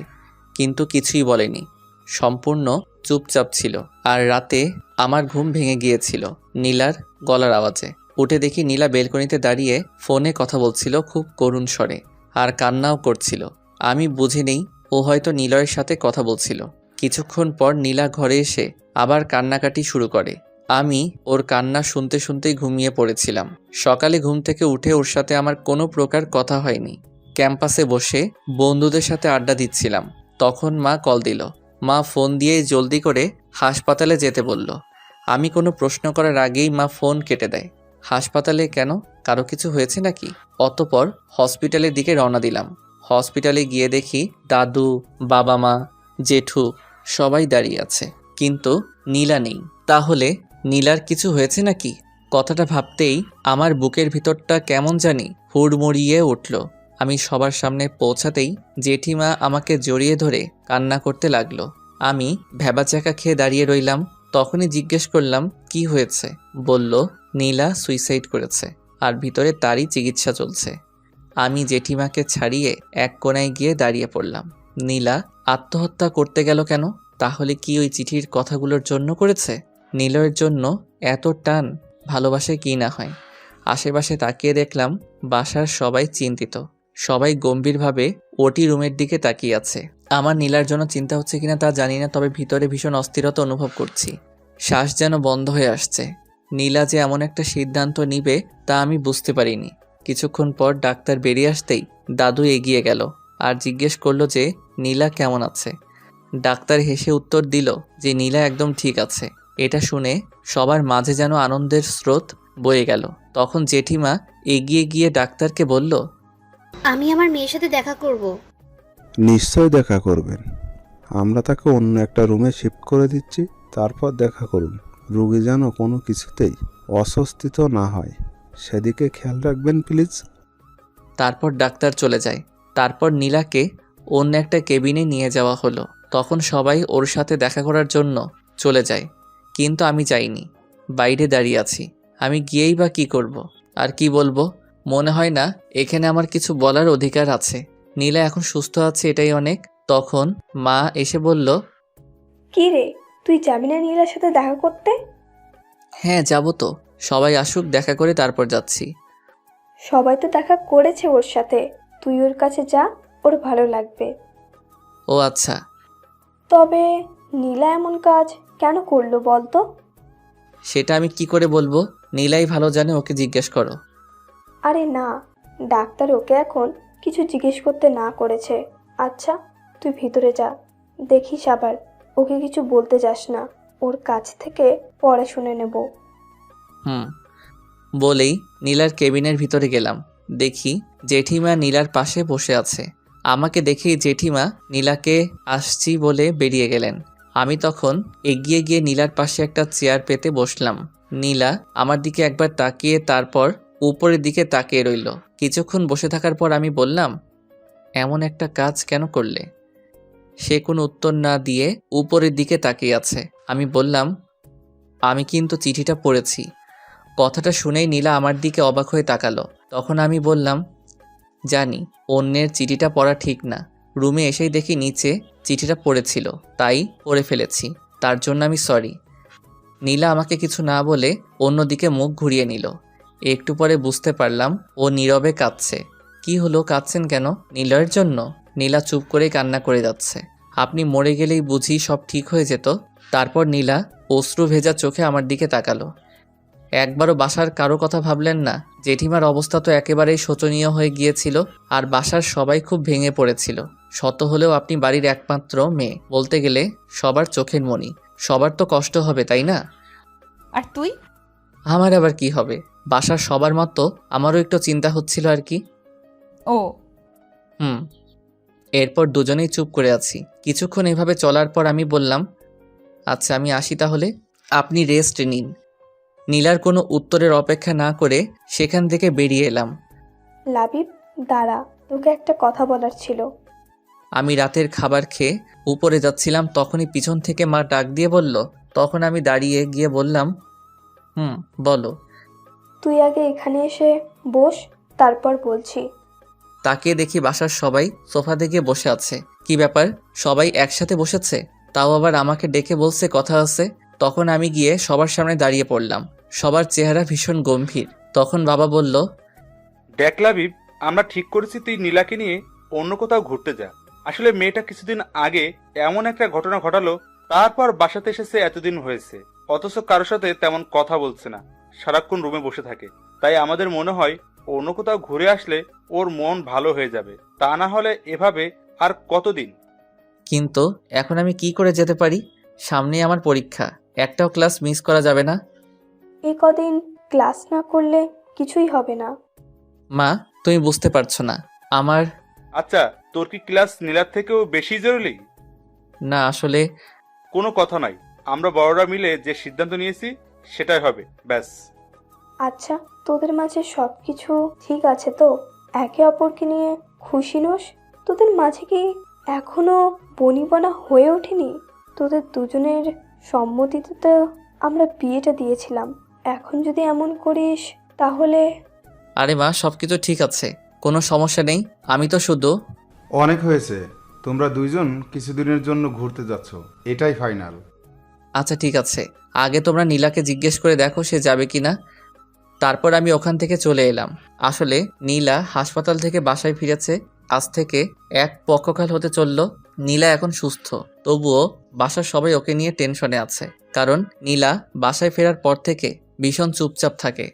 কিন্তু কিছুই বলেনি, সম্পূর্ণ চুপচাপ ছিল। আর রাতে আমার ঘুম ভেঙে গিয়েছিল নীলার গলার আওয়াজে। উঠে দেখি নীলা বেলকনিতে দাঁড়িয়ে ফোনে কথা বলছিল খুব করুণ স্বরে, আর কান্নাও করছিল। আমি বুঝি নেই ও হয়তো নিলয়ের সাথে কথা বলছিল। কিছুক্ষণ পর নীলা ঘরে এসে আবার কান্নাকাটি শুরু করে। আমি ওর কান্না শুনতে শুনতেই ঘুমিয়ে পড়েছিলাম। সকালে ঘুম থেকে উঠে ওর সাথে আমার কোনো প্রকার কথা হয়নি। ক্যাম্পাসে বসে বন্ধুদের সাথে আড্ডা দিচ্ছিলাম, তখন মা কল দিল। মা ফোন দিয়ে জলদি করে হাসপাতালে যেতে বলল। আমি কোনো প্রশ্ন করার আগেই মা ফোন কেটে দেয়। হাসপাতালে কেন? কারো কিছু হয়েছে নাকি? অতঃপর হসপিটালের দিকে রওনা দিলাম। হসপিটালে গিয়ে দেখি দাদু, বাবা মা, জেঠু সবাই দাঁড়িয়ে আছে, কিন্তু নীলা নেই। তাহলে নীলার কিছু হয়েছে নাকি? কথাটা ভাবতেই আমার বুকের ভিতরটা কেমন জানি হুড়মুড়িয়ে উঠল। আমি সবার সামনে পৌঁছাতেই জেঠিমা আমাকে জড়িয়ে ধরে কান্না করতে লাগলো। আমি ভ্যাবাচাকা খেয়ে দাঁড়িয়ে রইলাম। তখনই জিজ্ঞেস করলাম কি হয়েছে। বলল নীলা সুইসাইড করেছে, আর ভিতরে তারই চিকিৎসা চলছে। আমি জেঠিমাকে ছাড়িয়ে এক কোণায় গিয়ে দাঁড়িয়ে পড়লাম। নীলা আত্মহত্যা করতে গেল কেন? তাহলে কি ওই চিঠির কথাগুলোর জন্য করেছে? নীলয়ের জন্য এত টান ভালোবাসায় কি না হয়? আশেপাশে তাকিয়ে দেখলাম বাসার সবাই চিন্তিত, সবাই গম্ভীরভাবে ওটি রুমের দিকে তাকিয়ে আছে। আমার নীলার জন্য চিন্তা হচ্ছে কিনা তা জানি না, তবে ভিতরে ভীষণ অস্থিরতা অনুভব করছি। শ্বাস যেন বন্ধ হয়ে আসছে। নীলা যে এমন একটা সিদ্ধান্ত নিবে তা আমি বুঝতে পারিনি। কিছুক্ষণ পর ডাক্তার বেরিয়ে আসতেই দাদু এগিয়ে গেল আর জিজ্ঞেস করলো যে নীলা কেমন আছে। ডাক্তার হেসে উত্তর দিল যে নীলা একদম ঠিক আছে। এটা শুনে সবার মাঝে যেন আনন্দের স্রোত বয়ে গেল। তখন জেঠিমা এগিয়ে গিয়ে ডাক্তারকে বলল, আমি আমার মেয়ের সাথে দেখা করব। নিশ্চয় দেখা করবেন। আমরা তাকে অন্য একটা রুমে শিফট করে দিচ্ছি, তারপর দেখা করুন। রোগী যেন কোনো কিছুতেই অস্বস্তিত না হয়, সেদিকে খেয়াল রাখবেন প্লিজ। তারপর ডাক্তার চলে যায়। তারপর নীলাকে অন্য একটা কেবিনে নিয়ে যাওয়া হলো। তখন সবাই ওর সাথে দেখা করার জন্য চলে যায়, কিন্তু আমি যাইনি। বাইরে দাঁড়িয়ে আছি। আমি গিয়েই বা কী করব? আর কি বলবো? মনে হয় না এখানে আমার কিছু বলার অধিকার আছে। নীলা এখন সুস্থ আছে, এটাই অনেক। তখন মা এসে বলল, কি রে, তুই যাবি না নীলার সাথে দেখা করতে? হ্যাঁ যাব তো, সবাই আসুক দেখা করে তারপর যাচ্ছি। সবাই তো দেখা করেছে ওর সাথে, তুই ওর কাছে যা, ওর ভালো লাগবে। ও আচ্ছা। তবে নীলা এমন কাজ কেন করলো বলতো? সেটা আমি কি করে বলবো? নীলাই ভালো জানে, ওকে জিজ্ঞেস করো। আরে না, ডাক্তার ওকে এখন কিছু জিজ্ঞেস করতে না করেছে। আচ্ছা তুই ভিতরে যা, দেখিস আবার ওকে কিছু বলতে যাস না, ওর কাছ থেকে পরে শুনে নেব। বলেই নীলার কেবিনের ভিতরে গেলাম। দেখি জেঠিমা নীলার পাশে বসে আছে। আমাকে দেখেই জেঠিমা নীলাকে আসছি বলে বেরিয়ে গেলেন। আমি তখন এগিয়ে গিয়ে নীলার পাশে একটা চেয়ার পেতে বসলাম। নীলা আমার দিকে একবার তাকিয়ে তারপর উপরের দিকে তাকিয়ে রইল। কিছুক্ষণ বসে থাকার পর আমি বললাম, এমন একটা কাজ কেন করলে? সে কোনো উত্তর না দিয়ে উপরের দিকে তাকিয়ে আছে। আমি বললাম, আমি কিন্তু চিঠিটা পড়েছি। কথাটা শুনেই নীলা আমার দিকে অবাক হয়ে তাকালো। তখন আমি বললাম, জানি অন্যের চিঠিটা পড়া ঠিক না। রুমে এসেই দেখি নিচে চিঠিটা পড়েছিল, তাই পড়ে ফেলেছি। তার জন্য আমি সরি। নীলা আমাকে কিছু না বলে অন্যদিকে মুখ ঘুরিয়ে নিল। একটু পরে বুঝতে পারলাম ও নীরবে কাঁদছে। কি হলো, কাঁদছেন কেন? নীলয়ের জন্য? নীলা চুপ করে কান্না করে যাচ্ছে। আপনি মরে গেলেই বুঝি সব ঠিক হয়ে যেত? তারপর নীলা অশ্রু ভেজা চোখে আমার দিকে তাকালো। একবারও বাসার কারো কথা ভাবলেন না? জেঠিমার অবস্থা তো একেবারেই শোচনীয় হয়ে গিয়েছিল, আর বাসার সবাই খুব ভেঙে পড়েছিল। শত হলেও আপনি বাড়ির একমাত্র মেয়ে, বলতে গেলে সবার চোখের মণি। সবার তো কষ্ট হবে, তাই না? আর তুই? আমার আবার কি হবে? বাসার সবার মতো আমারও একটু চিন্তা হচ্ছিল আর কি। ও এরপর দুজনেই চুপ করে আছি। কিছুক্ষণ এভাবে চলার পর আমি বললাম, আচ্ছা আমি আসি তাহলে, আপনি রেস্ট নিন। নীলার কোনো উত্তরের অপেক্ষা না করে সেখান থেকে বেরিয়ে এলাম। লাবিব দাঁড়া, তোকে একটা কথা বলার ছিল। আমি রাতের খাবার খেয়ে উপরে যাচ্ছিলাম, তখনই পিছন থেকে মা ডাক দিয়ে বলল। তখন আমি দাঁড়িয়ে গিয়ে বললাম, বলো। তুই আগে এখানে এসে বস, তারপর বলছি। তাকিয়ে দেখি বাসার সবাই সোফাতে গিয়ে বসে আছে। কি ব্যাপার, সবাই একসাথে বসেছে? তাও আবার আমাকে ডেকে বলছে কথা আছে। তখন আমি গিয়ে সবার সামনে দাঁড়িয়ে পড়লাম। সবার চেহারা ভীষণ গম্ভীর। তখন বাবা বলল, দেখ লাবিব, আমরা ঠিক করেছি তুই নীলাকে নিয়ে অন্য কোথাও ঘুরতে যা। আসলে মেয়েটা কিছুদিন আগে এমন একটা ঘটনা ঘটালো, তারপর বাসাতে এসেছে, এতদিন হয়েছে, অথচ কারোর সাথে তেমন কথা বলছে না, সারাক্ষণ রুমে বসে থাকে। তাই আমাদের মনে হয় অন্য কোথাও ঘুরে আসলে ওর মন ভালো হয়ে যাবে। তা না হলে এভাবে আর কতদিন? কিন্তু এখন আমি কি করে যেতে পারি? সামনেই আমার পরীক্ষা, একটাও ক্লাস মিস করা যাবে না। এ কদিন ক্লাস না করলে কিছুই হবে না। মা, তুমি বুঝতে পারছো না আমার। আচ্ছা, তোর কি ক্লাস নীলার থেকেও বেশি জরুরি? না আসলে কোনো কথা নাই, আমরা বড়রা মিলে যে সিদ্ধান্ত নিয়েছি সেটাই হবে, ব্যাস। আচ্ছা, তোদের মাঝে সব কিছু ঠিক আছে তো? একে অপরকে নিয়ে খুশি নোস? তোদের মাঝে কি এখনো বনিবনা হয়ে ওঠেনি? তোদের দুজনের সম্মতিতে তো আমরা বিয়েটা দিয়েছিলাম। এখন যদি এমন করিস তাহলে। আরে মা, সব কিছু ঠিক আছে, কোনো সমস্যা নেই। আমি তো শুধু। অনেক হয়েছে, তোমরা দুইজন কিছুদিনের জন্য ঘুরতে যাচ্ছ, এটাই ফাইনাল। আচ্ছা ঠিক আছে, আগে তোমরা নীলাকে জিজ্ঞেস করে দেখো সে যাবে কিনা। তারপর আমি ওখান থেকে চলে এলাম। আসলে নীলা হাসপাতাল থেকে বাসায় ফিরেছে। আজ থেকে এক পক্ষকাল হতে চলল। নীলা এখন সুস্থ, তবুও বাসার সবাই ওকে নিয়ে টেনশনে আছে। কারণ নীলা বাসায় ফেরার পর থেকে ভীষণ চুপচাপ থাকে,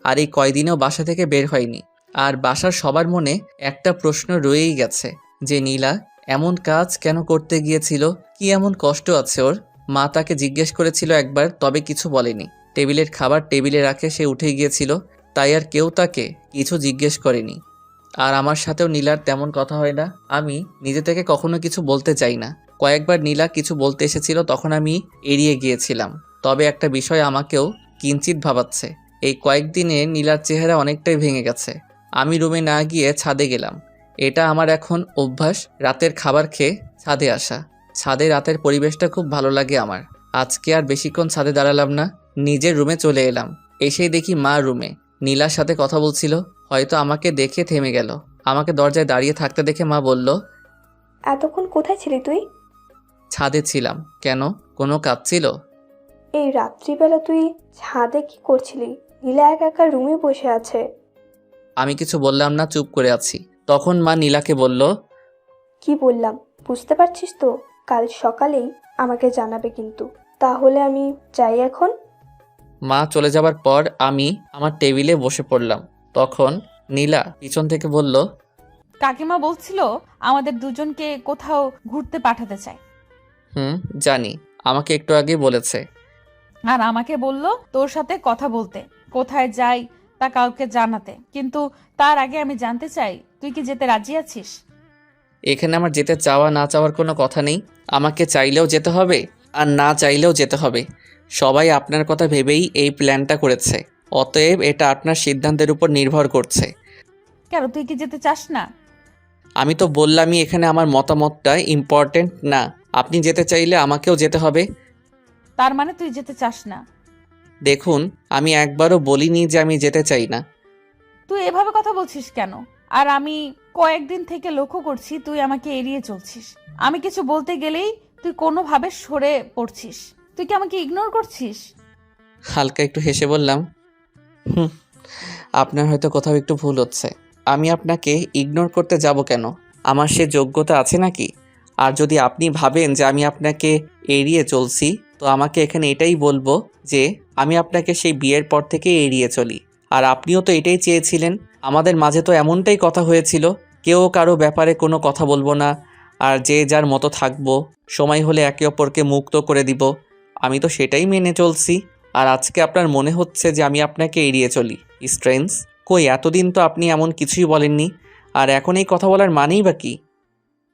আর এই কয়দিনেও বাসা থেকে বের হয়নি। আর বাসার সবার মনে একটা প্রশ্ন রয়েই গেছে যে নীলা এমন কাজ কেন করতে গিয়েছিল, কি এমন কষ্ট আছে ওর। মা তাকে জিজ্ঞেস করেছিল একবার, তবে কিছু বলেনি। টেবিলের খাবার টেবিলে রাখে সে উঠে গিয়েছিল, তাই আর কেউ তাকে কিছু জিজ্ঞেস করেনি। আর আমার সাথেও নীলার তেমন কথা হয় না। আমি নিজে থেকে কখনো কিছু বলতে চাই না। কয়েকবার নীলা কিছু বলতে এসেছিল, তখন আমি এড়িয়ে গিয়েছিলাম। তবে একটা বিষয় আমাকেও কিঞ্চিত ভাবাচ্ছে। এই কয়েকদিনে নীলার চেহারা অনেকটাই ভেঙে গেছে। আমি রুমে না গিয়ে ছাদে গেলাম। এটা আমার এখন অভ্যাস, রাতের খাবার খেয়ে ছাদে আসা। ছাদে রাতের পরিবেশটা খুব ভালো লাগে আমার। আজকে আর বেশিক্ষণ ছাদে দাঁড়ালাম না, নিজের রুমে চলে এলাম। এসেই দেখি মা রুমে নীলার সাথে কথা বলছিল। হয়তো আমাকে দেখে থেমে গেল। আমাকে দরজায় দাঁড়িয়ে থাকতে দেখে মা বলল, এতক্ষণ কোথায় ছিলি তুই? ছাদে ছিলাম। কেন, কোনো কাজ ছিল? এই রাত্রিবেলা তুই ছাদে কি করছিলি? নীলা একা একা রুমে বসে আছে। আমি কিছু বললাম না, চুপ করে আছি। তখন মা নীলাকে বলল, কি বললাম বুঝতে পারছিস তো? কাল সকালেই আমাকে জানাবে কিন্তু। তাহলে আমি যাই এখন। মা চলে যাবার পর আমি আমার টেবিলে বসে পড়লাম। তখন নীলা পিছন থেকে বলল, কাকিমা বলছিল আমাদের দুজনকে কোথাও ঘুরতে পাঠাতে চায়। জানি, আমাকে একটু আগে বলেছে। আর আমাকে বলল তোর সাথে কথা বলতে, কোথায় যাই তা কাউকে জানাতে। কিন্তু তার আগে আমি জানতে চাই তুই কি যেতে রাজি আছিস? এখানে আমার যেতে চাওয়া না চাওয়ার কোনো কথা নেই। আমাকে চাইলেও যেতে হবে, আর না চাইলেও যেতে হবে। সবাই আপনার কথা ভেবেই এই প্ল্যানটা করেছে। অতএব এটা আপনার সিদ্ধান্তের উপর নির্ভর করছে। কেন, তুই কি যেতে চাস না? আমি তো বললামই এখানে আমার মতামতটা ইম্পর্টেন্ট না। আপনি যেতে চাইলে আমাকেও যেতে হবে। তার মানে তুই যেতে চাস না? দেখুন, আমি একবারও বলিনি যে আমি যেতে চাই না। তুই এভাবে কথা বলছিস কেন? আর আমি কয়েকদিন থেকে লক্ষ্য করছি তুই আমাকে এড়িয়ে চলছিস। আমি কিছু বলতে গেলেই তুই কোনোভাবে সরে পড়ছিস। তুই কি আমাকে ইগনোর করছিস? হালকা একটু হেসে বললাম, আপনার হয়তো কোথাও একটু ভুল হচ্ছে। আমি আপনাকে ইগনোর করতে যাব কেন? আমার সে যোগ্যতা আছে নাকি? আর যদি আপনি ভাবেন যে আমি আপনাকে এড়িয়ে চলছি, তো আমাকে এখানে এটাই বলবো যে আমি আপনাকে সেই বিয়ের পর থেকে এড়িয়ে চলি। আর আপনিও তো এটাই চেয়েছিলেন। আমাদের মাঝে তো এমনটাই কথা হয়েছিল, কেউ কারো ব্যাপারে কোনো কথা বলবো না, আর যে যার মতো থাকবো, সময় হলে একে অপরকে মুক্ত করে দিব। আমি তো সেটাই মেনে চলছি। আর আজকে আপনার মনে হচ্ছে যে আমি আপনাকে এড়িয়ে চলি। স্ট্রেঞ্জ, কই এতদিন তো আপনি এমন কিছুই বলেননি। আর এখন এই কথা বলার মানেই বা কি?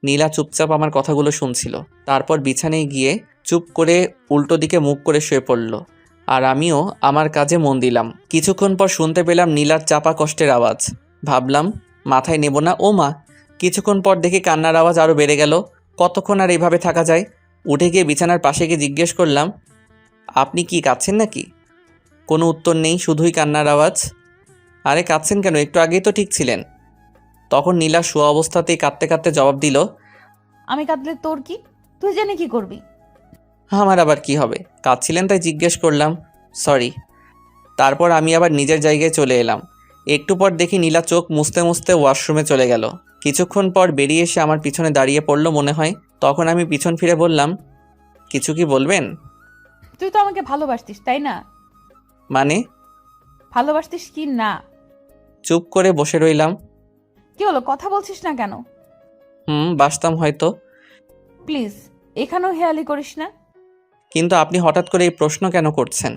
নীলা চুপচাপ আমার কথাগুলো শুনছিল। তারপর বিছানায় গিয়ে চুপ করে উল্টো দিকে মুখ করে শুয়ে পড়ল। আর আমিও আমার কাজে মন দিলাম। কিছুক্ষণ পর শুনতে পেলাম নীলার চাপা কষ্টের আওয়াজ। ভাবলাম মাথায় নেব না। ও মা, কিছুক্ষণ পর দেখি কান্নার আওয়াজ আরও বেড়ে গেল। কতক্ষণ আর এইভাবে থাকা যায়? উঠে গিয়ে বিছানার পাশে গিয়ে জিজ্ঞেস করলাম, আপনি কি কাঁদছেন নাকি? কোনো উত্তর নেই, শুধুই কান্নার আওয়াজ। আরে কাঁদছেন কেন? একটু আগেই তো ঠিক ছিলেন। তখন নীলা শোয়া অবস্থাতেই কাঁদতে কাঁদতে জবাব দিল, আমি কাঁদলে তোর কি? তুই জেনে কি করবি? আমার আবার কি হবে? কাঁদছিলেন তাই জিজ্ঞেস করলাম, সরি। তারপর আমি আবার নিজের জায়গায় চলে এলাম। একটু পর দেখি নীলা চোখ মুছতে মুছতে ওয়াশরুমে চলে গেল। কিছুক্ষণ পর বেরিয়ে এসে আমার পিছনে দাঁড়িয়ে পড়লো মনে হয়। তখন আমি পিছন ফিরে বললাম, কিছু কি বলবেন? তুই তো আমাকে ভালোবাসতিস, তাই না? মানে? ভালোবাসতিস কি না? চুপ করে বসে রইলাম। কি হলো, কথা বলছিস না কেন? বাসতাম হয়তো, প্লিজ এখানেও হেয়ালি করিস না। কিন্তু আপনি হঠাৎ করে এই প্রশ্ন কেন করছেন?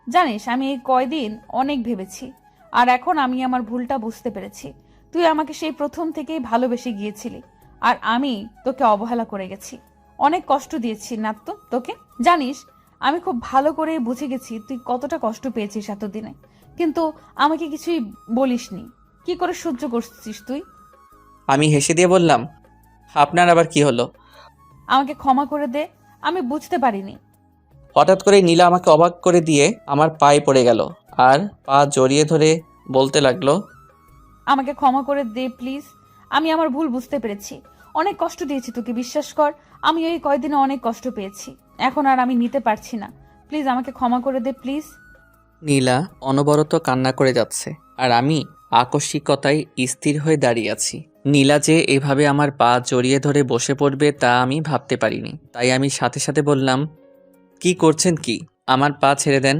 জানিস আমি এই কয়দিন অনেক ভেবেছি, আর এখন আমি আমার ভুলটা বুঝতে পেরেছি। তুই আমাকে সেই প্রথম থেকেই ভালোবেসে গিয়েছিলি, আর আমি তোকে অবহেলা করে গেছি, অনেক কষ্ট দিয়েছি না তো তোকে? জানিস আমি খুব ভালো করেই বুঝে গেছি তুই কতটা কষ্ট পেয়েছিস এতদিনে, কিন্তু আমাকে কিছুই বলিসনি। কি করে সহ্য করছিস তুই? আমি হেসে দিয়ে বললাম, আপনার আবার কি হলো? আমাকে ক্ষমা করে দে, আমি বুঝতে পারিনি। হঠাৎ করে নীলা আমাকে অবাক করে দিয়ে আমার পায়ে পড়ে গেল আর পা জড়িয়ে ধরে বলতে লাগলো, আমাকে ক্ষমা করে দে প্লিজ, আমি আমার ভুল বুঝতে পেরেছি। অনেক কষ্ট দিয়েছি তোকে, বিশ্বাস কর। আমি এই কয়দিনে অনেক কষ্ট পেয়েছি, এখন আর আমি নিতে পারছি না। প্লিজ আমাকে ক্ষমা করে দে প্লিজ। নীলা অনবরত কান্না করে যাচ্ছে আর আমি আকস্মিকতায় স্থির হয়ে দাঁড়িয়ে আছি। নীলা যে এভাবে আমার পা জড়িয়ে ধরে বসে পড়বে তা আমি ভাবতে পারিনি। তাই আমি সাথে সাথে বললাম, কি করছেন কি? আমার পা ছেড়ে দেন।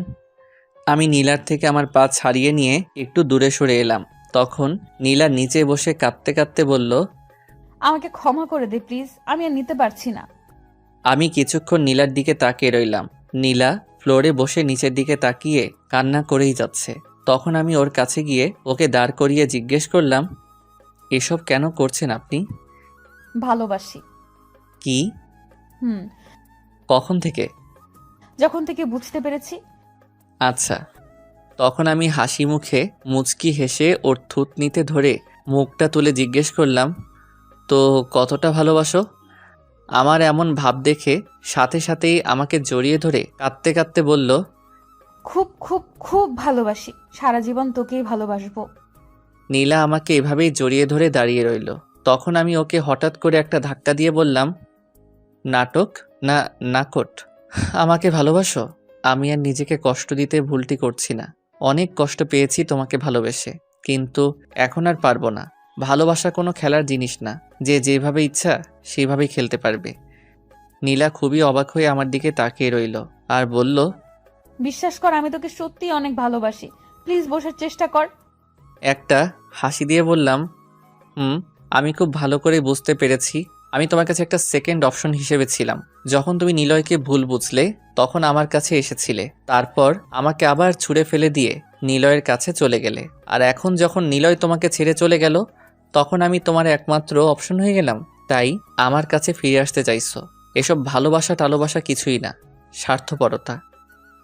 আমি নীলার থেকে আমার পা ছাড়িয়ে নিয়ে একটু দূরে সরে এলাম। তখন নীলা নিচে বসে কাঁদতে কাঁদতে বলল, আমাকে ক্ষমা করে দে প্লিজ, আমি আর নিতে পারছি না। আমি কিছুক্ষণ নীলার দিকে তাকিয়ে রইলাম। নীলা ফ্লোরে বসে নিচের দিকে তাকিয়ে কান্না করেই যাচ্ছে। তখন আমি ওর কাছে গিয়ে ওকে দাঁড় করিয়ে জিজ্ঞেস করলাম, এসব কেন করছেন আপনি? ভালোবাসি। কি? হুম, কখন থেকে? যখন থেকে বুঝতে পেরেছি। আচ্ছা। তখন আমি হাসি মুখে মুচকি হেসে ওর থুতনিতে ধরে মুখটা তুলে জিজ্ঞেস করলাম, তো কতটা ভালোবাসো? আমার এমন ভাব দেখে সাথে সাথেই আমাকে জড়িয়ে ধরে কাঁদতে কাঁদতে বলল, খুব খুব খুব ভালোবাসি, সারা জীবন তোকেই ভালোবাসবো। নীলা আমাকে এভাবেই জড়িয়ে ধরে দাঁড়িয়ে রইল। তখন আমি ওকে হঠাৎ করে একটা ধাক্কা দিয়ে বললাম, নাটক না নাকট, আমাকে ভালোবাসো? আমি আর নিজেকে কষ্ট দিতে ভুলটি করছি না। অনেক কষ্ট পেয়েছি তোমাকে ভালোবেসে, কিন্তু এখন আর পারবো না। ভালোবাসা কোনো খেলার জিনিস না যে যেভাবে ইচ্ছা সেভাবেই খেলতে পারবে। নীলা খুবই অবাক হয়ে আমার দিকে তাকিয়ে রইল আর বলল, বিশ্বাস কর আমি তোকে সত্যি অনেক ভালোবাসি, প্লিজ বসার চেষ্টা কর। একটা হাসি দিয়ে বললাম, আমি খুব ভালো করে বুঝতে পেরেছি আমি তোমার কাছে একটা সেকেন্ড অপশন হিসেবে ছিলাম। যখন তুমি নিলয়কে ভুল বুঝলে তখন আমার কাছে এসেছিলে, তারপর আমাকে আবার ছুঁড়ে ফেলে দিয়ে নিলয়ের কাছে চলে গেলে, আর এখন যখন নিলয় তোমাকে ছেড়ে চলে গেল তখন আমি তোমার একমাত্র অপশন হয়ে গেলাম। তাই আমার কাছে ফিরে আসতে চাইছো। এসব ভালোবাসা টালোবাসা কিছুই না, স্বার্থপরতা।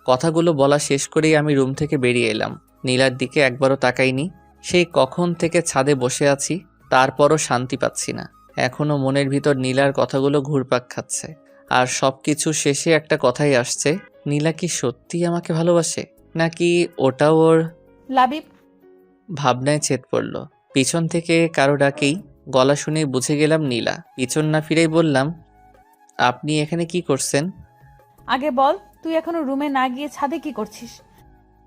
কথাগুলো বলা শেষ করেই আমি রুম থেকে বেরিয়ে এলাম। নীলার দিকে একবারও তাকাইনি। সেই কখন থেকে ছাদে বসে আছি, তারপরও শান্তি পাচ্ছি না। এখনও মনের ভিতর নীলার কথাগুলো ঘুরপাক খাচ্ছে। আর সব কিছু শেষে একটা কথাই আসছে, নীলা কি সত্যিই আমাকে ভালোবাসে, নাকি ওটাও ওর? লাবিব। ভাবনায় ছেদ পড়ল। পিছন থেকে কারো ডাকেই গলা শুনে বুঝে গেলাম নীলা। পিছন না ফিরেই বললাম, আপনি এখানে কি করছেন? আগে বল, তুই এখনো রুমে না গিয়ে ছাদে কি করছিস?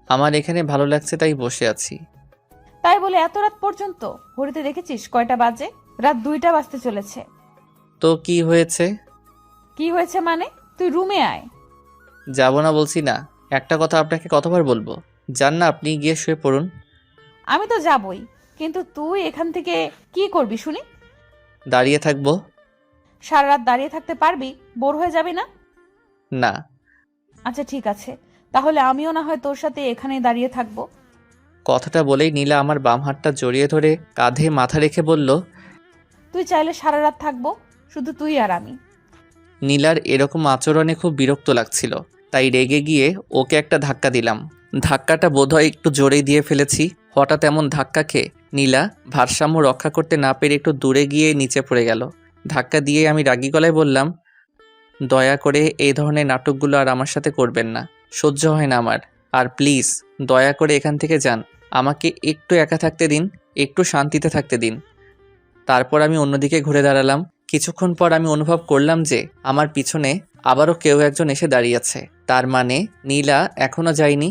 আমার এখানে ভালো লাগছে তাই বসে আছি। তাই বলে এত রাত পর্যন্ত? ঘড়িতে দেখেছিস কয়টা বাজে? রাত 2টা বাজতে চলেছে। তো কি হয়েছে? কি হয়েছে মানে? তুই রুমে আয়। যাব না বলছি না। একটা কথা আপনাকে কতবার বলবো? যান না, আপনি গিয়ে শুয়ে পড়ুন। আমি তো যাবই, কিন্তু তুই এখান থেকে কি করবি শুনি? দাঁড়িয়ে থাকবো। সারা রাত দাঁড়িয়ে থাকতে পারবি? বোর হয়ে যাবি না? না। আচ্ছা ঠিক আছে, তাহলে আমিও না হয় তোর সাথে এখানেই দাঁড়িয়ে থাকবো। কথাটা বলেই নীলা আমার বাম হাতটা জড়িয়ে ধরে কাঁধে মাথা রেখে বলল, তুই চাইলে সারা রাত থাকবো, শুধু তুই আর আমি। নীলার এরকম আচরণে খুব বিরক্ত লাগছিল, তাই রেগে গিয়ে ওকে একটা ধাক্কা দিলাম। ধাক্কাটা বোধহয় একটু জোরেই দিয়ে ফেলেছি। হঠাৎ এমন ধাক্কা খেয়ে নীলা ভারসাম্য রক্ষা করতে না পেরে একটু দূরে গিয়ে নিচে পড়ে গেল। ধাক্কা দিয়ে আমি রাগী গলায় বললাম, দয়া করে এই ধরনের নাটকগুলো আর আমার সাথে করবেন না, সহ্য হয় না আমার। আর প্লিজ দয়া করে এখান থেকে যান, আমাকে একটু একা থাকতে দিন, একটু শান্তিতে থাকতে দিন। তারপর আমি অন্যদিকে ঘুরে দাঁড়ালাম। কিছুক্ষণ পর আমি অনুভব করলাম যে আমার পিছনে আবারও কেউ একজন এসে দাঁড়িয়েছে। তার মানে নীলা এখনো যায়নি।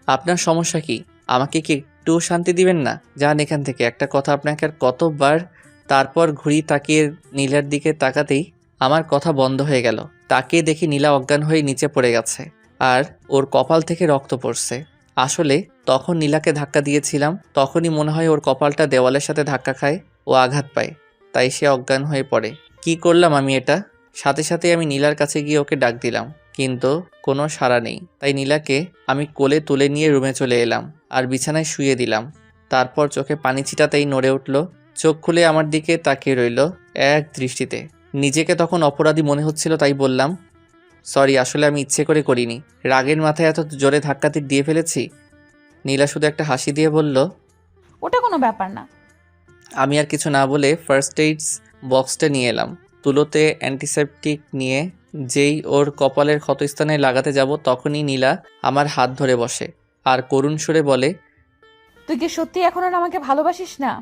আপনার সমস্যা কি? আমাকে কি একটু শান্তি দিবেন না? যান এখান থেকে, একটা কথা আপনাকে আর কতবার। তারপর ঘুরি তাকিয়ে নীলার দিকে তাকাতেই আমার কথা বন্ধ হয়ে গেল। তাকিয়ে দেখি নীলা অজ্ঞান হয়ে নিচে পড়ে গেছে আর ওর কপাল থেকে রক্ত পড়ছে। আসলে তখন নীলাকে ধাক্কা দিয়েছিলাম, তখনই মনে হয় ওর কপালটা দেওয়ালের সাথে ধাক্কা খায়, ও আঘাত পায়, তাই সে অজ্ঞান হয়ে পড়ে। কি করলাম আমি এটা? সাথে সাথে আমি নীলার কাছে গিয়ে ওকে ডাক দিলাম, কিন্তু কোনো সাড়া নেই। তাই নীলাকে আমি কোলে তুলে নিয়ে রুমে চলে এলাম আর বিছানায় শুয়ে দিলাম। তারপর চোখে পানি ছিটাতেই নড়ে উঠল, চোখ খুলে আমার দিকে তাকিয়ে রইল এক দৃষ্টিতে। নিজেকে তখন অপরাধী মনে হচ্ছিল, তাই বললাম, সরি, আসলে আমি ইচ্ছে করে করিনি, রাগের মাথায় এত জোরে ধাক্কাতে দিয়ে ফেলেছি। নীলা শুধু একটা হাসি দিয়ে বলল, ওটা কোনো ব্যাপার না। আমি আর কিছু না বলে ফার্স্ট এইডস বক্সটা নিয়ে এলাম। তুলোতে অ্যান্টিসেপটিক নিয়ে যেই ওর কপালের ক্ষতস্থানে লাগাতে যাব, তখনই নীলা আমার হাত ধরে বসে আর করুণ সুরে বলে, তুই কি সত্যি এখন আর আমাকে ভালোবাসিস না?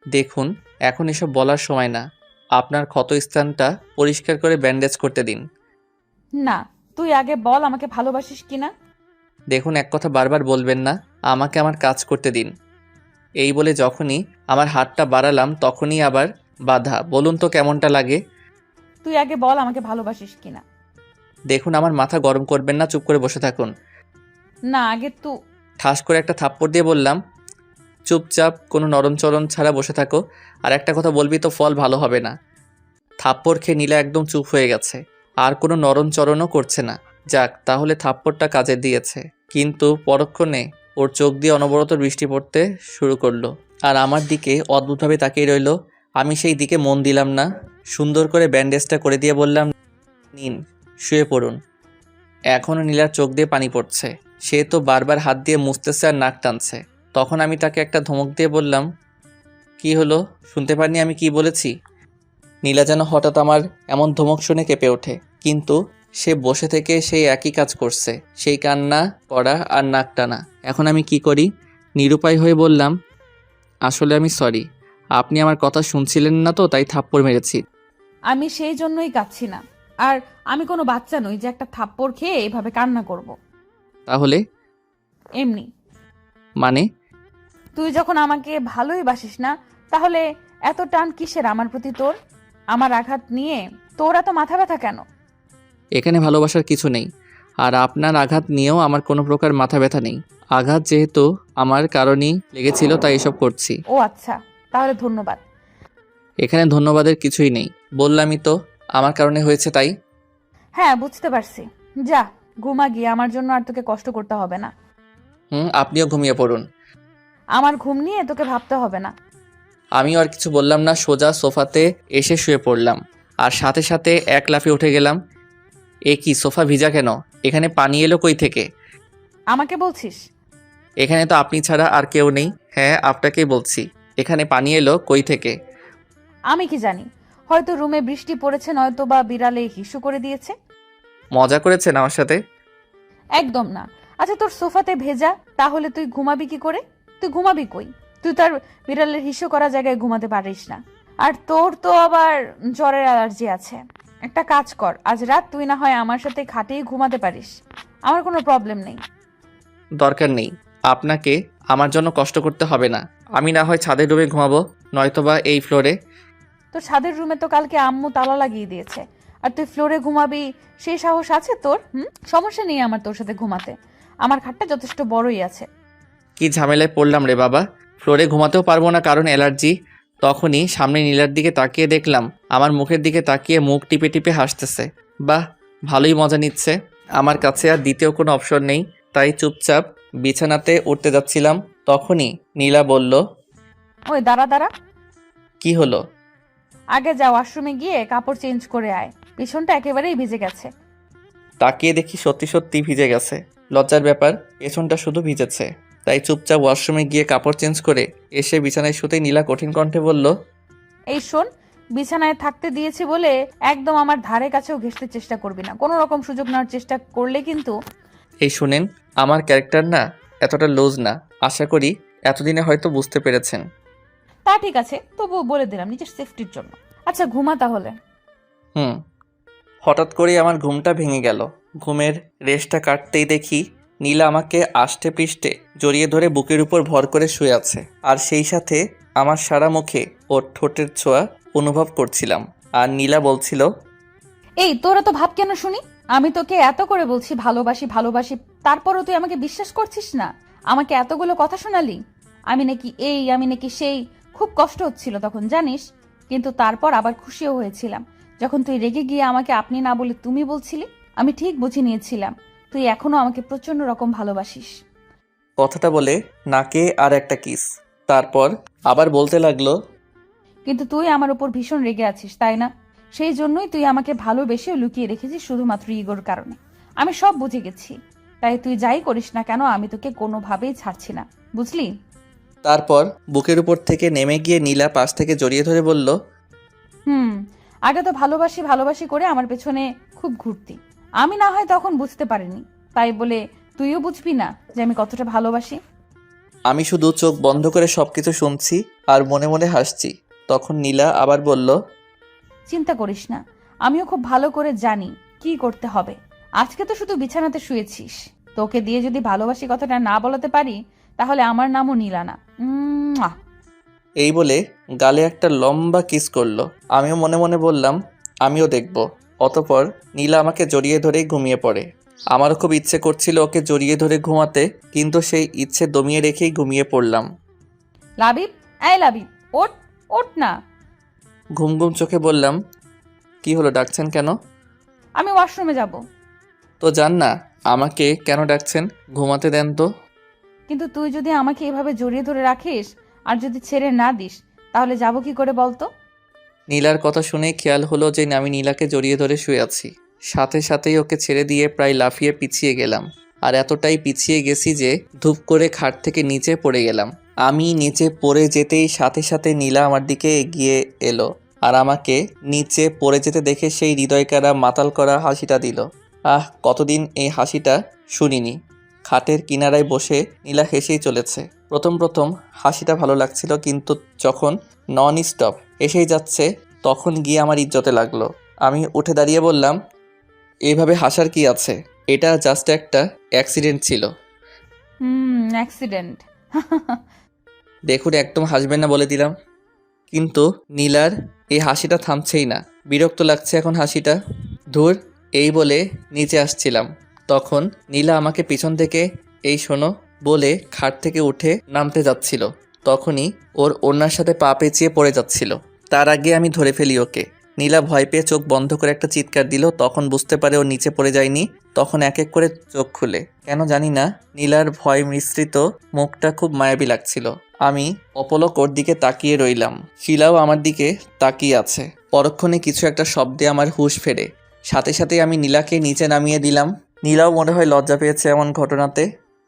দেখুন, এখন এসব বলার সময় না, আপনার ক্ষতস্থানটা পরিষ্কার করে ব্যান্ডেজ করতে দিন। না, তুই আগে বল আমাকে ভালোবাসিস কিনা। দেখুন, এক কথা বারবার বলবেন না, আমাকে আমার কাজ করতে দিন। এই বলে যখনই আমার হাতটা বাড়ালাম তখনই আবার বাধা। বলুন তো কেমনটা লাগে? তুই আগে বল আমাকে ভালোবাসিস কিনা। দেখুন, আমার মাথা গরম করবেন না, চুপ করে বসে থাকুন। না, আগে তুই। ঠাস করে একটা থাপ্পড় দিয়ে বললাম, চুপচাপ কোনো নরমচরণ ছাড়া বসে থাকো, আর একটা কথা বলবি তো ফল ভালো হবে না। থাপ্পড় খেয়ে নীলা একদম চুপ হয়ে গেছে, আর কোনো নরমচরণও করছে না। যাক, তাহলে থাপ্পড়টা কাজে দিয়েছে। কিন্তু পরক্ষণে ওর চোখ দিয়ে অনবরত বৃষ্টি পড়তে শুরু করলো আর আমার দিকে অদ্ভুতভাবে তাকিয়ে রইল। আমি সেই দিকে মন দিলাম না। সুন্দর করে ব্যান্ডেজটা করে দিয়ে বললাম, নিন, শুয়ে পড়ুন। এখনও নীলার চোখ দিয়ে পানি পড়ছে। সে তো বারবার হাত দিয়ে মুছতেছে আর নাক টানছে। তখন আমি তাকে একটা ধমক দিয়ে বললাম, কি হলো, শুনতে পারিনি আমি কি বলেছি? নীলা যেন হঠাৎ আমার এমন ধমক শুনে কেঁপে ওঠে, কিন্তু সে বসে থেকে সেই একই কাজ করছে, সেই কান্না করা আর নাক টানা। এখন আমি কি করি? নিরুপায় হয়ে বললাম, আসলে আমি সরি, আপনি আমার কথা শুনছিলেন না তো, তাই থাপ্পড় মেরেছি। আমি সেই জন্যই কাঁদছি না, আর আমি কোনো বাচ্চা নই যে একটা থাপ্পড় খেয়ে এভাবে কান্না করব। তাহলে? এমনি। মানে? তুই যখন আমাকে ভালোই বাসিস না, তাহলে এত টান কিসের আমার প্রতি তোর? আমার আঘাত নিয়ে তোর এত মাথা ব্যথা কেন? এখানে ভালোবাসার কিছু নেই, আর আপনার আঘাত নিয়েও আমার কোনো প্রকার মাথা ব্যথা নেই। আঘাত যেহেতু আমার কারণেই লেগেছিল, তাই এসব করছি। ও আচ্ছা, তাহলে ধন্যবাদ। এখানে ধন্যবাদের কিছুই নেই, বললামই তো আমার কারণে হয়েছে তাই। হ্যাঁ, বুঝতে পারছি। যা, ঘুমা গিয়ে, আমার জন্য আর তোকে কষ্ট করতে হবে না। আপনিও ঘুমিয়ে পড়ুন। আমার ঘুম নিয়ে তোকে ভাবতে হবে না। আমিও আর কিছু বললাম না, সোজা সোফাতে এসে শুয়ে পড়লাম আর সাথে সাথে এক লাফে উঠে গেলাম। এ কি, সোফা ভিজা কেন? এখানে পানি এলো কই থেকে? আমাকে বলছিস? এখানে তো আপনি ছাড়া আর কেউ নেই। হ্যাঁ, আপনাকেই বলছি, এখানে পানি এলো কই থেকে? আমি কি জানি, হয়তো রুমে বৃষ্টি পড়েছে, নয়তো বা বিড়ালে হিসু করে দিয়েছে। মজা করেছেন আমার সাথে? একদম না। আচ্ছা, তোর সোফাতে ভেজা, তাহলে তুই ঘুমাবি কি করে? তুই ঘুমাবি কই? তুই তার বিড়ালের হিসু করা জায়গায় ঘুমাতে পারিস না। আর তোর তো আবার জ্বরের অ্যালার্জি আছে। একটা কাজ কর, আজ রাত তুই না হয় আমার সাথে খাটেই ঘুমাতে পারিস, আমার কোনো প্রবলেম নেই। দরকার নেই, আপনাকে আমার জন্য কষ্ট করতে হবে না। আমি না হয় ছাদের রুমে ঘুমাবো, নয়তোবা এই ফ্লোরে। তোর ছাদের রুমে তো কালকে আম্মু তালা লাগিয়ে দিয়েছে, আর তুই ফ্লোরে ঘুমাবি, সেই সাহস আছে তোর? সমস্যা নেই আমার তোর সাথে ঘুমাতে, আমার খাটটা যথেষ্ট বড়ই আছে। কি ঝামেলায় পড়লাম রে বাবা, ফ্লোরে ঘুমাতেও পারবো না কারণ অ্যালার্জি। তখনই সামনে নীলার দিকে তাকিয়ে দেখলাম আমার মুখের দিকে তাকিয়ে মুখ টিপে টিপে হাসতেছে। বাহ, ভালোই মজা নিচ্ছে। আমার কাছে আর দ্বিতীয় কোনো অপশন নেই, তাই চুপচাপ বিছানাতে উঠতে যাচ্ছিলাম। তখনই নীলা বলল, ওই দাঁড়া দাঁড়া। কি হলো? আগে যা, ওয়াশরুমে গিয়ে কাপড় চেঞ্জ করে আয়, পিছনটা একেবারেই ভিজে গেছে। তাকিয়ে দেখি সত্যি সত্যি ভিজে গেছে। লজ্জার ব্যাপার, পেছনটা শুধু ভিজেছে। তাই চুপচাপ ওয়াশরুমে গিয়ে কাপড় চেঞ্জ করে এসে বিছানায় শুতেই নীলা কঠিন কণ্ঠে বলল, এই শোন, বিছানায় থাকতে দিয়েছি বলে একদম আমার ধারে কাছেও ঘেঁষতে চেষ্টা করবি না। কোনো রকম সুযোগ নেওয়ার চেষ্টা করলে কিন্তু। এই শুনেন, আমার ক্যারেক্টার না এতটা লুজ না। আশা করি এতদিনে হয়তো বুঝতে পেরেছেন। তা ঠিক আছে, তবুও বলে দিলাম নিজের সেফটির জন্য। আচ্ছা ঘুমা তাহলে। হঠাৎ করেই আমার ঘুমটা ভেঙে গেল। ঘুমের রেশটা কাটতেই দেখি নীলা আমাকে আষ্টে পৃষ্ঠে জড়িয়ে ধরে বুকের উপর ভর করে শুয়ে আছে, আর সেই সাথে আমার সারা মুখে ওর ঠোঁটের ছোঁয়া অনুভব করছিলাম। আর নীলা বলছিল, এই তোরা তো ভাব কেন শুনি, আমি তোকে এত করে বলছি ভালোবাসি ভালোবাসি, তারপরও তুই আমাকে বিশ্বাস করছিস না। আমাকে এতগুলো কথা শোনালি, আমি নাকি এই আমি নাকি সেই। খুব কষ্ট হচ্ছিল তখন জানিস, কিন্তু তারপর আবার খুশিও হয়েছিলাম যখন তুই রেগে গিয়ে আমাকে আপনি না বলে তুমি বলছিলি। আমি ঠিক বুঝে নিয়েছিলাম তুই এখনো আমাকে প্রচন্ড রকম ভালোবাসিস। কথাটা বলে নাকে আর একটা কিস, তারপর আবার বলতে লাগলো, কিন্তু তুই আমার উপর ভীষণ রেগে আছিস তাই না? সেই জন্যই তুই আমাকে ভালোবেসেও লুকিয়ে রেখেছিস শুধুমাত্র ইগোর কারণে। আমি সব বুঝে গেছি, তাই তুই যাই করিস না কেন আমি তোকে কোনোভাবেই ছাড়ছি না, বুঝলি? তারপর বুকের উপর থেকে নেমে গিয়ে নীলা পাশ থেকে জড়িয়ে ধরে বলল, আগে তো ভালোবাসি ভালোবাসি করে আমার পেছনে খুব ঘুরতি, আমি না হয় তখন বুঝতে পারিনি, তাই বলে তুইও বুঝবি না যে আমি কতটা ভালোবাসি? আমি শুধু চোখ বন্ধ করে সবকিছু শুনছি আর মনে মনে হাসছি। তখন নীলা আবার বলল, চিন্তা করিস না, আমিও খুব ভালো করে জানি কি করতে হবে। আজকে তো শুধু বিছানাতে শুয়েছিস, তোকে দিয়ে যদি ভালোবাসি কথাটা না বলাতে পারি তাহলে আমার নামও নীলা না। এই বলে গালে একটা লম্বা কিস করলো। আমিও মনে মনে বললাম আমিও দেখব। অতপর নীলা আমাকে জড়িয়ে ধরেই ঘুমিয়ে পড়ে। আমারও খুব ইচ্ছে করছিল ওকে জড়িয়ে ধরে ঘুমাতে, কিন্তু সেই ইচ্ছে দমিয়ে রেখেই ঘুমিয়ে পড়লাম। লাবিব, এই লাবিব, ওঠ ওঠ না। ঘুম ঘুম চোখে বললাম, কি হলো, ডাকছেন কেন? আমি ওয়াশরুমে যাব। তো যান না, আমাকে কেন ডাকছেন? ঘুমাতে দেন তো। কিন্তু তুই যদি আমাকে এভাবে জড়িয়ে ধরে রাখিস আর যদি ছেড়ে না দিস তাহলে যাব কি করে বলতো? নীলার কথা শুনে খেয়াল হলো যে আমি নীলাকে জড়িয়ে ধরে শুয়ে আছি। সাথে সাথেই ওকে ছেড়ে দিয়ে প্রায় লাফিয়ে পিছিয়ে গেলাম। আর এতটাই পিছিয়ে গেছি যে ধূপ করে খাট থেকে নিচে পড়ে গেলাম। আমি নিচে পড়ে যেতেই সাথে সাথে নীলা আমার দিকে এগিয়ে এলো আর আমাকে নিচে পড়ে যেতে দেখে সেই হৃদয়কাড়া মাতাল করা হাসিটা দিল। কতদিন এই হাসিটা শুনিনি। খাটের কিনারায় বসে নীলা হেসেই চলেছে। প্রথম হাসিটা ভালো লাগছিল, কিন্তু যখন নন স্টপ এসেই যাচ্ছে তখন গিয়ে আমার ইজ্জতে লাগলো। আমি উঠে দাঁড়িয়ে বললাম, এইভাবে হাসার কি আছে, এটা জাস্ট একটা অ্যাক্সিডেন্ট ছিল। অ্যাক্সিডেন্ট? দেখুন, একদম হাসবেন না বলে দিলাম। কিন্তু নীলার এই হাসিটা থামছেই না। বিরক্ত লাগছে এখন হাসিটা। ধুর, এই বলে নিচে আসছিলাম, তখন নীলা আমাকে পিছন থেকে এই শোনো বলে খাট থেকে উঠে নামতে যাচ্ছিল। তখনই ওর ওড়নার সাথে পা পেঁচিয়ে পড়ে যাচ্ছিল। তার আগে আমি ধরে ফেলি ওকে। নীলা ভয় পেয়ে চোখ বন্ধ করে একটা চিৎকার দিল। তখন বুঝতে পারে ও নিচে পড়ে যায়নি। তখন এক এক করে চোখ খুলে। কেন জানি না নীলার ভয় মিশ্রিত মুখটা খুব মায়াবী লাগছিল। আমি অপলক ওর দিকে তাকিয়ে রইলাম। শিলাও আমার দিকে তাকিয়ে আছে। পরক্ষণে কিছু একটা শব্দে আমার হুঁশ ফেরে। সাথে সাথে আমি নীলাকে নিচে নামিয়ে দিলাম। নীলাও মনে হয় লজ্জা পেয়েছে এমন ঘটনাতে,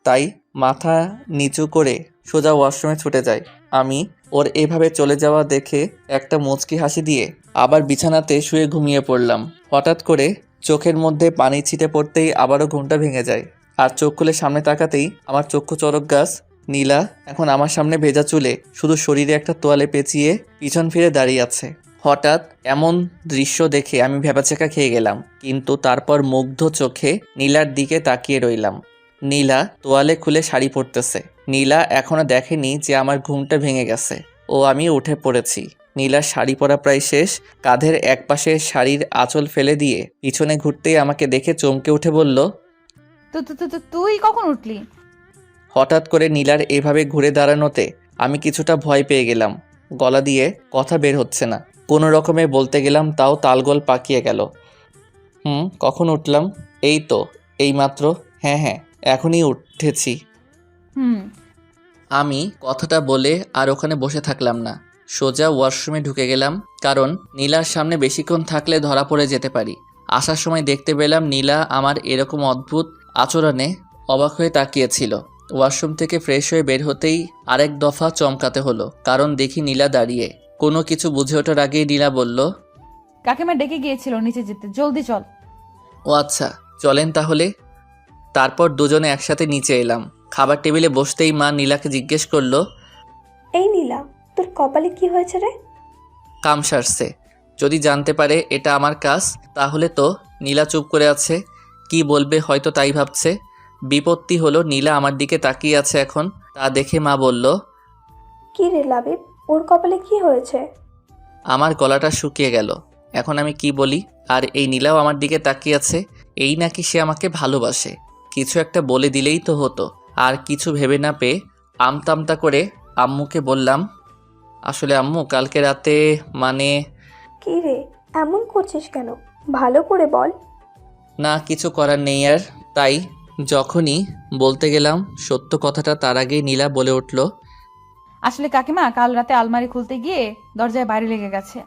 তাই মাথা নিচু করে সোজা ওয়াশরুমে ছুটে যায়। আমি ওর এভাবে চলে যাওয়া দেখে একটা মুচকি হাসি দিয়ে আবার বিছানাতে শুয়ে ঘুমিয়ে পড়লাম। হঠাৎ করে চোখের মধ্যে পানি ছিটে পড়তেই আবারও ঘুমটা ভেঙে যায়। আর চোখ খুলে সামনে তাকাতেই আমার চক্ষু চড়ক গাছ। নীলা এখন আমার সামনে ভেজা চুলে শুধু শরীরে একটা তোয়ালে পেঁচিয়ে পিছন ফিরে দাঁড়িয়ে আছে। হঠাৎ এমন দৃশ্য দেখে আমি ভ্যাবাচ্যাকা খেয়ে গেলাম, কিন্তু তারপর মুগ্ধ চোখে নীলার দিকে তাকিয়ে রইলাম। নীলা তোয়ালে খুলে শাড়ি পরতেছে। নীলা এখনো দেখেনি যে আমার ঘুমটা ভেঙে গেছে ও আমি উঠে পড়েছি। নীলার শাড়ি পরা প্রায় শেষ। কাঁধের একপাশে শাড়ির আঁচল ফেলে দিয়ে পিছনে ঘুরতেই আমাকে দেখে চমকে উঠে বলল, তুই কখন উঠলি? হঠাৎ করে নীলার এভাবে ঘুরে দাঁড়ানোতে আমি কিছুটা ভয় পেয়ে গেলাম। গলা দিয়ে কথা বের হচ্ছে না। কোনো রকমে বলতে গেলাম, তাও তালগোল পাকিয়ে গেল। কখন উঠলাম? এই তো এইমাত্র। হ্যাঁ, এখনই উঠেছি। আমি কথাটা বলে আর ওখানে বসে থাকলাম না, সোজা ওয়াশরুমে ঢুকে গেলাম। কারণ নীলার সামনে বেশিক্ষণ থাকলে ধরা পড়ে যেতে পারি। আসার সময় দেখতে পেলাম নীলা আমার এরকম অদ্ভুত আচরণে অবাক হয়ে তাকিয়েছিল। ওয়াশরুম থেকে ফ্রেশ হয়ে বের হতেই আরেক দফা চমকাতে হলো, কারণ দেখি নীলা দাঁড়িয়ে। কোনো কিছু বুঝে ওঠার আগেই নীলা বলল, কাকিমা ডেকে গিয়েছিল নিচে যেতে, জলদি চল। ও আচ্ছা, চলেন তাহলে। তারপর দুজনে একসাথে নিচে এলাম। খাবার টেবিলে বসতেই মা নীলাকে জিজ্ঞেস করলো, এই নীলা, তোর কপালে কি হয়েছে রে? কাম সারছে। যদি জানতে পারে এটা আমার কাজ তাহলে তো। নীলা চুপ করে আছে, কি বলবে হয়তো তাই ভাবছে। বিপত্তি হলো নীলা আমার দিকে তাকিয়ে আছে এখন। তা দেখে মা বলল, কি রে লাবিব, ওর কপালে কি হয়েছে? আমার গলাটা শুকিয়ে গেল, এখন আমি কি বলি? আর এই নীলাও আমার দিকে তাকিয়ে আছে, এই নাকি সে আমাকে ভালোবাসে। কিছু একটা বলে দিলেই তো হতো। আর কিছু ভেবে না পেয়ে আমতামতা করে আম্মুকে বললাম, আসলে আম্মু কালকে রাতে মানে। কি রে, এমন করছিস কেন? ভালো করে বল। না, কিছু করার নেই আর। তাই যখনই বলতে গেলাম সত্য কথাটা, তার আগেই নীলা বলে উঠল, আসলে কাকিমা কাল রাতে আলমারি খুলতে গিয়ে দরজায় বাইরে লেগে গেছে।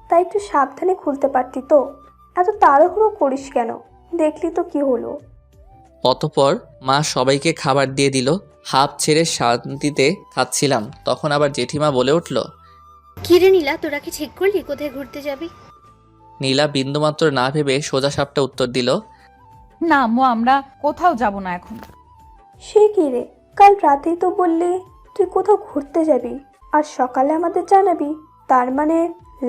তাই একটু সাবধানে খুলতে পারতি তো, এত তাড়াহুড়ো করিস কেন? দেখলি তো কি হলো। অতপর মা সবাইকে খাবার দিয়ে দিল। হাফ ছেড়ে শান্তিতে খাচ্ছিলাম, তখন আবার জেঠিমা বলে উঠল, কিরে নীলা, তোরা কি ঠিক করলি কোথায় ঘুরতে যাবি? নীলা বিন্দুমাত্র না ভেবে সোজা সাপটা উত্তর দিল, না আম্মু, আমরা কোথাও যাব না এখন। সে কি রে, কাল রাতেই তো বললি তুই কোথাও ঘুরতে যাবি আর সকালে আমাদের জানাবি। তার মানে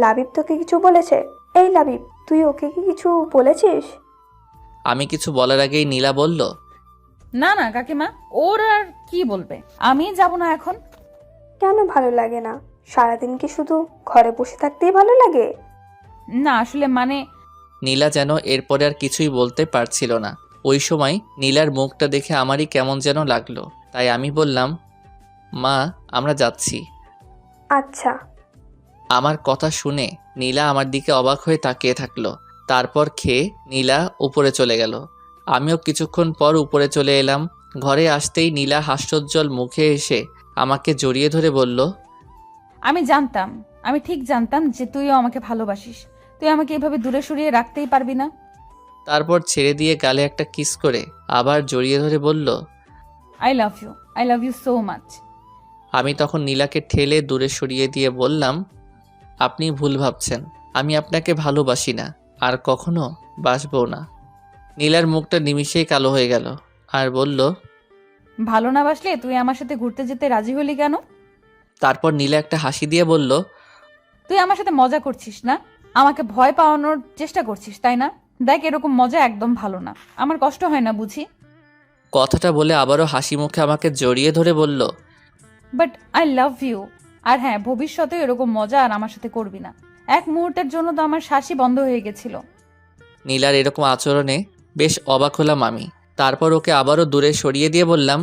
লাবিব তোকে কিছু বলেছে? এই লাবিব, তুই ওকে কি কিছু বলেছিস? আমি কিছু বলার আগেই নীলা বলল, না না কাকিমা, ওর আর কি বলবে, আমি যাব না এখন। কেন ভালো লাগে না? সারাদিন কি শুধু ঘরে বসে থাকতেই ভালো লাগে? না আসলে মানে। নীলা যেন এরপরে আর কিছুই বলতে পারছিল না। ওই সময় নীলার মুখটা দেখে আমারই কেমন যেন লাগলো। তাই আমি বললাম, মা আমরা যাচ্ছি। আচ্ছা। আমার কথা শুনে নীলা আমার দিকে অবাক হয়ে তাকিয়ে থাকলো। তারপর খেয়ে নীলা উপরে চলে গেল। আমিও কিছুক্ষণ পর উপরে চলে এলাম। ঘরে আসতেই নীলা হাস্যোজ্জ্বল মুখে এসে আমাকে জড়িয়ে ধরে বলল, আমি জানতাম, আমি ঠিক জানতাম যে তুইও আমাকে ভালোবাসিস। তুই আমাকে এভাবে দূরে সরিয়ে রাখতেই পারবি না। তারপর ছেড়ে দিয়ে গালে একটা কিস করে আবার জড়িয়ে ধরে বলল, I love you so much. আমি তখন নীলাকে ঠেলে দূরে সরিয়ে দিয়ে বললাম, আপনি ভুল ভাবছেন, আমি আপনাকে ভালোবাসি না, আর কখনো বাসবও না। নীলার মুখটা নিমিষেই কালো হয়ে গেল আর বলল, ভালো না বাসলে তুই আমার সাথে ঘুরতে যেতে রাজি হলি কেন? তারপর নীলা একটা হাসি দিয়ে বলল, তুই আমার সাথে মজা করছিস না, আমাকে ভয় পাওয়ানোর চেষ্টা করছিস তাই না? দেখ, এরকম মজা একদম ভালো না, আমার কষ্ট হয় না বুঝি। কথাটা বলে আবারও হাসি মুখে আমাকে জড়িয়ে ধরে বলল, বাট আই লাভ ইউ। আর হ্যাঁ, ভবিষ্যতে এরকম মজা আর আমার সাথে করবি না। এক মুহূর্তের জন্য তো আমার শ্বাসই বন্ধ হয়ে গেছিল। নীলার এরকম আচরণে বেশ অবাক হলাম আমি। তারপর ওকে আবারও দূরে সরিয়ে দিয়ে বললাম,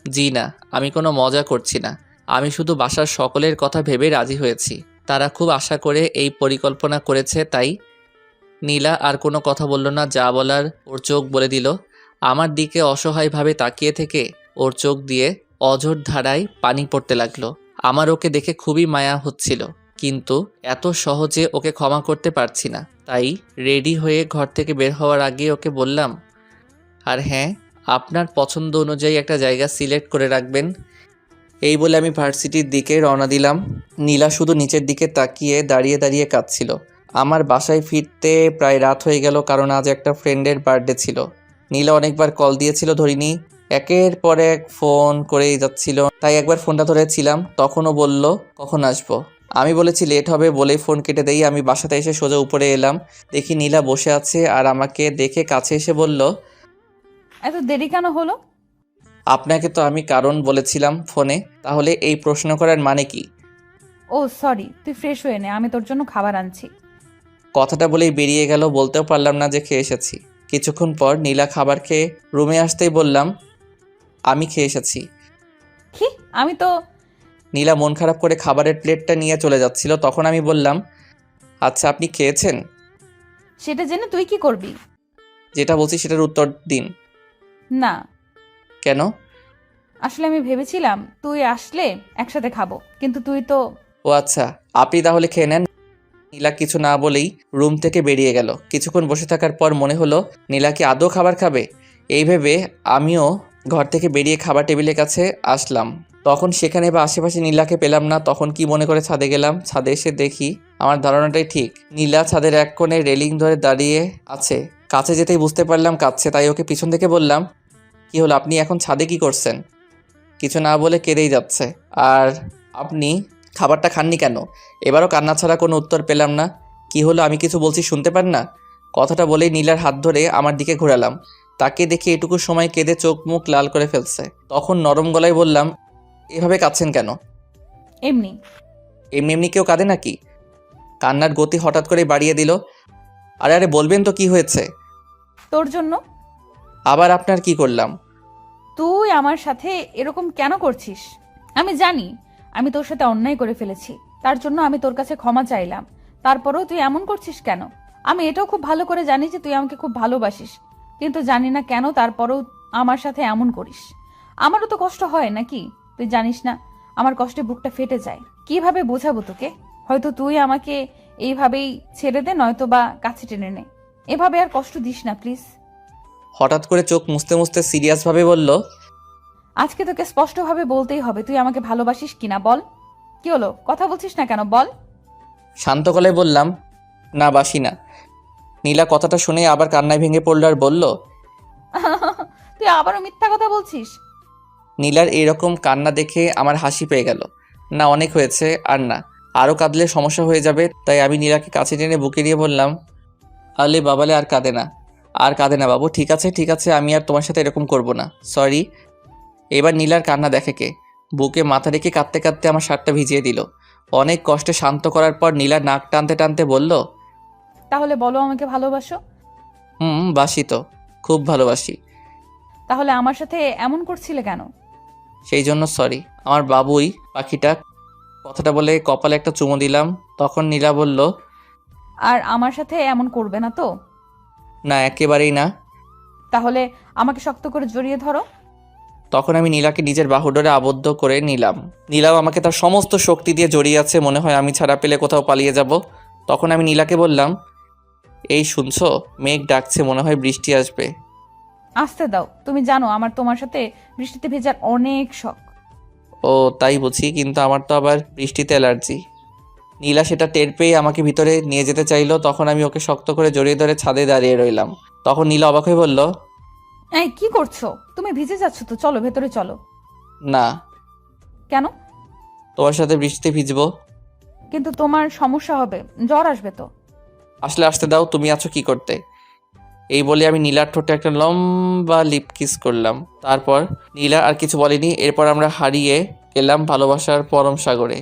জি না, আমি কোনো মজা করছি না। আমি শুধু বাসার সকলের কথা ভেবে রাজি হয়েছি। তারা খুব আশা করে এই পরিকল্পনা করেছে তাই। নীলা আর কোনো কথা বলল না, যা বলার ওর চোখ বলে দিল। আমার দিকে অসহায়ভাবে তাকিয়ে থেকে ওর চোখ দিয়ে অঝোর ধারায় পানি পড়তে লাগলো। আমার ওকে দেখে খুবই মায়া হচ্ছিল, কিন্তু এত সহজে ওকে ক্ষমা করতে পারছি না। তাই রেডি হয়ে ঘর থেকে বের হওয়ার আগে ওকে বললাম, আর হ্যাঁ, আপনার পছন্দ অনুযায়ী একটা জায়গা সিলেক্ট করে রাখবেন। এই বলে আমি ভার্সিটির দিকে রওনা দিলাম। নীলা শুধু নিচের দিকে তাকিয়ে দাঁড়িয়ে দাঁড়িয়ে কাঁদছিল। আমার বাসায় ফিরতে প্রায় রাত হয়ে গেল, কারণ আজ একটা ফ্রেন্ডের বার্থডে ছিল। নীলা অনেকবার কল দিয়েছিল, ধরিনি। একের পর এক ফোন করেই যাচ্ছিল, তাই একবার ফোনটা ধরেছিলাম। তখনও বলল কখন আসবো। আমি বলেছি লেট হবে বলেই ফোন কেটে দেই। আমি বাসাতে এসে সোজা উপরে এলাম, দেখি নীলা বসে আছে আর আমাকে দেখে কাছে এসে বলল, এত দেরি কেন হলো? আপনাকে তো আমি কারণ বলেছিলাম ফোনে, তাহলে এই প্রশ্ন করার মানে কি? ও সরি, তুই ফ্রেশ হয়ে নে, আমি তোর জন্য খাবার আনছি। কথাটা বলেই বেরিয়ে গেল, বলতেও পারলাম না যে খেয়ে এসেছি। কিছুক্ষণ পর নীলা খাবার খেয়ে রুমে আসতেই বললাম, আমি খেয়ে এসেছি। কি? আমি তো। নীলা মন খারাপ করে খাবারের প্লেটটা নিয়ে চলে যাচ্ছিল, তখন আমি বললাম, আচ্ছা আপনি খেয়েছেন? সেটা জেনে তুই কি করবি? যেটা বলছি সেটার উত্তর দিন। না, কেন? আসলে আমি ভেবেছিলাম তুই আসলে একসাথে খাবো, কিন্তু তুই তো। ও আচ্ছা, আপনি তাহলে খেয়ে নেন। নীলা কিছু না বলেই রুম থেকে বেরিয়ে গেল। কিছুক্ষণ বসে থাকার পর মনে হলো নীলা কি আদৌ খাবার খাবে। এই ভেবে আমিও ঘর থেকে বেরিয়ে খাবার টেবিলের কাছে আসলাম, তখন সেখানে বা আশেপাশে নীলাকে পেলাম না। তখন কি মনে করে ছাদে গেলাম। ছাদে এসে দেখি আমার ধারণাটাই ঠিক, নীলা ছাদের এক কোণে রেলিং ধরে দাঁড়িয়ে আছে। কাছে যেতেই বুঝতে পারলাম কাঁদছে, তাই ওকে পিছন থেকে বললাম, কি হলো, আপনি এখন ছাদে কি করছেন? কিছু না বলে কেঁদেই যাচ্ছে। আর আপনি খাবারটা খাননি কেন? এবারও কান্না ছাড়া কোনো উত্তর পেলাম না। কি হলো, আমি কিছু বলছি শুনতে পান না? কথাটা বলেই নীলার হাত ধরে আমার দিকে ঘোরালাম। তাকে দেখে এটুকু সময় কেঁদে চোখ মুখ লাল করে ফেলছে। তখন নরম গলায় বললাম, এভাবে কাঁদছেন কেন? এমনি। এমনি এমনি কেউ কাঁদে নাকি? কান্নার গতি হঠাৎ করে বাড়িয়ে দিল। আরে আরে বলবেন তো কি হয়েছে? তোর জন্য। আবার আপনার কি করলাম? তুই আমার সাথে এরকম কেন করছিস? আমি জানি আমি তোর সাথে অন্যায় করে ফেলেছি, তার জন্য আমি তোর কাছে ক্ষমা চাইলাম। তারপরেও তুই এমন করছিস কেন? আমি এটাও খুব ভালো করে জানি যে তুই আমাকে খুব ভালোবাসিস, কিন্তু জানি না কেন তারপরেও আমার সাথে এমন করিস। আমারও তো কষ্ট হয় নাকি? তুই জানিস না আমার কষ্টে বুকটা ফেটে যায়। কিভাবে বোঝাবো তোকে? হয়তো তুই আমাকে এইভাবেই ছেড়ে দে, নয়তো বা কাছে টেনে নে। এভাবে আর কষ্ট দিস না প্লিজ। হঠাৎ করে চোখ মুছতে মুছতে সিরিয়াসভাবে বলল, আজকে তোকে স্পষ্টভাবে বলতেই হবে, তুই আমাকে ভালোবাসিস কিনা বল। কি হলো, কথা বলছিস না কেন বল? শান্ত গলায় বললাম, না বাসি না। নীলা কথাটা শুনে আবার কান্নায় ভেঙে পড়ল আর বলল, তুই আবারও মিথ্যা কথা বলছিস। নীলার এরকম কান্না দেখে আমার হাসি পেয়ে গেল। না, অনেক হয়েছে, আর না, আরও কাঁদলে সমস্যা হয়ে যাবে। তাই আমি নীলাকে কাছে টেনে বুকে নিয়ে বললাম, আলে বাবালে, আর কাঁদে না, আর কাঁদে না বাবু, ঠিক আছে ঠিক আছে, আমি আর তোমার সাথে এরকম করব না, সরি। এবার নীলার কান্না দেখে কে? বুকে মাথা রেখে কাঁদতে কাঁদতে আমার শার্টটা ভিজিয়ে দিল। অনেক কষ্টে শান্ত করার পর নীলা নাক টানতে টানতে বলল, তাহলে বলো আমাকে ভালোবাসো। বাসি তো, খুব ভালোবাসি। তাহলে আমার সাথে এমন করছিলে কেন? সেই জন্য সরি। আমার বাবুই পাখিটা। কথাটা বলে কপালে একটা চুমু দিলাম। তখন নীলা বলল, আর আমার সাথে এমন করবে না তো? না, একেবারেই না। তাহলে আমাকে শক্ত করে জড়িয়ে ধরো। তখন আমি নীলাকে নিজের বাহুডোরে আবদ্ধ করে নিলাম। নীলাও আমাকে তার সমস্ত শক্তি দিয়ে জড়িয়ে আছে, মনে হয় আমি ছাড়া পেলে কোথাও পালিয়ে যাব। তখন আমি নীলাকে বললাম, এই শুনছো, মেঘ ডাকছে, মনে হয় বৃষ্টি আসবে। আসতে দাও, তুমি জানো আমার তোমার সাথে বৃষ্টিতে ভেজার অনেক শখ। ও তাই বুঝি, কিন্তু আমার তো আবার বৃষ্টিতে অ্যালার্জি। নীলা সেটা টের পেয়ে আমাকে ভিতরে নিয়ে যেতে চাইলো। তখন আমি ওকে শক্ত করে জড়িয়ে ধরে ছাদে দাঁড়িয়ে রইলাম। তখন নীলা অবাক হয়ে বলল, এই কি করছো? তুমি ভিজে যাচ্ছ তো, চলো ভেতরে চলো। না, কেন? তোমার সাথে বৃষ্টিতে ভিজবো। কিন্তু তোমার সমস্যা হবে, জ্বর আসবে তো। আসলে আসতে দাও, তুমি আছো কি করতে? এই বলে আমি নীলার ঠোঁটে একটা লম্বা লিপ কিস করলাম। তারপর নীলা আর কিছু বলেনি। এরপর আমরা হারিয়ে গেলাম ভালোবাসার পরম সাগরে।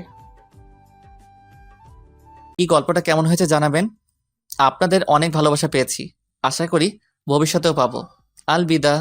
এই গল্পটা কেমন হয়েছে জানাবেন। আপনাদের অনেক ভালোবাসা পেয়েছি, আশা করি ভবিষ্যতেও পাবো। আলবিদা।